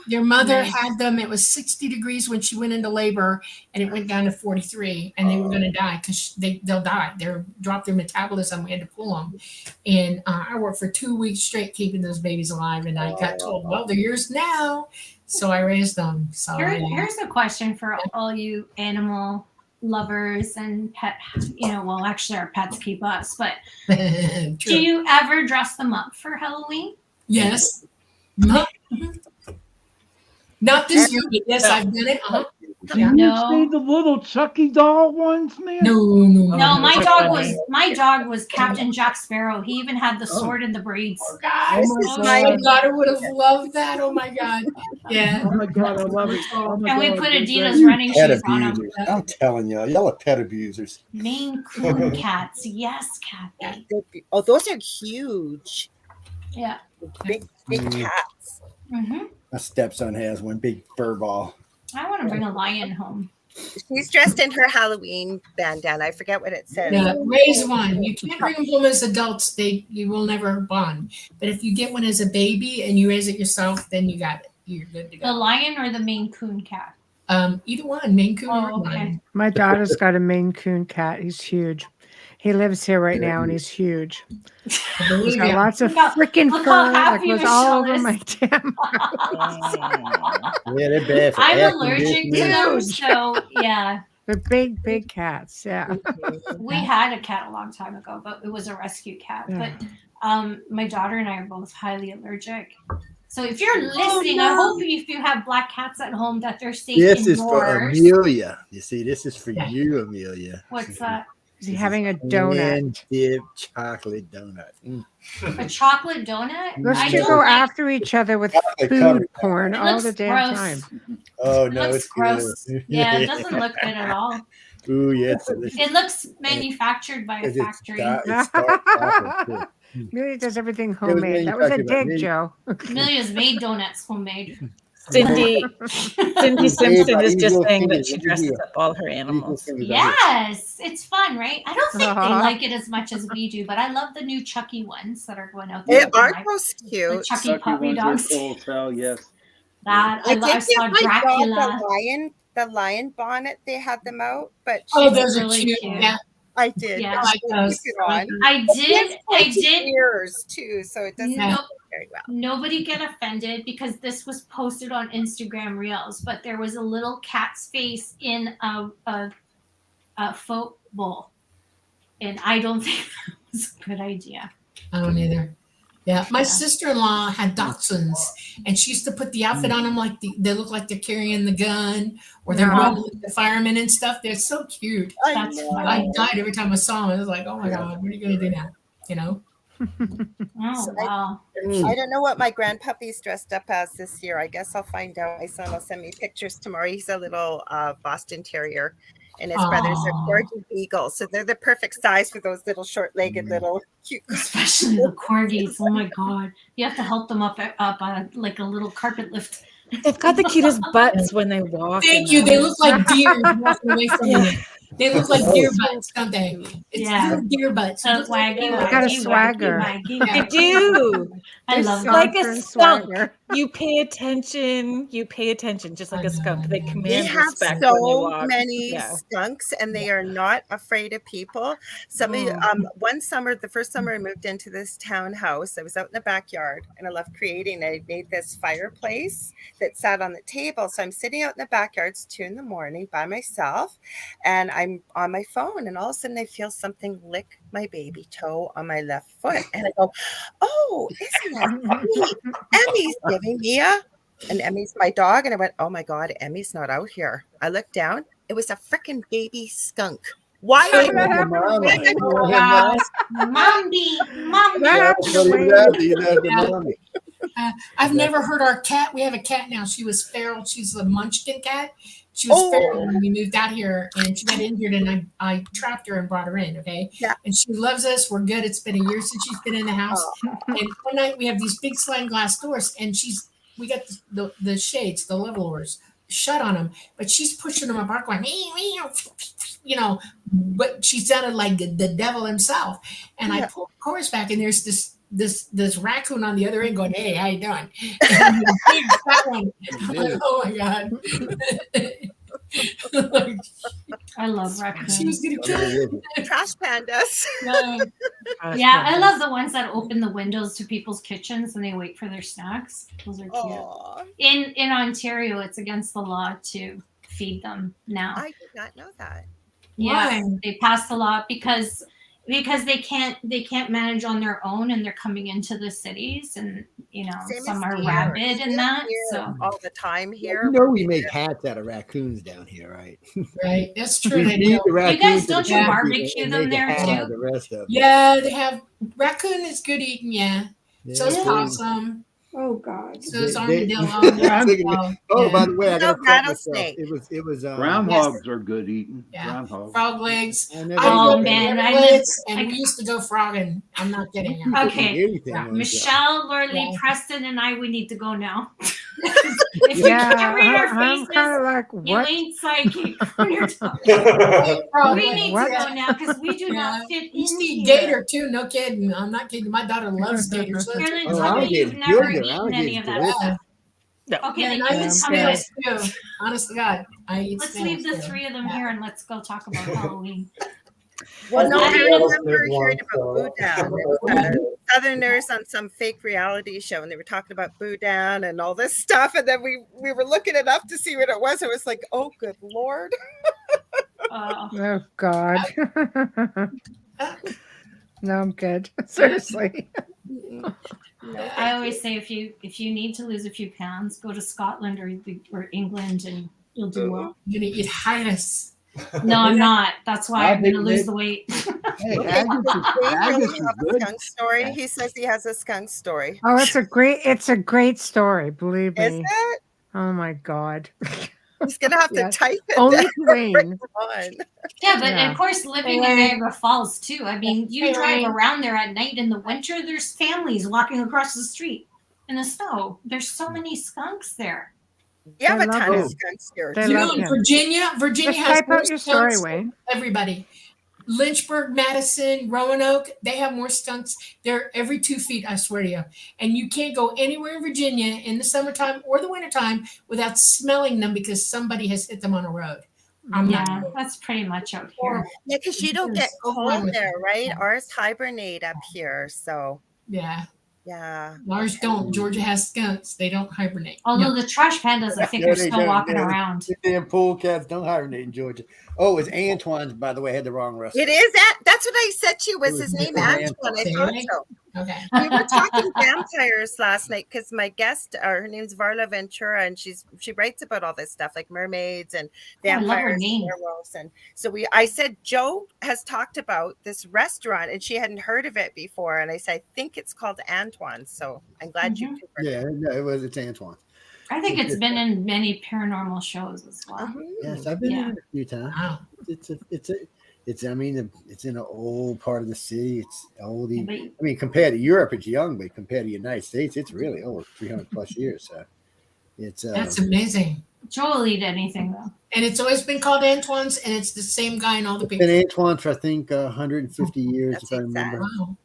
Their mother Nice. had them. It was 60 degrees when she went into labor, and it went down to 43, and they were going to die because they'll die. They'll drop their metabolism. We had to pull them, and I worked for 2 weeks straight keeping those babies alive. And I got told, "Well, they're yours now," so I raised them. So Here's a question for all you animal lovers and pet. Well, actually, our pets keep us. But do True. you ever dress them up for Halloween? Yes. Not this year, but yes, I've done it. Do you No. see the little Chucky doll ones, man? No. No, my that's dog funny. was Captain Jack Sparrow. He even had the sword and the braids. Guys, Oh my daughter would have loved that. Oh my God. Yeah. Oh my God, I love it. Oh my And we God, put they're Adidas great. running Pet shoes on him. abusers. I'm telling y'all are pet abusers. Maine Coon cats. Yes, Kathy. Oh, those are huge. Yeah. Big cats. hmm My stepson has one big fur ball. I want to bring a lion home. She's dressed in her Halloween bandana. I forget what it says. Yeah, raise one. You can't bring them home as adults. You will never bond. But if you get one as a baby and you raise it yourself, then you got it. You're good to The go. lion or the Maine Coon cat? Either one, Maine Coon or Oh, okay. lion. My daughter's got a Maine Coon cat. He's huge. He lives here right now, and he's huge. I He's believe got you. lots of Look how- freaking look fur. how Like happy was Michelle all over is. my damn. Yeah, they're bad for I'm air allergic to conditioning. them, Huge. so yeah. They're big cats. Yeah. We had a cat a long time ago, but it was a rescue cat. Yeah. But my daughter and I are both highly allergic. So if you're listening, I hope if you have black cats at home that they're safe This is for indoors. Amelia. You see, this is for Yeah. you, Amelia. What's that? Is he This having a is donut? hand-dipped chocolate donut. A chocolate donut? Those I two don't go like- after each other with Chocolate food covered. porn It all looks the damn gross. time. Oh It no, looks it's gross. good. Yeah, it doesn't look good at all. Ooh, yeah, it's delicious. It looks manufactured by a It's factory. dark chocolate, too. Amelia does everything was homemade. That was a manufactured by dig, me. Joe. Amelia's made donuts homemade. Cindy Simpson is just saying that she dresses up all her Eagle animals. fingers. Yes, it's fun, right? I don't think they Uh-huh. like it as much as we do, but I love the new Chucky ones that are going out there. They with are the those cute. Chucky Chucky puppy ones are dogs. cool as hell, yes. That I I did saw give my dog Dracula. the lion bonnet. They had them out, but Oh, she- those are really cute. cute. Yeah. I did. Yeah. but I like she those. keep it I like on. I It did. gives I pointy did. ears too, so it doesn't No. look very well. Nobody get offended because this was posted on Instagram Reels, but there was a little cat's face in a folk bowl, and I don't think that was a good idea. I don't either. Yeah, my sister-in-law had dachshunds, and she used to put the outfit on them like they look like they're carrying the gun, or they're Uh-huh. running with the firemen and stuff. They're so cute. That's know. funny. I died every time I saw them. I was like, oh my God, what are you going to do now? You know? Oh So wow! I don't know what my grandpuppy's dressed up as this year. I guess I'll find out. My son will send me pictures tomorrow. He's a little Boston Terrier, and his brothers are Aw. corgi beagles, so they're the perfect size for those little short-legged little cute. Especially the corgis. Oh my god! You have to help them up like a little carpet lift. They've got the cutest butts when they walk. Thank and you. They they're- look like deer walking away from Yeah. you. They look like deer butts, don't they? It's Yeah. little deer butts. So waggy, got a waggy, swagger. waggy, They waggy. do. I They're love so them. Like a and skunk. swagger. You pay attention. You pay attention, just like a skunk. They We command have respect when they so walk. many Yeah. skunks, and they are not afraid of people. One summer, the first summer I moved into this townhouse, I was out in the backyard, and I loved creating. I made this fireplace that sat on the table. So I'm sitting out in the backyard. It's 2 a.m. by myself, and I'm on my phone, and all of a sudden I feel something lick my baby toe on my left foot, and I go, "Oh, isn't that sweet? Emmy's giving me and Emmy's my dog." And I went, "Oh my God, Emmy's not out here." I looked down. It was a freaking baby skunk. Why? That happened to me. Wow. Mommy. That happened to me. I've never heard our cat. We have a cat now. She was feral. She's a Munchkin cat. She was feral when we moved out here, and she got injured, and I trapped her and brought her in. Okay. Yeah. And she loves us. We're good. It's been a year since she's been in the house. And one night we have these big sliding glass doors, and we got the shades, the levelers. shut on him, but she's pushing him apart, going, you know, but she sounded like the devil himself. And I pulled the chorus back, and there's this raccoon on the other end going, "Hey, how you doing?" And the big fat one. I'm like, oh my god. Like, I love raccoons. she was gonna kill him. Trash pandas. Yeah, I love the ones that open the windows to people's kitchens and they wait for their snacks. Those are cute. Aw, In Ontario, it's against the law to feed them now. I did not know that. Yes, Why? they passed the law because they can't manage on their own, and they're coming into the cities, and you know Same some as are here. rabid Same and that. here So all the time here. You know we make hats out of raccoons down here, right? Right, that's true. We They feed do. the you raccoons guys to the don't you Yeah. barbecue and them make a there hat out of too? the rest of them. Yeah, they have raccoon is good eating. Yeah, so is Yeah. possum. Oh God. So is They- armadillo. I'm thinking, Oh, by the way, I No gotta correct myself. rattlesnake. It was Groundhogs are good eating. Yeah. Groundhogs. frog legs. I never I ate Oh that. man, I Everglades, live. and we used to go frogging. I'm not kidding. You put Okay. me anything Yeah. on that. Michelle, Lorley, Yeah. Preston, and I, we need to go now. If you Yeah, can't read our I'm faces, kind of like, you what? ain't psychic when you're talking. Frog We legs, need What? to go now because we do Yeah. not fit We used to in eat here. gator too. No kidding. I'm not kidding. My daughter loves gator. So You're that's- gonna tell me alligators, you've never good, eaten any of that alligators, stuff. No. Okay, Yeah, then and you I can eat come okay. in. snails too. Honest to God, I eat Let's snails leave the too. three of them Yeah. here and let's go talk about Halloween. Well, no, I I didn't- remember hearing about Boudin. It was Southerners on some fake reality show, and they were talking about Boudin and all this stuff. And then we were looking it up to see what it was. It was like, oh, good Lord. Oh God. No, I'm good. Seriously. I always say if you need to lose a few pounds, go to Scotland or England and you'll do well. You're gonna eat Hydas. No, I'm not. That's why I I'm going to think lose they- the weight. Hey, Okay, haggis does is, Dave haggis really is have a good. skunk story? He says he has a skunk story. Oh, it's a great story. Believe Is me. it? Oh my God. He's gonna have to Yes. type it. Only down. Dwayne. On. Yeah, but Yeah. of course, living Hey, in Ray. Niagara Falls too. I mean, you Hey, drive Ray. around there at night in the winter. There's families walking across the street in the snow. There's so many skunks there. You have They a love ton of him. skunks here. They You love know, in him. Virginia Just has type more out your story, skunks Wayne. than everybody. Lynchburg, Madison, Roanoke, they have more skunks. They're every 2 feet, I swear to you. And you can't go anywhere in Virginia in the summertime or the wintertime without smelling them because somebody has hit them on a road. I'm Yeah, not that's pretty much out here. horrible. Yeah, because you don't They're get so fun cold with there, it. right? Yeah. Ours hibernate up here, so Yeah. yeah. Ours don't. Georgia has skunks. They don't hibernate. Although the trash pandas, I think, No, are they still don't. walking No, around. The damn pool cats don't hibernate in Georgia. Oh, it's Antoine's, by the way. I had the wrong restaurant. It is that. That's what I said to you. Was It his was name Antoine. Antoine? I See, thought right? so. Okay. We were talking vampires last night because my guest, her name's Varla Ventura, and she writes about all this stuff like mermaids and I love her vampires and name. werewolves. And so I said Joe has talked about this restaurant, and she hadn't heard of it before. And I said I think it's called Antoine. So I'm glad you confirmed Yeah, it. no, it's Antoine. I think it's been in many paranormal shows as well. Mhm. Yes, I've been Yeah. in it a few times. Wow. It's I mean, it's in an old part of the city. It's old. Yeah, I but mean, compared to Europe, it's young, but compared to the United States, it's really old, 300 plus years. So it's That's amazing. Joe will eat anything though. And it's always been called Antoine's, and it's the same guy in all the been pictures. Antoine for I think 150 years, That's if I remember. exact. Wow.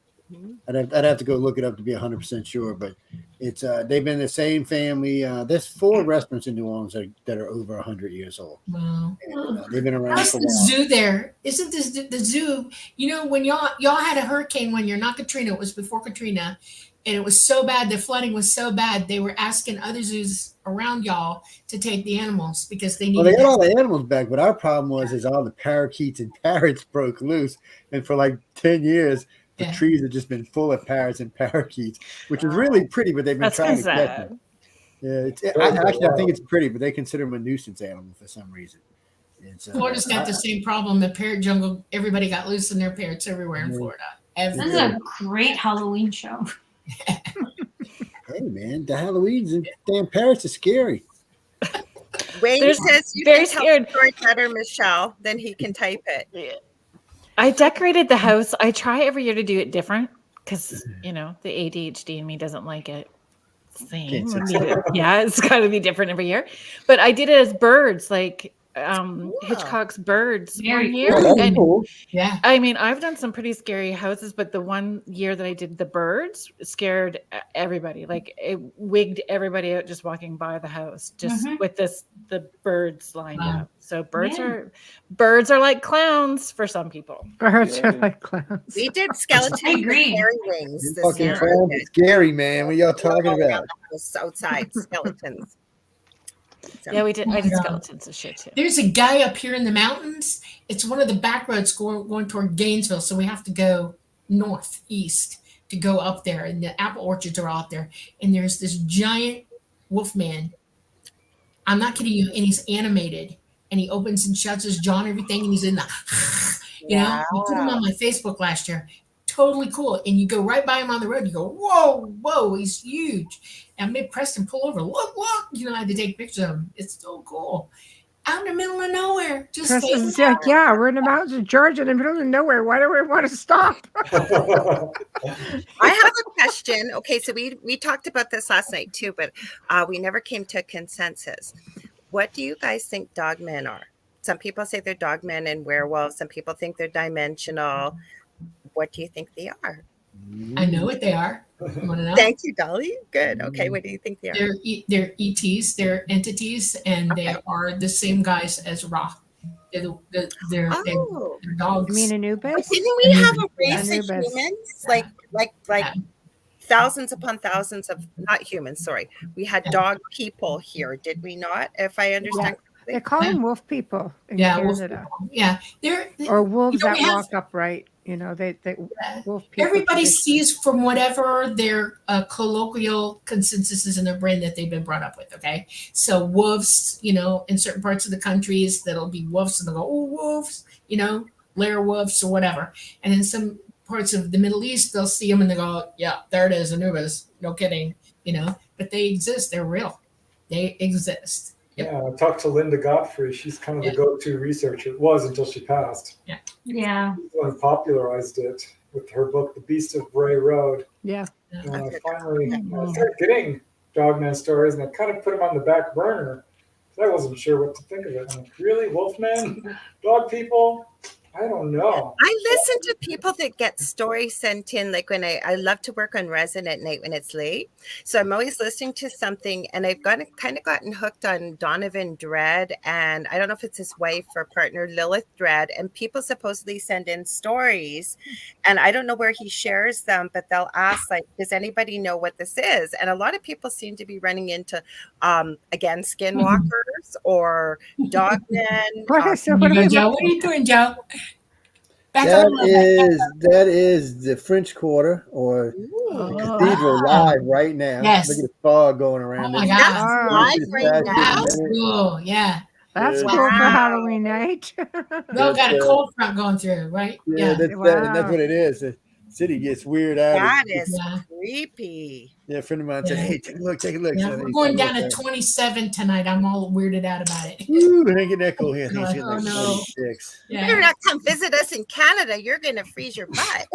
I'd have to go look it up to be 100% sure, but it's they've been the same family. There's 4 restaurants in New Orleans that are over 100 years old. Wow. And, they've been around How's for a the while. zoo there? Isn't this the zoo? You know, when y'all had a hurricane one year, not Katrina, it was before Katrina, and it was so bad, the flooding was so bad, they were asking other zoos around y'all to take the animals because they Well, needed they got all that. the animals back, but our problem is all the parakeets and parrots broke loose, and for like 10 years, the Yeah. trees have just been full of parrots and parakeets, which is really pretty, but they've been That's trying kind to of catch sad. them. Yeah, I think it's pretty, but they consider them a nuisance animal for some reason. It's, Florida's got the same problem. The parrot jungle, everybody got loose in their parrots everywhere in Florida. This is Everywhere. a great Halloween show. Hey man, the Halloweens and damn parrots are scary. Wayne There's says you very can tell scared. the story better, Michelle, then he can type it. I decorated the house. I try every year to do it different because, you know, the ADHD in me doesn't like it. same. say Yeah, it's got to be different every year. But I did it as birds, like Hitchcock's Birds Very one year. Oh, that's And cool. Yeah. I mean, I've done some pretty scary houses, but the one year that I did the birds scared everybody. Like it wigged everybody out just walking by the house, just with the birds lined Wow. up. So birds Yeah. are like clowns for some people. Birds are like clowns. We did skeletons I with agree. fairy wings You this fucking year. clowns are scary, man. What y'all talking All about? around the house, outside skeletons. So, Yeah, I did Yeah. skeletons of shit too. There's a guy up here in the mountains. It's one of the back roads going toward Gainesville, so we have to go northeast to go up there, and the apple orchards are out there. And there's this giant wolf man. I'm not kidding you, and he's animated, and he opens and shuts his jaw and everything, and he's in the, you know. You put him on my Facebook last year. Totally cool. And you go right by him on the road. You go, whoa, he's huge. And I made Preston pull over. Look. You know, I had to take pictures of him. It's so cool. Out in the middle of nowhere. Just Preston's like, yeah, we're in the mountains of Georgia in the middle of nowhere. Why do we want to stop? I have a question. Okay, so we talked about this last night too, but we never came to a consensus. What do you guys think dogmen are? Some people say they're dogmen and werewolves. Some people think they're dimensional. What do you think they are? I know what they are. You want to know? Thank you, Dolly. Good. Okay, what do you think they are? They're ETs. They're entities, and they Okay. are the same guys as Ra. They're Oh, dogs. You mean Anubis? didn't we have a race of Anubis. humans? Like thousands upon thousands of, not humans, sorry. We had dog people here, did we not? If I understand They correctly. call them wolf people in wolf Canada. people. Yeah, they're Or wolves you know, that we have- walk upright. You know, they Yeah. wolf people. Everybody tradition. sees from whatever their colloquial consensus is in their brain that they've been brought up with. Okay, so wolves, you know, in certain parts of the countries, that'll be wolves, and they'll go, "Oh, wolves," you know, lair wolves or whatever. And in some parts of the Middle East, they'll see them and they go, "Yeah, there it is, Anubis." No kidding, you know. But they exist. They're real. They exist. Yep. Yeah, I talked to Linda Godfrey. She's kind of the go-to researcher. It was until she passed. Yeah. She's the one popularized it with her book, The Beast of Bray Road. Yeah. And I finally started getting dogman stories, and I kind of put them on the back burner because I wasn't sure what to think of it. I'm like, really, Wolfman, dog people? I don't know. I listen to people that get stories sent in, like when I love to work on resin at night when it's late. So I'm always listening to something, and I've gotten hooked on Donovan Dread, and I don't know if it's his wife or partner, Lilith Dread, and people supposedly send in stories, and I don't know where he shares them, but they'll ask, like, does anybody know what this is? And a lot of people seem to be running into, again, skinwalkers or dogmen. What is it? You What go, am I Joe. What are you doing, Joe? Back up a little bit. That is the French Quarter or the cathedral live right now. Yes. Look at the fog going around. Oh my it. God. That's Oh. live right now. That's cool. Yeah. That's Yeah. cool for Wow. Halloween night. We all got a cold front going through, right? Yeah, that's Wow. that, and that's what it is. The city gets weird out. That is Yeah. creepy. Yeah, a friend of mine said, Yeah. "Hey, take a look, take a look." Yeah, So we're he going took a down to look. 27 tonight. I'm all weirded out about it. Ooh, it ain't getting that cold here. I think it's getting Oh, like no. 26. You better Yeah. not come visit us in Canada. You're going to freeze your butt.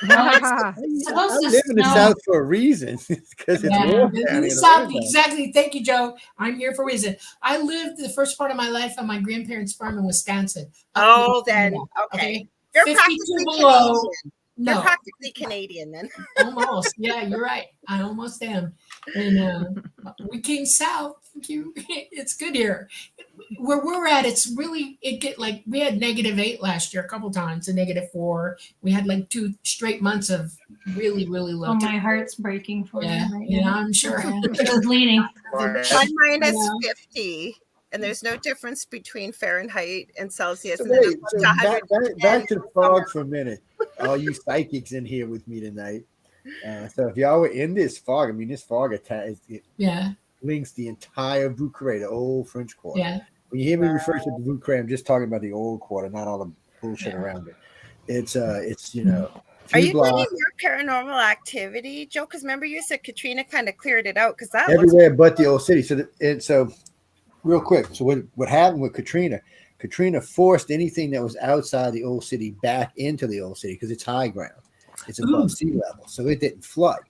I supposed to live in the snow. South for a reason. Because it's Yeah. warm In down the here. South, exactly. Thank you, Joe. I'm here for a reason. I lived the first part of my life on my grandparents' farm in Wisconsin. Oh, then, okay. You're 52 practically below. Canadian. You're No, practically Canadian then. almost. Yeah, you're right. I almost am. And we came south. Thank you. It's good here. Where we're at, it's really, we had -8 last year a couple times, a -4. We had like 2 straight months of really, really low. Oh, my heart's breaking for Yeah, you right yeah, now. I'm sure. I'm bleeding. I'm minus 50, and there's no difference between Fahrenheit and Celsius. So And then wait, it's so up to back 110 to the fog for a minute. All you psychics in here with me tonight. So if y'all were in this fog, I mean, this fog attack Yeah, links the entire Boucret, the old French Quarter. yeah. When you hear me refer to the Boucret, I'm just talking about the old quarter, not all the bullshit around it. It's you know, Are 3 you blocks getting more paranormal activity, Joe? Because remember you said Katrina kind of cleared it out because that looks everywhere but the old city. So real quick, so what happened with Katrina? Katrina forced anything that was outside the old city back into the old city because it's high ground. It's above sea level, so it didn't flood.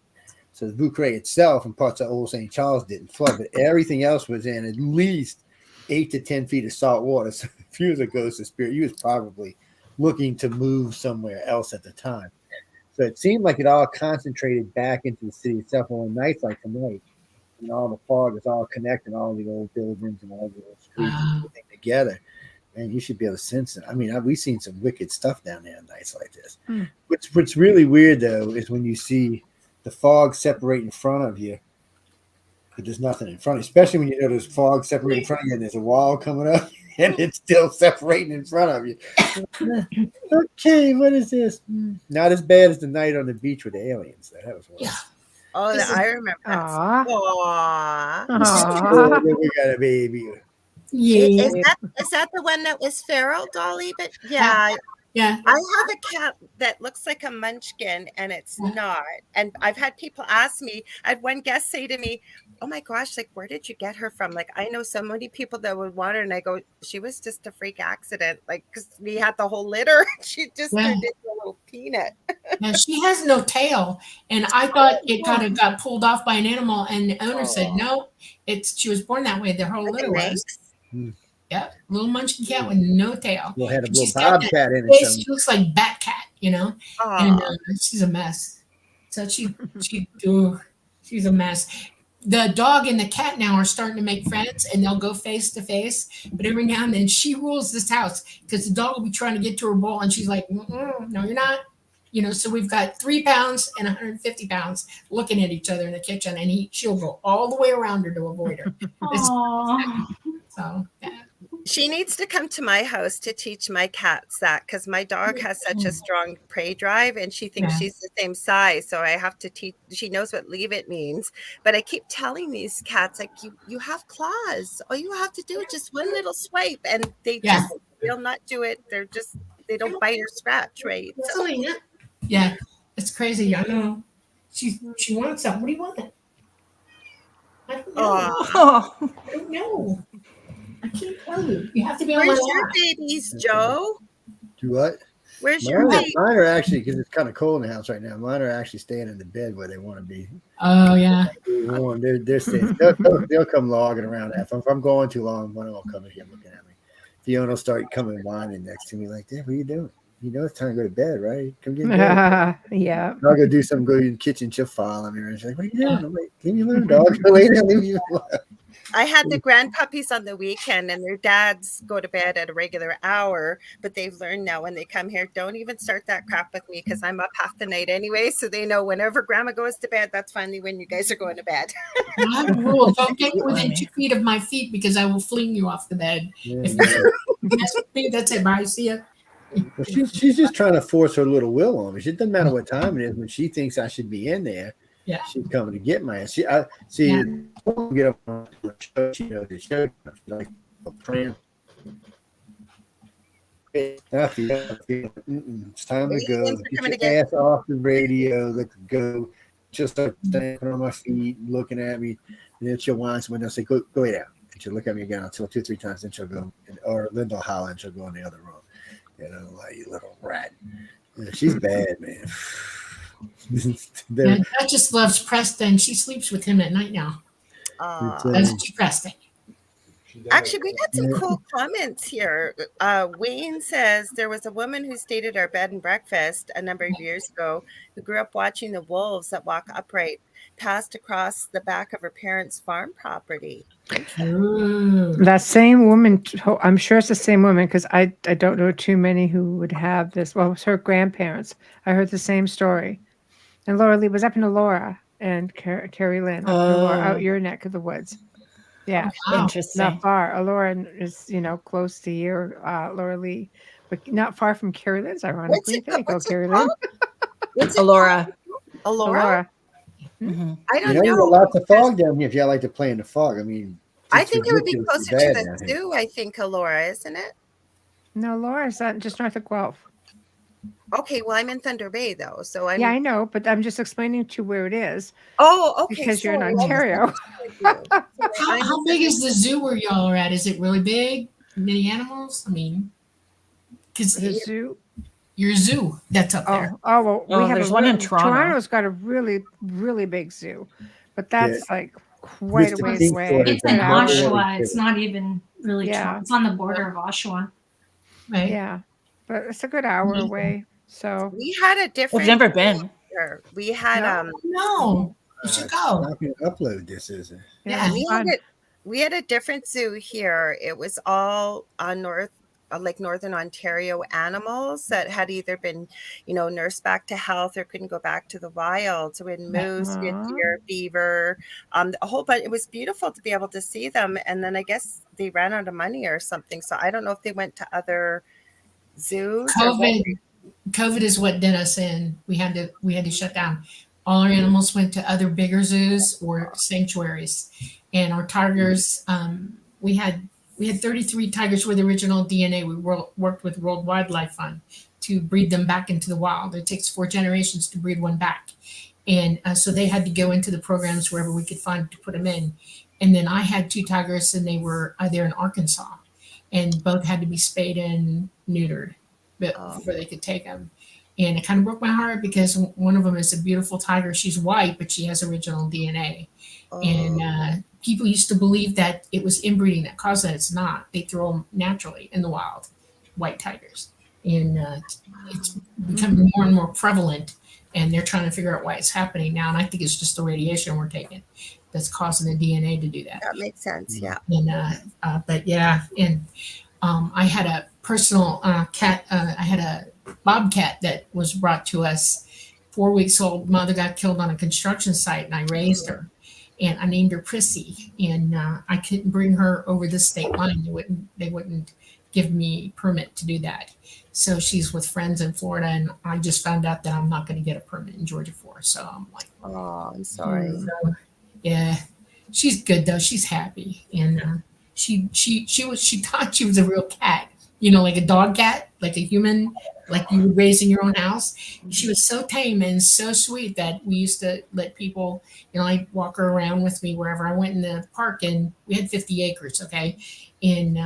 So the Boucret itself and parts of Old St. Charles didn't flood, but everything else was in at least 8 to 10 feet of salt water. So if he was a ghost or spirit, he was probably looking to move somewhere else at the time. So it seemed like it all concentrated back into the city itself. And on nights like tonight, and all the fog is all connecting all the old buildings and all the old streets and everything together. Man, you should be able to sense it. I mean, we've seen some wicked stuff down there on nights like this. What's really weird though is when you see the fog separate in front of you, but there's nothing in front of you, especially when you know there's fog separating in front of you and there's a wall coming up and it's still separating in front of you. Okay, what is this? Not as bad as the night on the beach with the aliens. That was worse. Yeah. Oh, I remember that. Aw. Aw. Oh, we got a baby. Yeah. Is that the one that was feral, Dolly? But yeah. Yeah. I have a cat that looks like a munchkin and it's not. And I've had people ask me, I had one guest say to me, oh my gosh, like, where did you get her from? Like, I know so many people that would want her. And I go, she was just a freak accident. Like, because we had the whole litter. She just turned into a little peanut. Now she has no tail. And I thought it kind of got pulled off by an animal. And the owner said, no, she was born that way. The whole litter was. Yeah, little munchkin cat with no tail. We'll have a She's little got bobcat that in it. face. She looks like Bat Cat, you know, and she's a mess. So she's a mess. The dog and the cat now are starting to make friends, and they'll go face to face. But every now and then, she rules this house because the dog will be trying to get to her bowl, and she's like, no, you're not. You know, so we've got 3 pounds and 150 pounds looking at each other in the kitchen, and she'll go all the way around her to avoid her. So, yeah. She needs to come to my house to teach my cats that, because my dog has such a strong prey drive and she thinks she's the same size. So I have to teach. She knows what leave it means. But I keep telling these cats, like, you have claws. All you have to do is just one little swipe, and they'll not do it. They don't bite or scratch, right? So, yeah, it's crazy. I know. She wants something. What do you want? I don't know. I don't know. I can't tell you. You have to be on my Where's your lap. babies, Joe? Do what? Where's your baby? Mine are actually, because it's kind of cold in the house right now, mine are actually staying in the bed where they want to be. Oh, yeah. They're staying. They'll come logging around. If I'm going too long, one of them will come in here looking at me. Fiona will start coming whining next to me like, Dad, what are you doing? You know it's time to go to bed, right? Come get in bed. Yeah. I'll go do something, go in the kitchen, she'll follow me. And she's like, what are you doing? I'm like, leave me alone, dog. Lay down, leave me alone. I had the grand puppies on the weekend, and their dads go to bed at a regular hour, but they've learned now when they come here, don't even start that crap with me because I'm up half the night anyway. So they know whenever grandma goes to bed, that's finally when you guys are going to bed. I have a rule. Don't get within 2 feet of my feet because I will fling you off the bed. That's it. Bye. See ya. Well, she's just trying to force her little will on me. It doesn't matter what time it is. When she thinks I should be in there, she's coming to get my ass. She get up on the show. She knows the show. She's like a friend. It's time to go. Get your ass off the radio. Let's go. She'll start standing on my feet, looking at me, and then she'll whine. So when they'll say, "Go lay down," and she'll look at me again until 2 or 3 times. Then she'll go, or Linda will holler, and she'll go in the other room. You know, like, you little rat. Yeah, she's bad, man. Duchess loves Preston. She sleeps with him at night now. That's Preston. Actually, we got some cool comments here. Wayne says there was a woman who stayed at our bed and breakfast a number of years ago who grew up watching the wolves that walk upright passed across the back of her parents' farm property. That same woman, I'm sure it's the same woman because I don't know too many who would have this. Well, it was her grandparents. I heard the same story. And Laura Lee was up in Laura and Carrie Lynn up in Laura, out your neck of the woods. Yeah. Interesting. Not far. Laura is, close to your Laura Lee, but not far from Carrie Lynn's, ironically. There you go, Carrie Lynn. Alora. Alora? Mm-hmm. I don't know. know. There's a lot of fog down here if y'all like to play in the fog. I mean, I think it would be closer to the zoo, I think, Alora, isn't it? No, Laura's just north of Guelph. Okay, well, I'm in Thunder Bay, though, so I'm... Yeah, I know, but I'm just explaining to you where it is. Oh, okay. Because you're in Ontario. How big is the zoo where y'all are at? Is it really big? Many animals? I mean, because the zoo. your zoo that's up there. Well, we Oh, have there's one in Toronto. Toronto's got a really, really big zoo, but that's like quite a Mr. ways King's away. daughter's It's in Good hour. Oshawa. It's not even really. Yeah. It's on the border of Oshawa. Right? Yeah, but it's a good hour away. So We had a different. We've never been. here. We had No? No, you should go. Not going to upload this, is it? Yeah. we had a different zoo here. It was all on northern Ontario animals that had either been, nursed back to health or couldn't go back to the wild. So we had moose, we had deer, beaver, a whole bunch. It was beautiful to be able to see them. And then I guess they ran out of money or something. So I don't know if they went to other zoos. COVID is what did us in. We had to shut down. All our animals went to other bigger zoos or sanctuaries, and our tigers. We had 33 tigers with original DNA. We worked with World Wildlife Fund to breed them back into the wild. It takes 4 generations to breed one back, and so they had to go into the programs wherever we could find to put them in. And then I had 2 tigers, and they were there in Arkansas, and both had to be spayed and neutered before they could take them. And it kind of broke my heart because one of them is a beautiful tiger. She's white, but she has original DNA. And people used to believe that it was inbreeding that caused that. It's not. They throw them naturally in the wild, white tigers. And it's becoming more and more prevalent. And they're trying to figure out why it's happening now. And I think it's just the radiation we're taking that's causing the DNA to do that. That makes sense. Yeah. And but yeah, and I had a personal cat. I had a bobcat that was brought to us. 4 weeks old. Mother got killed on a construction site, and I raised her, and I named her Prissy. And I couldn't bring her over the state line. They wouldn't give me permit to do that. So she's with friends in Florida, and I just found out that I'm not going to get a permit in Georgia for her. So I'm like, oh, I'm sorry. So, yeah, she's good though. She's happy, and she thought she was a real cat. Like a dog cat, like a human, like you would raise in your own house. She was so tame and so sweet that we used to let people, I'd walk her around with me wherever I went in the park, and we had 50 acres, okay? And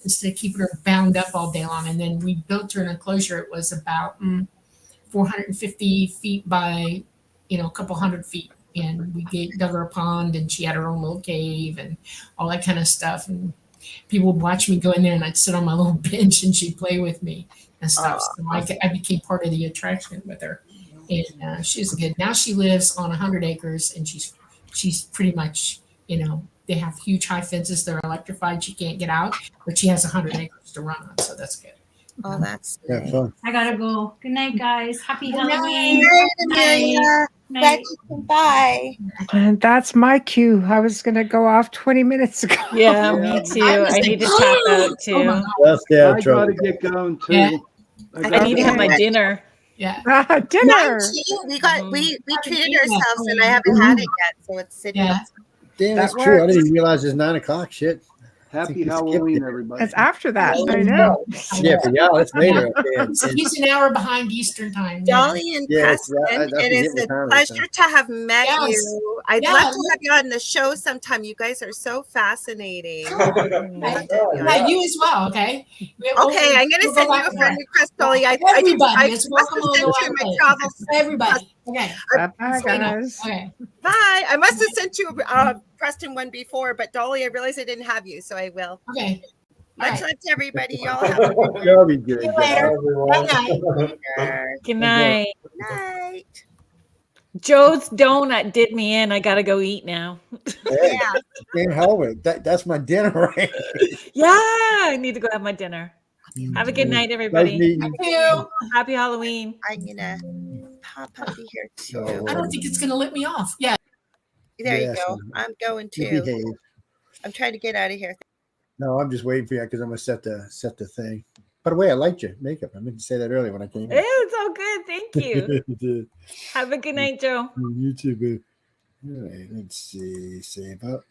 instead of keeping her bound up all day long, and then we built her an enclosure. It was about 450 feet by, a couple hundred feet. And we dug her a pond, and she had her own little cave and all that kind of stuff. And people would watch me go in there, and I'd sit on my little bench, and she'd play with me and stuff. So I became part of the attraction with her, and she's good. Now she lives on 100 acres, and she's pretty much, they have huge high fences. They're electrified. She can't get out, but she has 100 acres to run on, so that's good. Oh, that's Have fun. I gotta go. Good night, guys. Happy Good night. Halloween. Good night, Amelia. Night. Bye. and that's my cue. I was going to go off 20 minutes ago. Yeah, me too. I need to tap out too. Oh my God. That's I yeah, got trouble. to get going too. Yeah. I need to have my dinner. Yeah. Dinner. We treated ourselves, and I haven't had it yet, so it's sitting. Yeah. Damn, that's That true. I works. didn't even realize it's 9 o'clock. Shit. Happy You skipped Halloween, it. everybody. It's after that. I know. Yeah, for y'all, it's later. Okay. He's an hour behind Eastern time. Dolly and Yeah, it's- Preston, I it forget is what a time it is pleasure to have met Yes. you. I'd Yeah. love to have you on the show sometime. You guys are so fascinating. Yeah, you as well, okay? Okay, I'm going to send you a friend request, Dolly. I Everybody is must have welcome on sent the you my website. travels. Everybody. Okay. Bye, guys. Okay. Bye. I must have sent you Preston one before, but Dolly, I realized I didn't have you, so I will. Okay. Much love to everybody. Y'all have a good That'll be good. See you later. Bye-bye. night. Good night. Night. Joe's Donut did me in. I gotta go eat now. Hey, Yeah. Dan Howard, that's my dinner, right? Yeah, I need to go have my dinner. Have a good night, Nice everybody. meeting Thank you. you. Happy Halloween. I'm going to pop over here too. I don't think it's going to let me off. Yeah. There you Yes, go. I'm going You to. behave. I'm trying to get out of here. No, I'm just waiting for you because I'm gonna set the thing. By the way, I liked your makeup. I meant to say that earlier when I came in. It's all good. Thank you. Have a good night, Joe. You too, boo. All right, let's see. Save up.